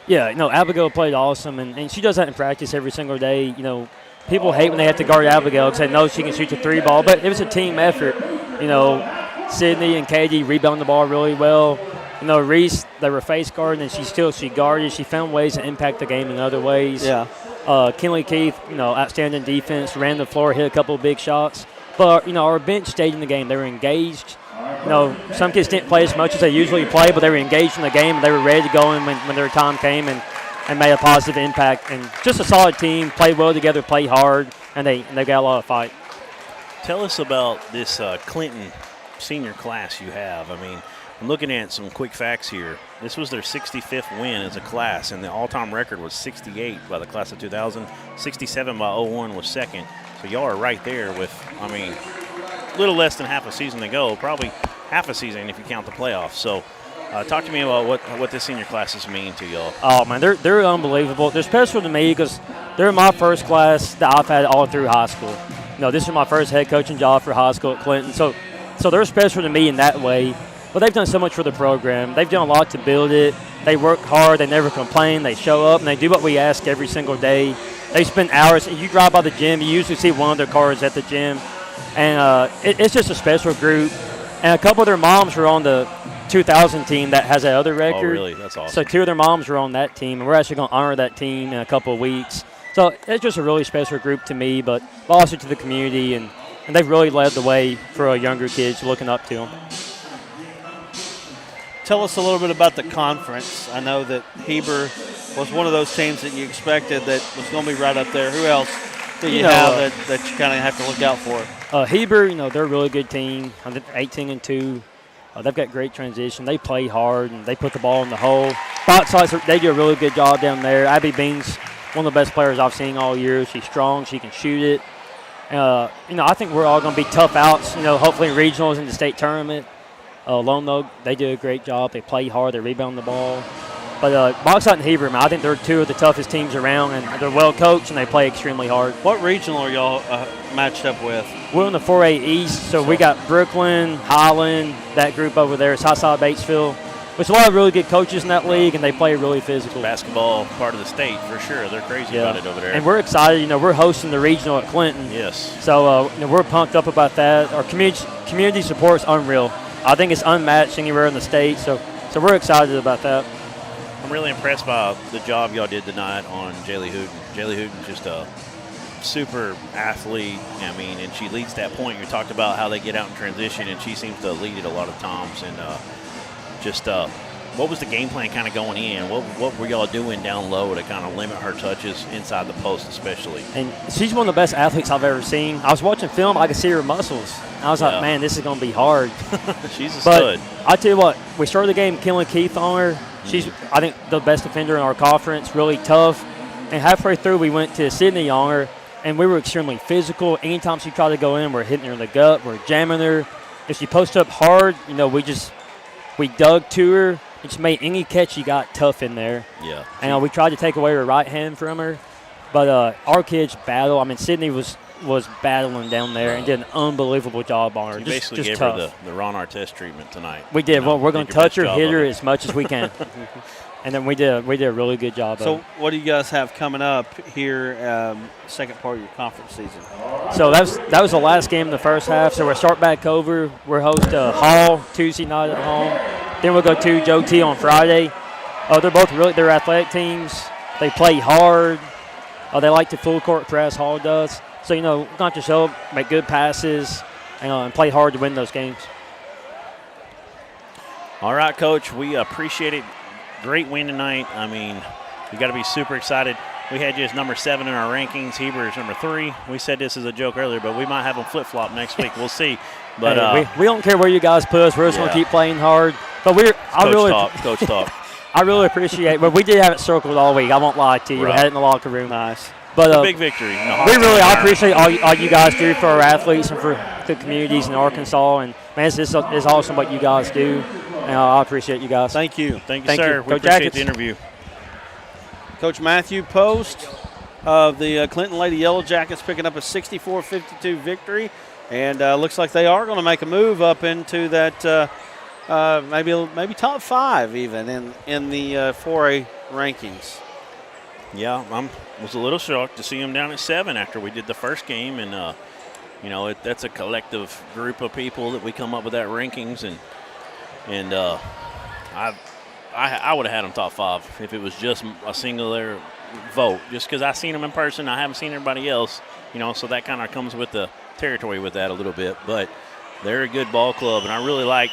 Yeah, Abigail played awesome, and she does that in practice every single day. You know, people hate when they have to guard Abigail and say, no, she can shoot the 3 ball, but it was a team effort. You know, Sydney and Katie rebounded the ball really well. You know, Reese, they were face guarding, and she guarded. She found ways to impact the game in other ways. Yeah. Kinley Keith, outstanding defense, ran the floor, hit a couple of big shots. But, our bench stayed in the game. They were engaged. Some kids didn't play as much as they usually play, but they were engaged in the game, and they were ready to go in when their time came and made a positive impact. And just a solid team, played well together, played hard, and they got a lot of fight. Tell us about this Clinton senior class you have. I mean, I'm looking at some quick facts here. This was their 65th win as a class, and the all-time record was 68 by the class of 2000. 67 by 01 was second. So y'all are right there with, a little less than half a season to go, probably half a season if you count the playoffs. So talk to me about what this senior classes mean to y'all. Oh, man, they're unbelievable. They're special to me because they're my first class that I've had all through high school. This is my first head coaching job for high school at Clinton. So they're special to me in that way. But they've done so much for the program. They've done a lot to build it. They work hard. They never complain. They show up, and they do what we ask every single day. They spend hours. You drive by the gym, you usually see one of their cars at the gym. And it's just a special group. And a couple of their moms were on the 2000 team that has that other record. Oh, really? That's awesome. So 2 of their moms were on that team, and we're actually going to honor that team in a couple of weeks. So it's just a really special group to me, but also to the community. And they've really led the way for younger kids looking up to them. Tell us a little bit about the conference. I know that Heber was one of those teams that you expected that was going to be right up there. Who else do you have that you kind of have to look out for? Heber, they're a really good team. 18-2. They've got great transition. They play hard, and they put the ball in the hole. Box sides, they do a really good job down there. Abby Bean's one of the best players I've seen all year. She's strong. She can shoot it. I think we're all going to be tough outs, hopefully in regionals and the state tournament. Lone Oak, they do a great job. They play hard. They rebound the ball. But Bauxite and Heber, man, I think they're two of the toughest teams around, and they're well coached, and they play extremely hard. What regional are y'all matched up with? We're in the 4A East, so we got Brooklyn, Highland, that group over there. It's Southside Batesville. There's a lot of really good coaches in that league, and they play really physical. Basketball part of the state, for sure. They're crazy about it over there. And we're excited. We're hosting the regional at Clinton. Yes. So, we're pumped up about that. Our community support is unreal. I think it's unmatched anywhere in the state, so we're excited about that. I'm really impressed by the job y'all did tonight on Jaylee Hooten. Jaylee Hooten's just a super athlete. And she leads that point. You talked about how they get out in transition, and she seems to lead it a lot of times. And what was the game plan kind of going in? What were y'all doing down low to kind of limit her touches inside the post especially? And she's one of the best athletes I've ever seen. I was watching film. I could see her muscles. I was like, man, this is going to be hard. She's a stud. I tell you what, we started the game killing Keith on her. She's, I think, the best defender in our conference, really tough. And halfway through, we went to Sydney on her, and we were extremely physical. Anytime she tried to go in, we're hitting her in the gut. We're jamming her. If she posted up hard, we dug to her. And she made any catch she got tough in there. Yeah. And we tried to take away her right hand from her. But our kids battle. Sydney was battling down there and did an unbelievable job on her. You basically gave tough. her the Ron Artest treatment tonight. We did. Well, we're going to touch her, hit her as much as we can. And then we did a really good job of it. So what do you guys have coming up here, second part of your conference season? So that was the last game in the first half. So we'll start back over. We're host Hall Tuesday night at home. Then we'll go to Joe T on Friday. They're both they're athletic teams. They play hard. They like to full court press. Hall does. So, we're going to have to show up, make good passes, and play hard to win those games. All right, Coach. We appreciate it. Great win tonight. We got to be super excited. We had you as number 7 in our rankings. Heber is number 3. We said this as a joke earlier, but we might have them flip-flop next week. We'll see. But we don't care where you guys put us. We're just going to keep playing hard. But Coach talk. I really appreciate it. But we did have it circled all week. I won't lie to you. Right. We had it in the locker room. Nice. But a big victory. I appreciate all you guys do for our athletes and for the communities in Arkansas. And, man, it's awesome what you guys do. And I appreciate you guys. Thank you. Thank you, sir. We appreciate the interview. Coach Matthew Post of the Clinton Lady Yellow Jackets picking up a 64-52 victory. And looks like they are going to make a move up into that maybe top 5 even in the 4A rankings. Yeah, I was a little shocked to see them down at 7 after we did the first game. And, that's a collective group of people that we come up with that rankings. And I would have had them top 5 if it was just a singular vote. Just because I've seen them in person, I haven't seen everybody else. So that kind of comes with the territory with that a little bit. But they're a good ball club, and I really like.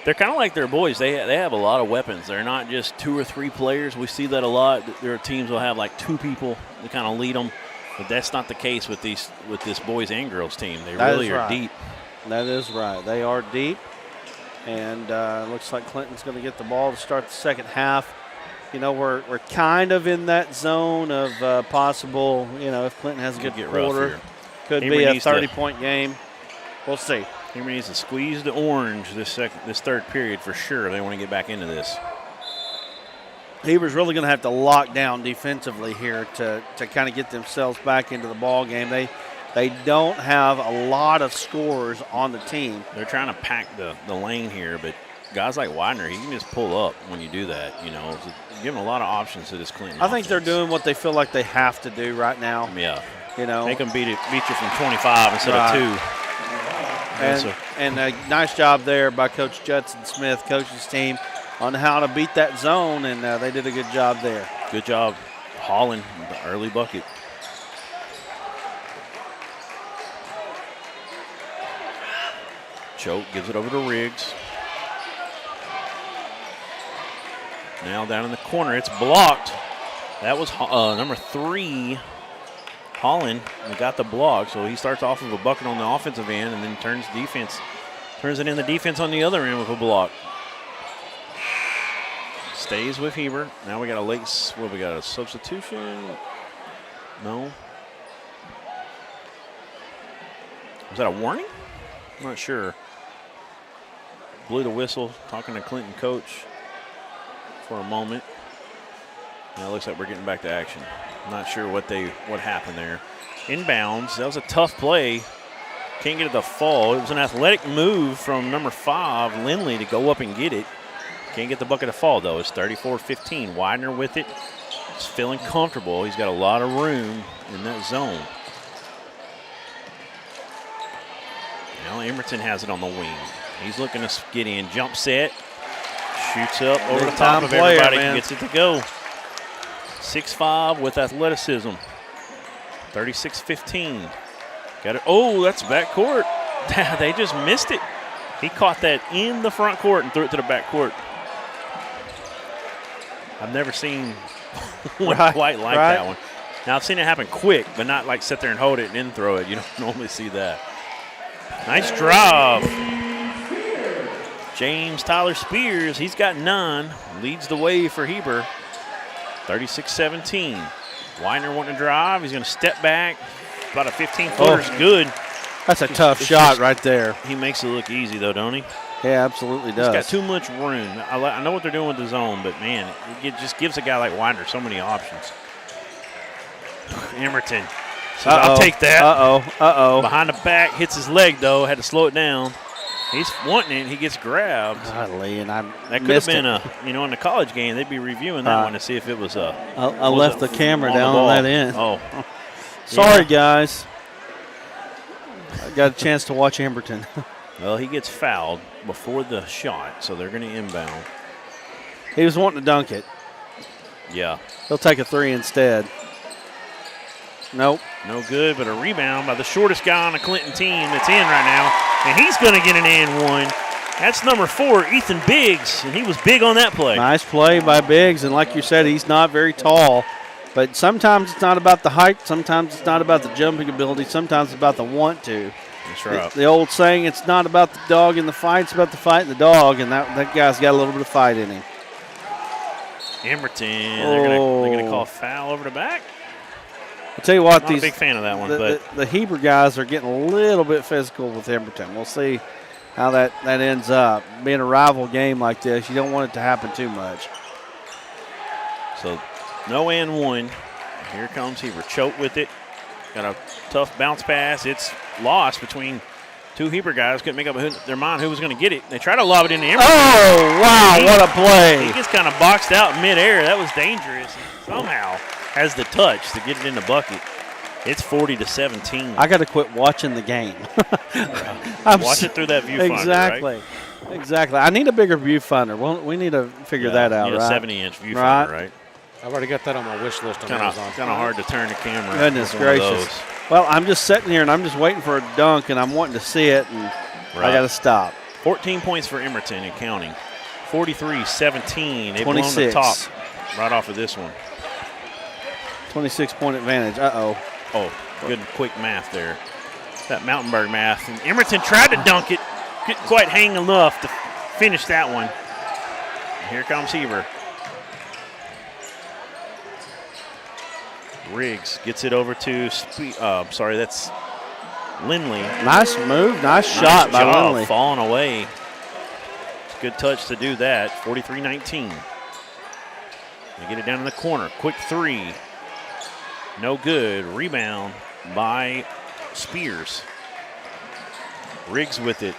They're kind of like their boys. They have a lot of weapons. They're not just 2 or 3 players. We see that a lot. Their teams will have like 2 people to kind of lead them, but that's not the case with this boys and girls team. They really are deep. That is right. They are deep, and looks like Clinton's going to get the ball to start the second half. We're kind of in that zone of possible. If Clinton has a good quarter, could be a 30-point game. We'll see. Heber needs to squeeze the orange this third period for sure. They want to get back into this. Heber's really going to have to lock down defensively here to kind of get themselves back into the ball game. They don't have a lot of scorers on the team. They're trying to pack the lane here, but guys like Widener, he can just pull up when you do that. So giving a lot of options to this Clinton. I think they're doing what they feel like they have to do right now. Yeah. They can beat you from 25 instead of 2. And a nice job there by Coach Judson Smith, coach's team, on how to beat that zone, and they did a good job there. Good job hauling the early bucket. Choke gives it over to Riggs. Now down in the corner, it's blocked. That was number 3. Holland got the block, so he starts off with a bucket on the offensive end and then turns defense Turns it in the defense on the other end with a block. Stays with Heber. Now we got we got a substitution? No. Was that a warning? I'm not sure. Blew the whistle, talking to Clinton coach for a moment. Now it looks like we're getting back to action. Not sure what happened there. Inbounds, that was a tough play. Can't get it to fall. It was an athletic move from number 5, Lindley, to go up and get it. Can't get the bucket to fall, though. It's 34-15. Widener with it. He's feeling comfortable. He's got a lot of room in that zone. Now Emerton has it on the wing. He's looking to get in. Jump set. Shoots up over the top of everybody. Gets it to go. 6'5" with athleticism. 36-15. Got it. Oh, that's backcourt. They just missed it. He caught that in the front court and threw it to the back court. I've never seen one quite like that one. Now, I've seen it happen quick, but not like sit there and hold it and then throw it. You don't normally see that. Nice drive. James Tyler Spears, he's got 9. Leads the way for Heber. 36-17. Widener wanting to drive. He's going to step back. About a 15-footer's good. That's a tough shot right there. He makes it look easy, though, don't he? Yeah, absolutely does. He's got too much room. I know what they're doing with the zone, but, man, it just gives a guy like Widener so many options. Emerton says, I'll take that. Uh-oh. Behind the back, hits his leg, though. Had to slow it down. He's wanting it. He gets grabbed. Golly, and that could have been in the college game, they'd be reviewing that one to see if it was a. I left the camera down on that end. Oh. Sorry, guys. I got a chance to watch Emberton. Well, he gets fouled before the shot, so they're going to inbound. He was wanting to dunk it. Yeah. He'll take a 3 instead. Nope. No good, but a rebound by the shortest guy on the Clinton team that's in right now. And he's going to get an and one. That's number 4, Ethan Biggs, and he was big on that play. Nice play by Biggs, and like you said, he's not very tall. But sometimes it's not about the height. Sometimes it's not about the jumping ability. Sometimes it's about the want to. That's right. The old saying, it's not about the dog in the fight. It's about the fight in the dog, and that guy's got a little bit of fight in him. Emerton, they're going to call a foul over the back. I'll tell you what, not a big fan of that one. The Heber guys are getting a little bit physical with Emberton. We'll see how that ends up. Being a rival game like this, you don't want it to happen too much. So no and one. Here comes Heber. Choke with it. Got a tough bounce pass. It's lost between two Heber guys. Couldn't make up their mind who was going to get it. They try to lob it into Emberton. Oh, wow, what a play. He gets kind of boxed out midair. That was dangerous. Somehow has the touch to get it in the bucket. It's 40-17. I got to quit watching the game. Watch it through that viewfinder. Exactly. Right? Exactly. I need a bigger viewfinder. Well, we need to figure that out, need right? A 70-inch viewfinder, right? I've already got that on my wish list on Amazon. Kind of hard to turn the camera. Goodness gracious. Well, I'm just sitting here and I'm just waiting for a dunk and I'm wanting to see it and I got to stop. 14 points for Emerton and counting. 43-17. They've blown 26. the top right off of this one. 26-point advantage. Uh-oh. Oh, good quick math there. That Mountainburg math. And Emerton tried to dunk it. Couldn't quite hang enough to finish that one. And here comes Heber. Riggs gets it over to that's Lindley. Nice move, nice shot by Lindley. Falling away. It's a good touch to do that. 43-19. They get it down in the corner. Quick 3. No good. Rebound by Spears. Riggs with it.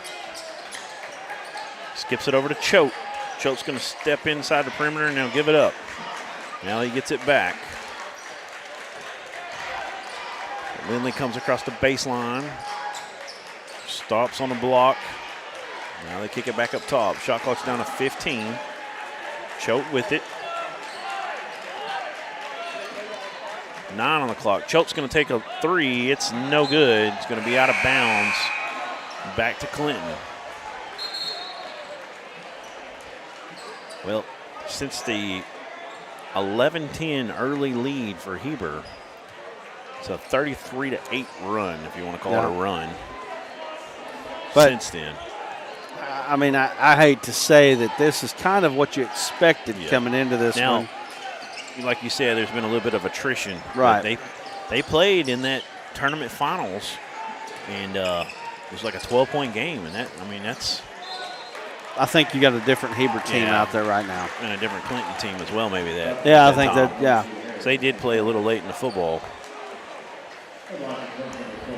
Skips it over to Choate. Choate's going to step inside the perimeter and now give it up. Now he gets it back. Lindley comes across the baseline. Stops on the block. Now they kick it back up top. Shot clock's down to 15. Choate with it. 9 on the clock. Choate's going to take a 3. It's no good. It's going to be out of bounds. Back to Clinton. Well, since the 11-10 early lead for Heber, it's a 33-8 run, if you want to call it a run. But since then. I mean, I hate to say that this is kind of what you expected coming into this now, one. Like you said, there's been a little bit of attrition. Right. They played in that tournament finals, and it was like a 12-point game, and that's. I think you got a different Heber team out there right now, and a different Clinton team as well. Maybe that. Yeah, I think that. Yeah. So they did play a little late in the football.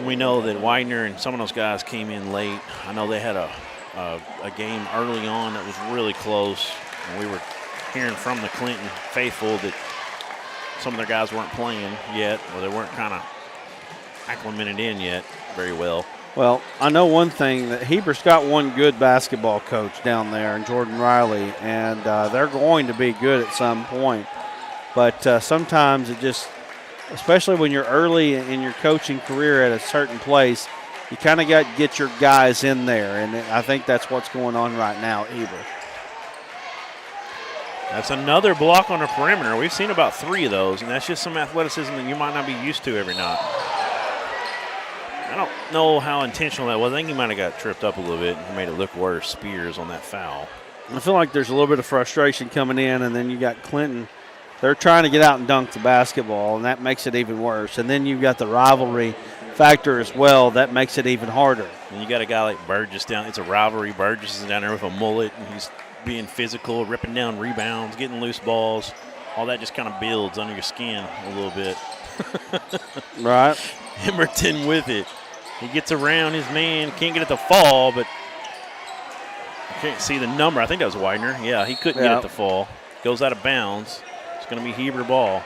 We know that Widener and some of those guys came in late. I know they had a game early on that was really close, and we were hearing from the Clinton faithful that some of their guys weren't playing yet, or they weren't kind of acclimated in yet very well. Well, I know one thing, that Heber's got one good basketball coach down there in Jordan Riley, and they're going to be good at some point. But sometimes it just, especially when you're early in your coaching career at a certain place, you kind of got to get your guys in there, and I think that's what's going on right now at Heber. That's another block on the perimeter. We've seen about 3 of those, and that's just some athleticism that you might not be used to every night. I don't know how intentional that was. I think he might have got tripped up a little bit and made it look worse, Spears, on that foul. I feel like there's a little bit of frustration coming in, and then you got Clinton. They're trying to get out and dunk the basketball, and that makes it even worse. And then you've got the rivalry factor as well. That makes it even harder. And you got a guy like Burgess down. It's a rivalry. Burgess is down there with a mullet, and he's being physical, ripping down rebounds, getting loose balls. All that just kind of builds under your skin a little bit. Right. Emerton with it. He gets around his man, can't get it to fall, but I can't see the number. I think that was Widener. Yeah, he couldn't get it to fall. Goes out of bounds. It's going to be Heber ball.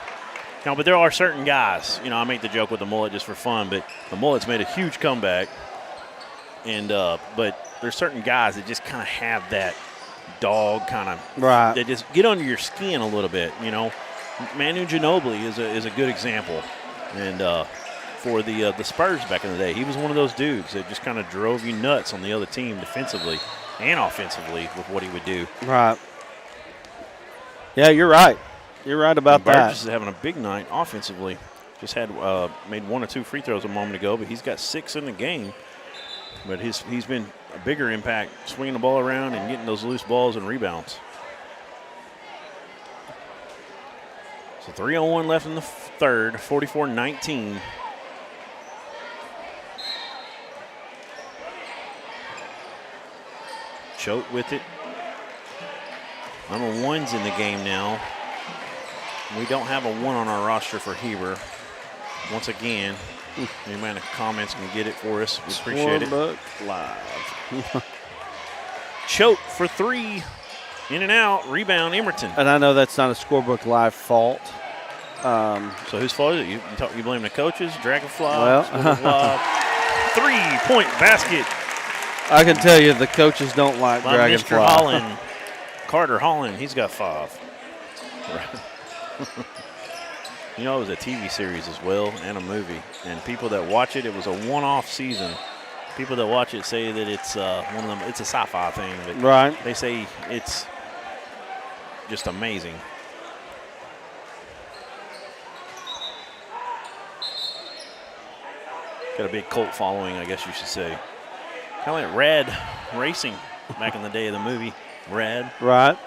Now, but there are certain guys. You know, I make the joke with the mullet just for fun, but the mullet's made a huge comeback. And but there's certain guys that just kind of have that dog kind of. Right. They just get under your skin a little bit, you know. Manu Ginobili is a good example. And for the Spurs back in the day, he was one of those dudes that just kind of drove you nuts on the other team defensively and offensively with what he would do. Right. Yeah, you're right. You're right about that. Burgess is having a big night offensively. Just had made 1 or 2 free throws a moment ago, but he's got 6 in the game. But he's been a bigger impact swinging the ball around and getting those loose balls and rebounds. So 3:01 left in the third, 44-19. Choate with it. Number 1's in the game now. We don't have a 1 on our roster for Heber. Once again, any amount of comments can get it for us. We appreciate it. Live. Choate for 3. In and out. Rebound, Emerton. And I know that's not a Scorebook Live fault. So whose fault is it? You blame the coaches? Dragonfly? Well, 3-point basket. I can tell you the coaches don't like by Dragonfly. Mr. Holland. Carter Holland, he's got 5. You know, it was a TV series as well and a movie. And people that watch it, it was a one-off season. People that watch it say that it's one of them. It's a sci-fi thing. But right. They say it's just amazing. Got a big cult following, I guess you should say. Kind of like Rad Racing back in the day of the movie. Rad. Right.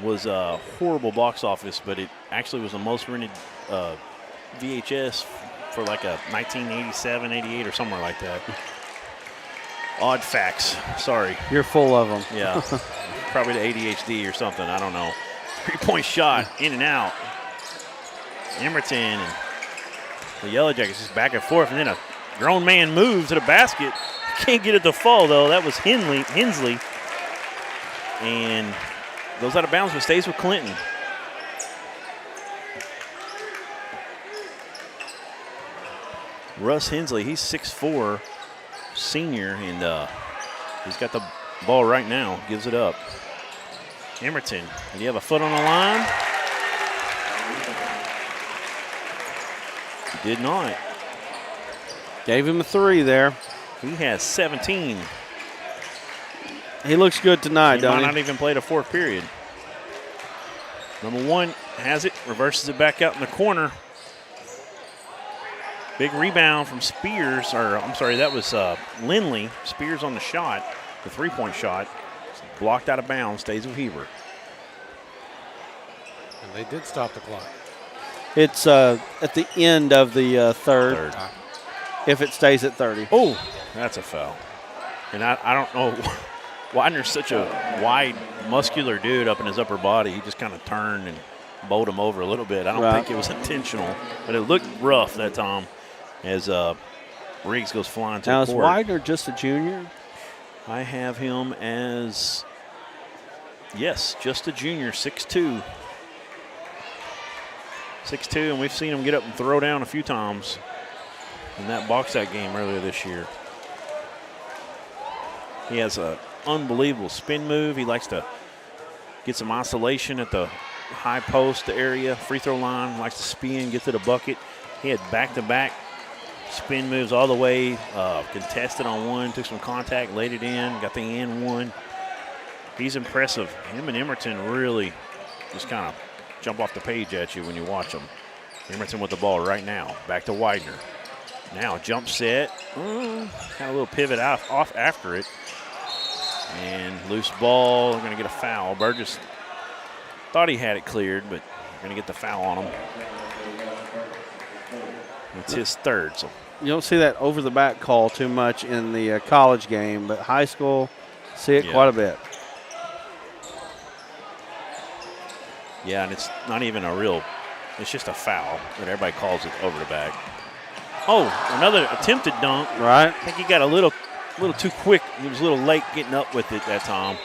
Was a horrible box office, but it actually was the most rented VHS for like a 1987, 88 or somewhere like that. Odd facts. Sorry. You're full of them. Yeah. Probably the ADHD or something. I don't know. 3-point shot. In and out. Emerton and the Yellow Jackets just back and forth. And then a grown man moves to the basket. Can't get it to fall, though. That was Hensley. And goes out of bounds, but stays with Clinton. Russ Hensley, he's 6'4", senior, and he's got the ball right now. Gives it up. Emerton, did he have a foot on the line? He did not. Gave him a 3 there. He has 17. He looks good tonight, He might not even played a 4th period. Number 1 has it, reverses it back out in the corner. Big rebound from Spears, or I'm sorry, that was Lindley. Spears on the shot. The three-point shot blocked out of bounds, stays with Heber. And they did stop the clock. It's at the end of the third. If it stays at 30. Oh, that's a foul. And I don't know. Widener's such a wide, muscular dude up in his upper body. He just kind of turned and bowled him over a little bit. I don't think it was intentional, but it looked rough that time as Riggs goes flying to the court. Now, is Widener just a junior? I have him as, yes, just a junior, 6'2". 6'2", and we've seen him get up and throw down a few times in that box out game earlier this year. He has an unbelievable spin move. He likes to get some isolation at the high post area, free throw line, likes to spin, get to the bucket. He had back-to-back spin moves all the way, contested on one, took some contact, laid it in, got the and one. He's impressive. Him and Emerton really just kind of jump off the page at you when you watch them. Emerton with the ball right now. Back to Widener. Now jump set. Kind of a little pivot off after it. And loose ball. We're going to get a foul. Burgess thought he had it cleared, but we're going to get the foul on him. It's his third. So you don't see that over-the-back call too much in the college game, but high school, see it quite a bit. Yeah, and it's not even a real, it's just a foul, but everybody calls it over the back. Oh, another attempted dunk. Right. I think he got a little too quick. He was a little late getting up with it that time.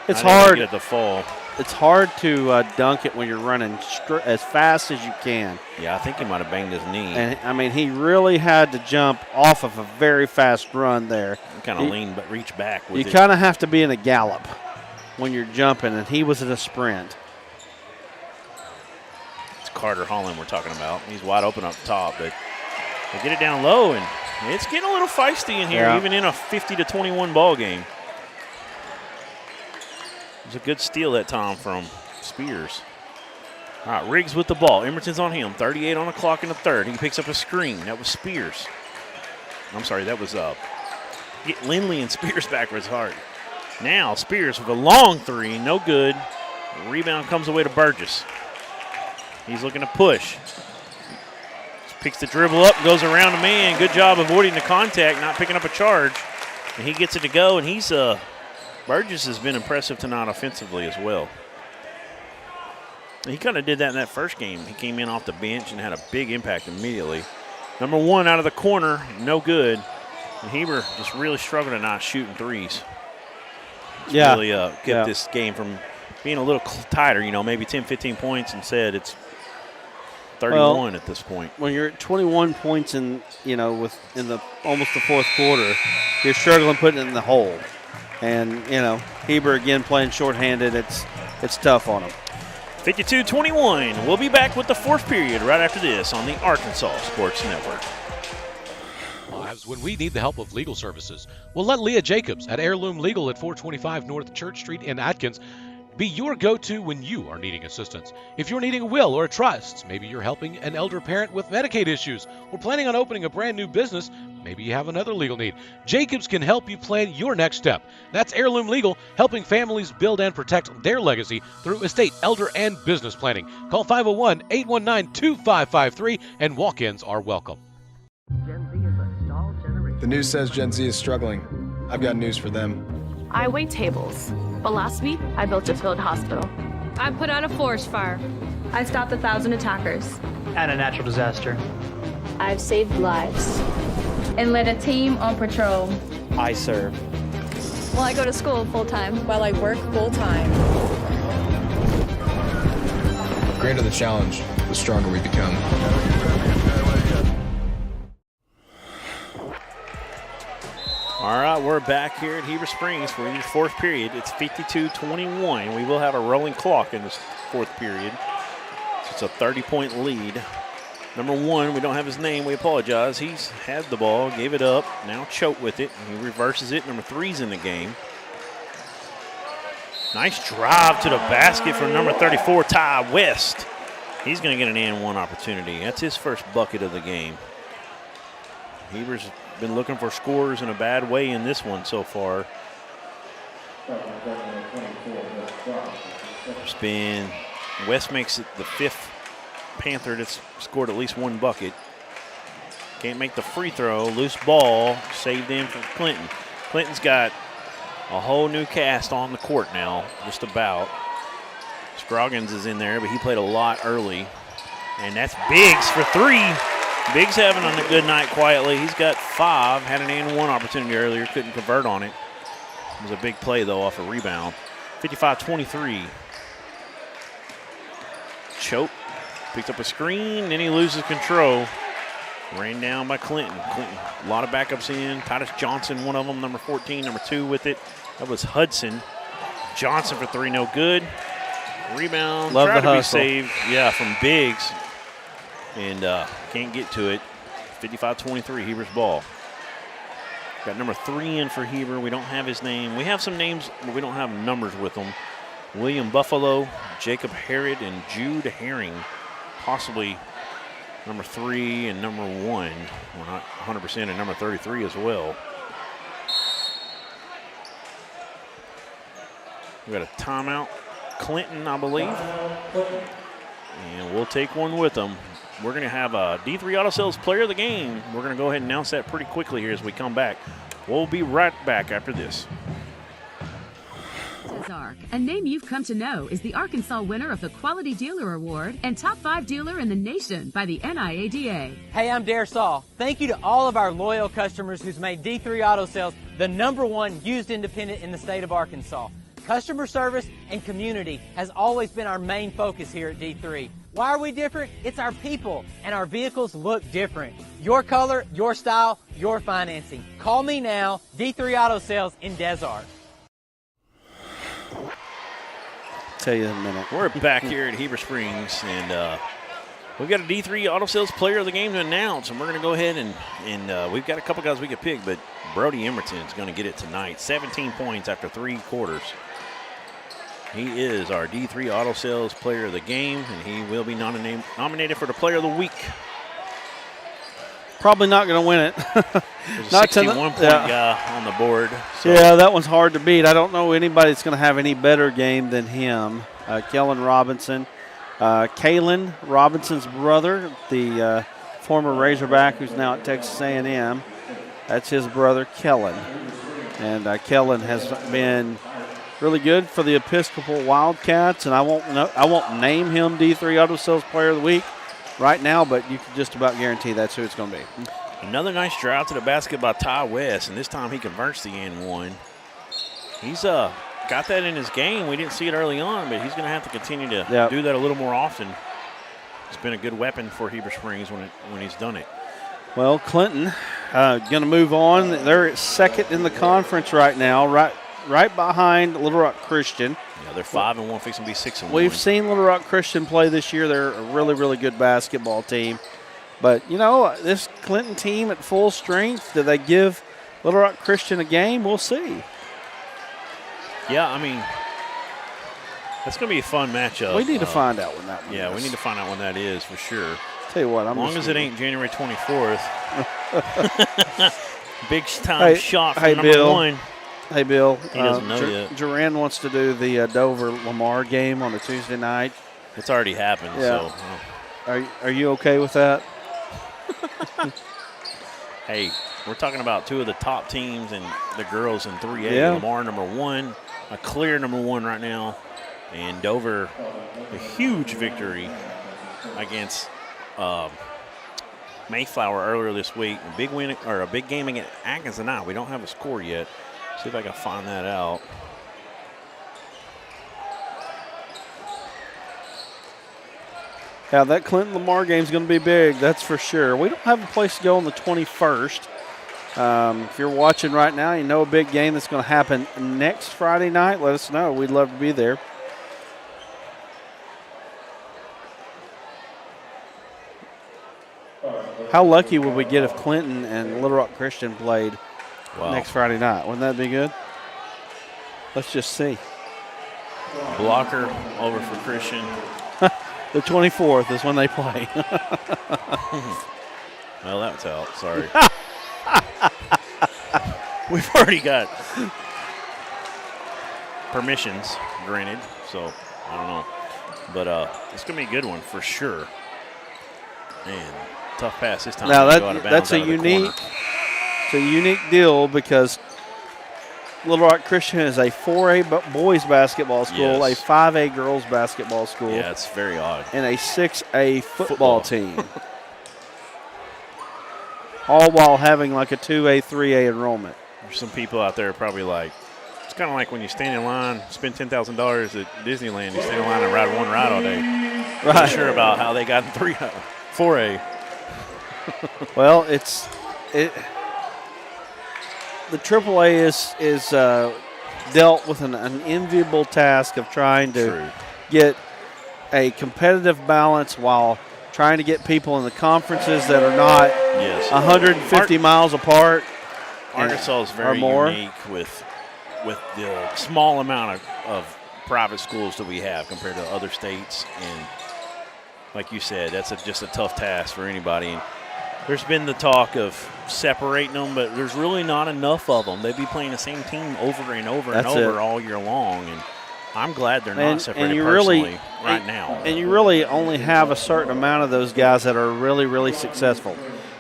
It's hard. Get it to fall. It's hard to dunk it when you're running as fast as you can. Yeah, I think he might have banged his knee. And, I mean, he really had to jump off of a very fast run there. Kind of lean but reach back with it. You kind of have to be in a gallop when you're jumping, and he was in a sprint. It's Carter Holland we're talking about. He's wide open up top, but they get it down low, and it's getting a little feisty in here, even in a 50-21 ball game. It was a good steal that time from Spears. All right, Riggs with the ball. Emerton's on him. 38 on the clock in the third. He picks up a screen. That was Spears. I'm sorry, that was get Lindley and Spears backwards hard. Now Spears with a long three, no good. The rebound comes away to Burgess. He's looking to push. Just picks the dribble up and goes around a man. Good job avoiding the contact, not picking up a charge. And he gets it to go, and he's Burgess has been impressive tonight offensively as well. He kind of did that in that first game. He came in off the bench and had a big impact immediately. Number one out of the corner, no good. And Heber just really struggling tonight shooting threes. It's really kept this game from being a little tighter, maybe 10, 15 points. Instead, it's 31 at this point. When you're at 21 points in almost the fourth quarter, you're struggling putting it in the hole. And, Heber again playing shorthanded. It's tough on him. 52-21. We'll be back with the fourth period right after this on the Arkansas Sports Network. Lives when we need the help of legal services. Well, let Leah Jacobs at Heirloom Legal at 425 North Church Street in Atkins be your go-to when you are needing assistance. If you're needing a will or a trust, maybe you're helping an elder parent with Medicaid issues, or planning on opening a brand new business, maybe you have another legal need. Jacobs can help you plan your next step. That's Heirloom Legal, helping families build and protect their legacy through estate, elder, and business planning. Call 501-819-2553, and walk-ins are welcome. Gen Z is a stall generation. The news says Gen Z is struggling. I've got news for them. I wait tables, but last week I built a field hospital. I put out a forest fire. I stopped 1,000 attackers. And a natural disaster. I've saved lives. And led a team on patrol. I serve. Well, I go to school full-time. While I work full-time. The greater the challenge, the stronger we become. All right, we're back here at Heber Springs for the fourth period. It's 52-21. We will have a rolling clock in this fourth period. So it's a 30-point lead. Number one, we don't have his name. We apologize. He's had the ball, gave it up, now choked with it. And he reverses it. Number three's in the game. Nice drive to the basket from number 34, Ty West. He's going to get an and one opportunity. That's his first bucket of the game. Heber's been looking for scores in a bad way in this one so far. It's been West makes it the 5th Panther that's scored at least one bucket. Can't make the free throw. Loose ball saved in for Clinton. Clinton's got a whole new cast on the court now, just about. Scroggins is in there, but he played a lot early. And that's Biggs for 3. Biggs having a good night quietly. He's got 5. Had an and 1 opportunity earlier. Couldn't convert on it. It was a big play, though, off a rebound. 55-23. Choke. Picked up a screen, then he loses control. Ran down by Clinton. Clinton, a lot of backups in. Titus Johnson, one of them, number 14, number 2 with it. That was Hudson. Johnson for 3, no good. Rebound, Love tried the to hustle. be saved, yeah, from Biggs. And can't get to it. 55-23, Heber's ball. Got number 3 in for Heber. We don't have his name. We have some names, but we don't have numbers with them. William Buffalo, Jacob Herod, and Jude Herring. Possibly number 3 and number 1. We're not 100%, and number 33 as well. We got a timeout. Clinton, I believe. And we'll take one with them. We're going to have a D3 Auto Sales Player of the Game. We're going to go ahead and announce that pretty quickly here as we come back. We'll be right back after this. Ozark, a name you've come to know, is the Arkansas winner of the Quality Dealer Award and top 5 dealer in the nation by the NIADA. Hey, I'm Dare Saul. Thank you to all of our loyal customers who's made D3 Auto Sales the #1 used independent in the state of Arkansas. Customer service and community has always been our main focus here at D3. Why are we different? It's our people, and our vehicles look different. Your color, your style, your financing. Call me now, D3 Auto Sales in Des Arc. Tell you in a minute. We're back here at Heber Springs, and we've got a D3 Auto Sales Player of the Game to announce, and we're going to go ahead and we've got a couple guys we could pick, but Brody Emerton is going to get it tonight. 17 points after 3 quarters. He is our D3 Auto Sales Player of the Game, and he will be nominated for the Player of the Week. Probably not going to win it. There's a 61-point guy on the board. So. Yeah, that one's hard to beat. I don't know anybody that's going to have any better game than him. Kellen Robinson. Kalen Robinson's brother, the former Razorback who's now at Texas A&M. That's his brother, Kellen. And Kellen has been really good for the Episcopal Wildcats, and I won't name him D3 Auto Sales Player of the Week right now, but you can just about guarantee that's who it's going to be. Another nice drive to the basket by Ty West, and this time he converts the N1. He's got that in his game. We didn't see it early on, but he's going to have to continue to do that a little more often. It's been a good weapon for Heber Springs when he's done it. Well, Clinton going to move on. They're second in the conference right now, right behind Little Rock Christian. Yeah, they're 5-1, fixing to be 6-1. We've seen Little Rock Christian play this year. They're a really, really good basketball team. But, this Clinton team at full strength, do they give Little Rock Christian a game? We'll see. Yeah, I mean, that's going to be a fun matchup. We need to find out when that one is. Yeah, we need to find out when that is for sure. Tell you what, as long as it ain't January 24th. Big time shot for number Bill. 1. Hey, Bill. He doesn't know yet. Duran wants to do the Dover-Lamar game on a Tuesday night. It's already happened. Yeah. So. Are you okay with that? Hey, we're talking about 2 of the top teams and the girls in 3A. Yeah. Lamar, number 1, a clear number 1 right now. And Dover, a huge victory against Mayflower earlier this week. A big win, or a big game against Atkins tonight. We don't have a score yet. See if I can find that out. Yeah, that Clinton-Lamar game is going to be big, that's for sure. We don't have a place to go on the 21st. If you're watching right now, you know a big game that's going to happen next Friday night, let us know. We'd love to be there. How lucky would we get if Clinton and Little Rock Christian played next Friday night? Wouldn't that be good? Let's just see. Blocker over for Christian. The 24th is when they play. Well, that's out. Sorry. We've already got permissions granted, so I don't know. But it's going to be a good one for sure. Man, tough pass this time. Now That's a unique deal because Little Rock Christian is a 4A boys basketball school, Yes. a 5A girls basketball school. Yeah, it's very odd. And a 6A football team. All while having like a 2A, 3A enrollment. There's some people out there probably like, it's kind of like when you stand in line, spend $10,000 at Disneyland, you stand in line and ride one ride all day. Right. Not sure about how they got in 4A. Well, the AAA is dealt with an enviable task of trying to get a competitive balance while trying to get people in the conferences that are not 150 miles apart. Arkansas is very unique with the small amount of private schools that we have compared to other states. And like you said, that's just a tough task for anybody. And there's been the talk of separating them, but there's really not enough of them. They'd be playing the same team over and over and over all year long. And I'm glad they're not separated right now. And you really only have a certain amount of those guys that are really, really successful.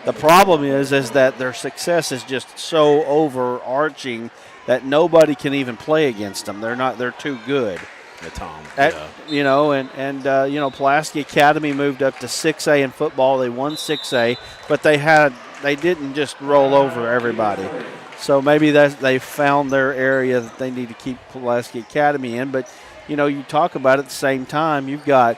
The problem is that their success is just so overarching that nobody can even play against them. They're too good. Pulaski Academy moved up to 6A in football. They won 6A, but they didn't just roll over everybody. So maybe they found their area that they need to keep Pulaski Academy in. But, you talk about it at the same time. You've got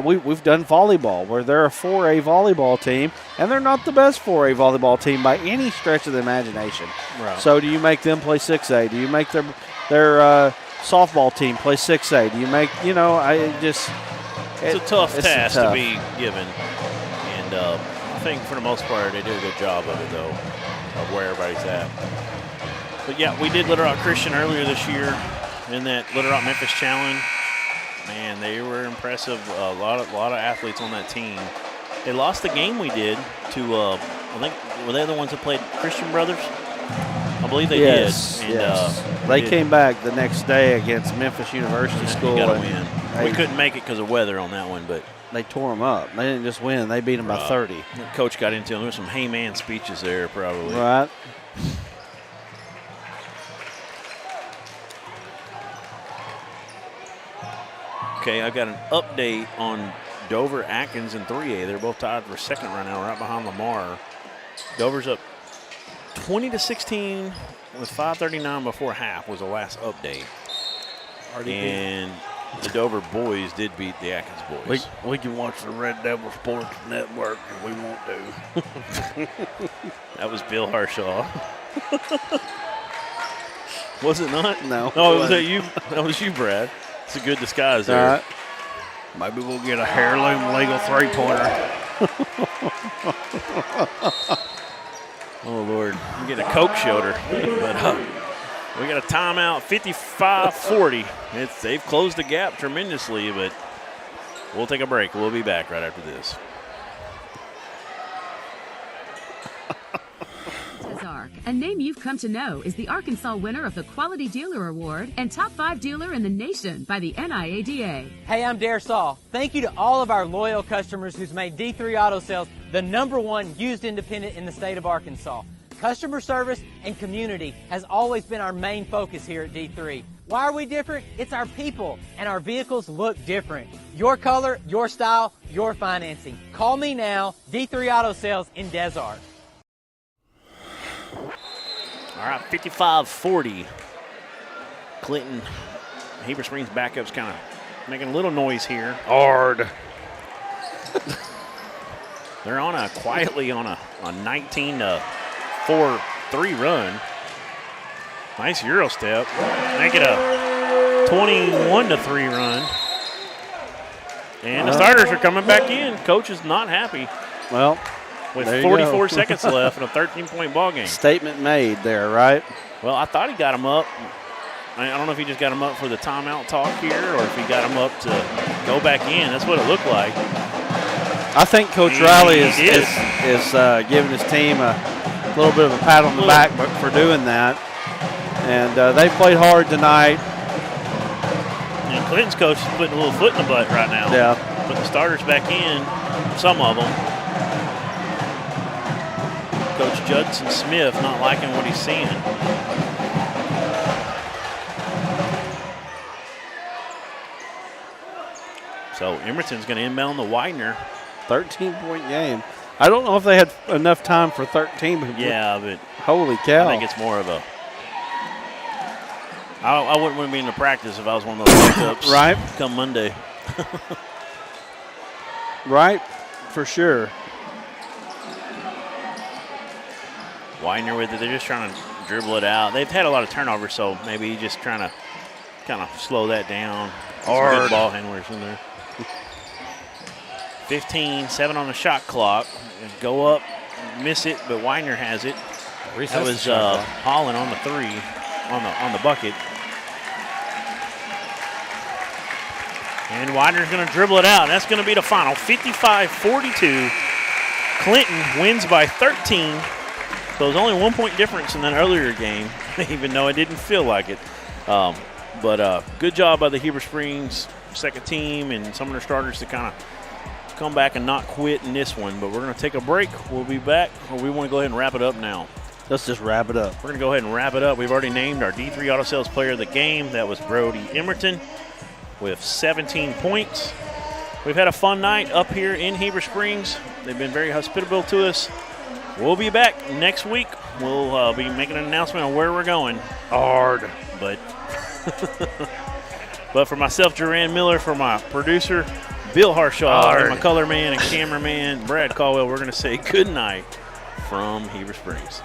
we've done volleyball where they're a 4A volleyball team, and they're not the best 4A volleyball team by any stretch of the imagination. Right. So do you make them play 6A? Do you make their softball team play 6A? Do you make, it's a tough task to be given. And I think for the most part they do a good job of it, though, of where everybody's at. But, yeah, we did Little Rock Christian earlier this year in that Little Rock Memphis Challenge. Man, they were impressive. A lot of athletes on that team. They lost the game we did to, I think, were they the ones that played Christian Brothers? I believe they did. And, they came back the next day against Memphis University School. Got to win. We couldn't make it because of weather on that one, but they tore them up. They didn't just win; they beat them by 30. The coach got into them. There were some "Hey man" speeches there, probably. Right. Okay, I've got an update on Dover, Atkins, and 3A. They're both tied for second right now, right behind Lamar. Dover's up 20-16 with 5:39 before half was the last update. And the Dover boys did beat the Atkins boys. We can watch the Red Devil Sports Network, and we won't do. That was Bill Harshaw. Was it not? No. Oh, was that you? That was you, Brad. It's a good disguise there. All right. Maybe we'll get a heirloom legal three-pointer. Oh, Lord. I'm getting a Coke shoulder. But we got a timeout, 55-40. They've closed the gap tremendously, but we'll take a break. We'll be back right after this. A name you've come to know is the Arkansas winner of the Quality Dealer Award and Top 5 Dealer in the Nation by the NIADA. Hey, I'm Dare Saul. Thank you to all of our loyal customers who's made D3 Auto Sales the #1 used independent in the state of Arkansas. Customer service and community has always been our main focus here at D3. Why are we different? It's our people, and our vehicles look different. Your color, your style, your financing. Call me now, D3 Auto Sales in Des Arc. All right, 55-40. Clinton, Heber Springs backup's kind of making a little noise here. Hard. They're quietly on a 19-4-3 run. Nice Euro step. Make it a 21-3 run. And the starters are coming back in. Coach is not happy. Well, with 44 seconds left in a 13-point ball game. Statement made there, right? Well, I thought he got him up. I don't know if he just got him up for the timeout talk here or if he got him up to go back in. That's what it looked like. I think Coach Riley is giving his team a little bit of a pat on the back for doing that. And they played hard tonight. And Clinton's coach is putting a little foot in the butt right now. Yeah. Putting the starters back in, some of them. Coach Judson Smith not liking what he's seeing. So Emerton's going to inbound the Widener. 13-point game. I don't know if they had enough time for 13. But yeah, but holy cow. I think it's more of a. I wouldn't want to be in the practice if I was one of those backups. Right. Come Monday. Right, for sure. Widener with it. They're just trying to dribble it out. They've had a lot of turnovers, so maybe he's just trying to kind of slow that down. Some good ball handlers in there. 15, 7 on the shot clock. Go up, miss it, but Widener has it. That was Holland on the 3, on the bucket. And Widener's going to dribble it out. That's going to be the final, 55-42. Clinton wins by 13. So it was only 1 point difference in that earlier game, even though it didn't feel like it. But good job by the Heber Springs second team and some of their starters to kind of come back and not quit in this one. But we're going to take a break. We'll be back, or we want to go ahead and wrap it up now. Let's just wrap it up. We're going to go ahead and wrap it up. We've already named our D3 Auto Sales Player of the Game. That was Brody Emerton with 17 points. We've had a fun night up here in Heber Springs. They've been very hospitable to us. We'll be back next week. We'll be making an announcement on where we're going. Hard. But for myself, Duran Miller, for my producer, Bill Harshaw, and my color man and cameraman, Brad Caldwell, we're going to say good night from Heber Springs.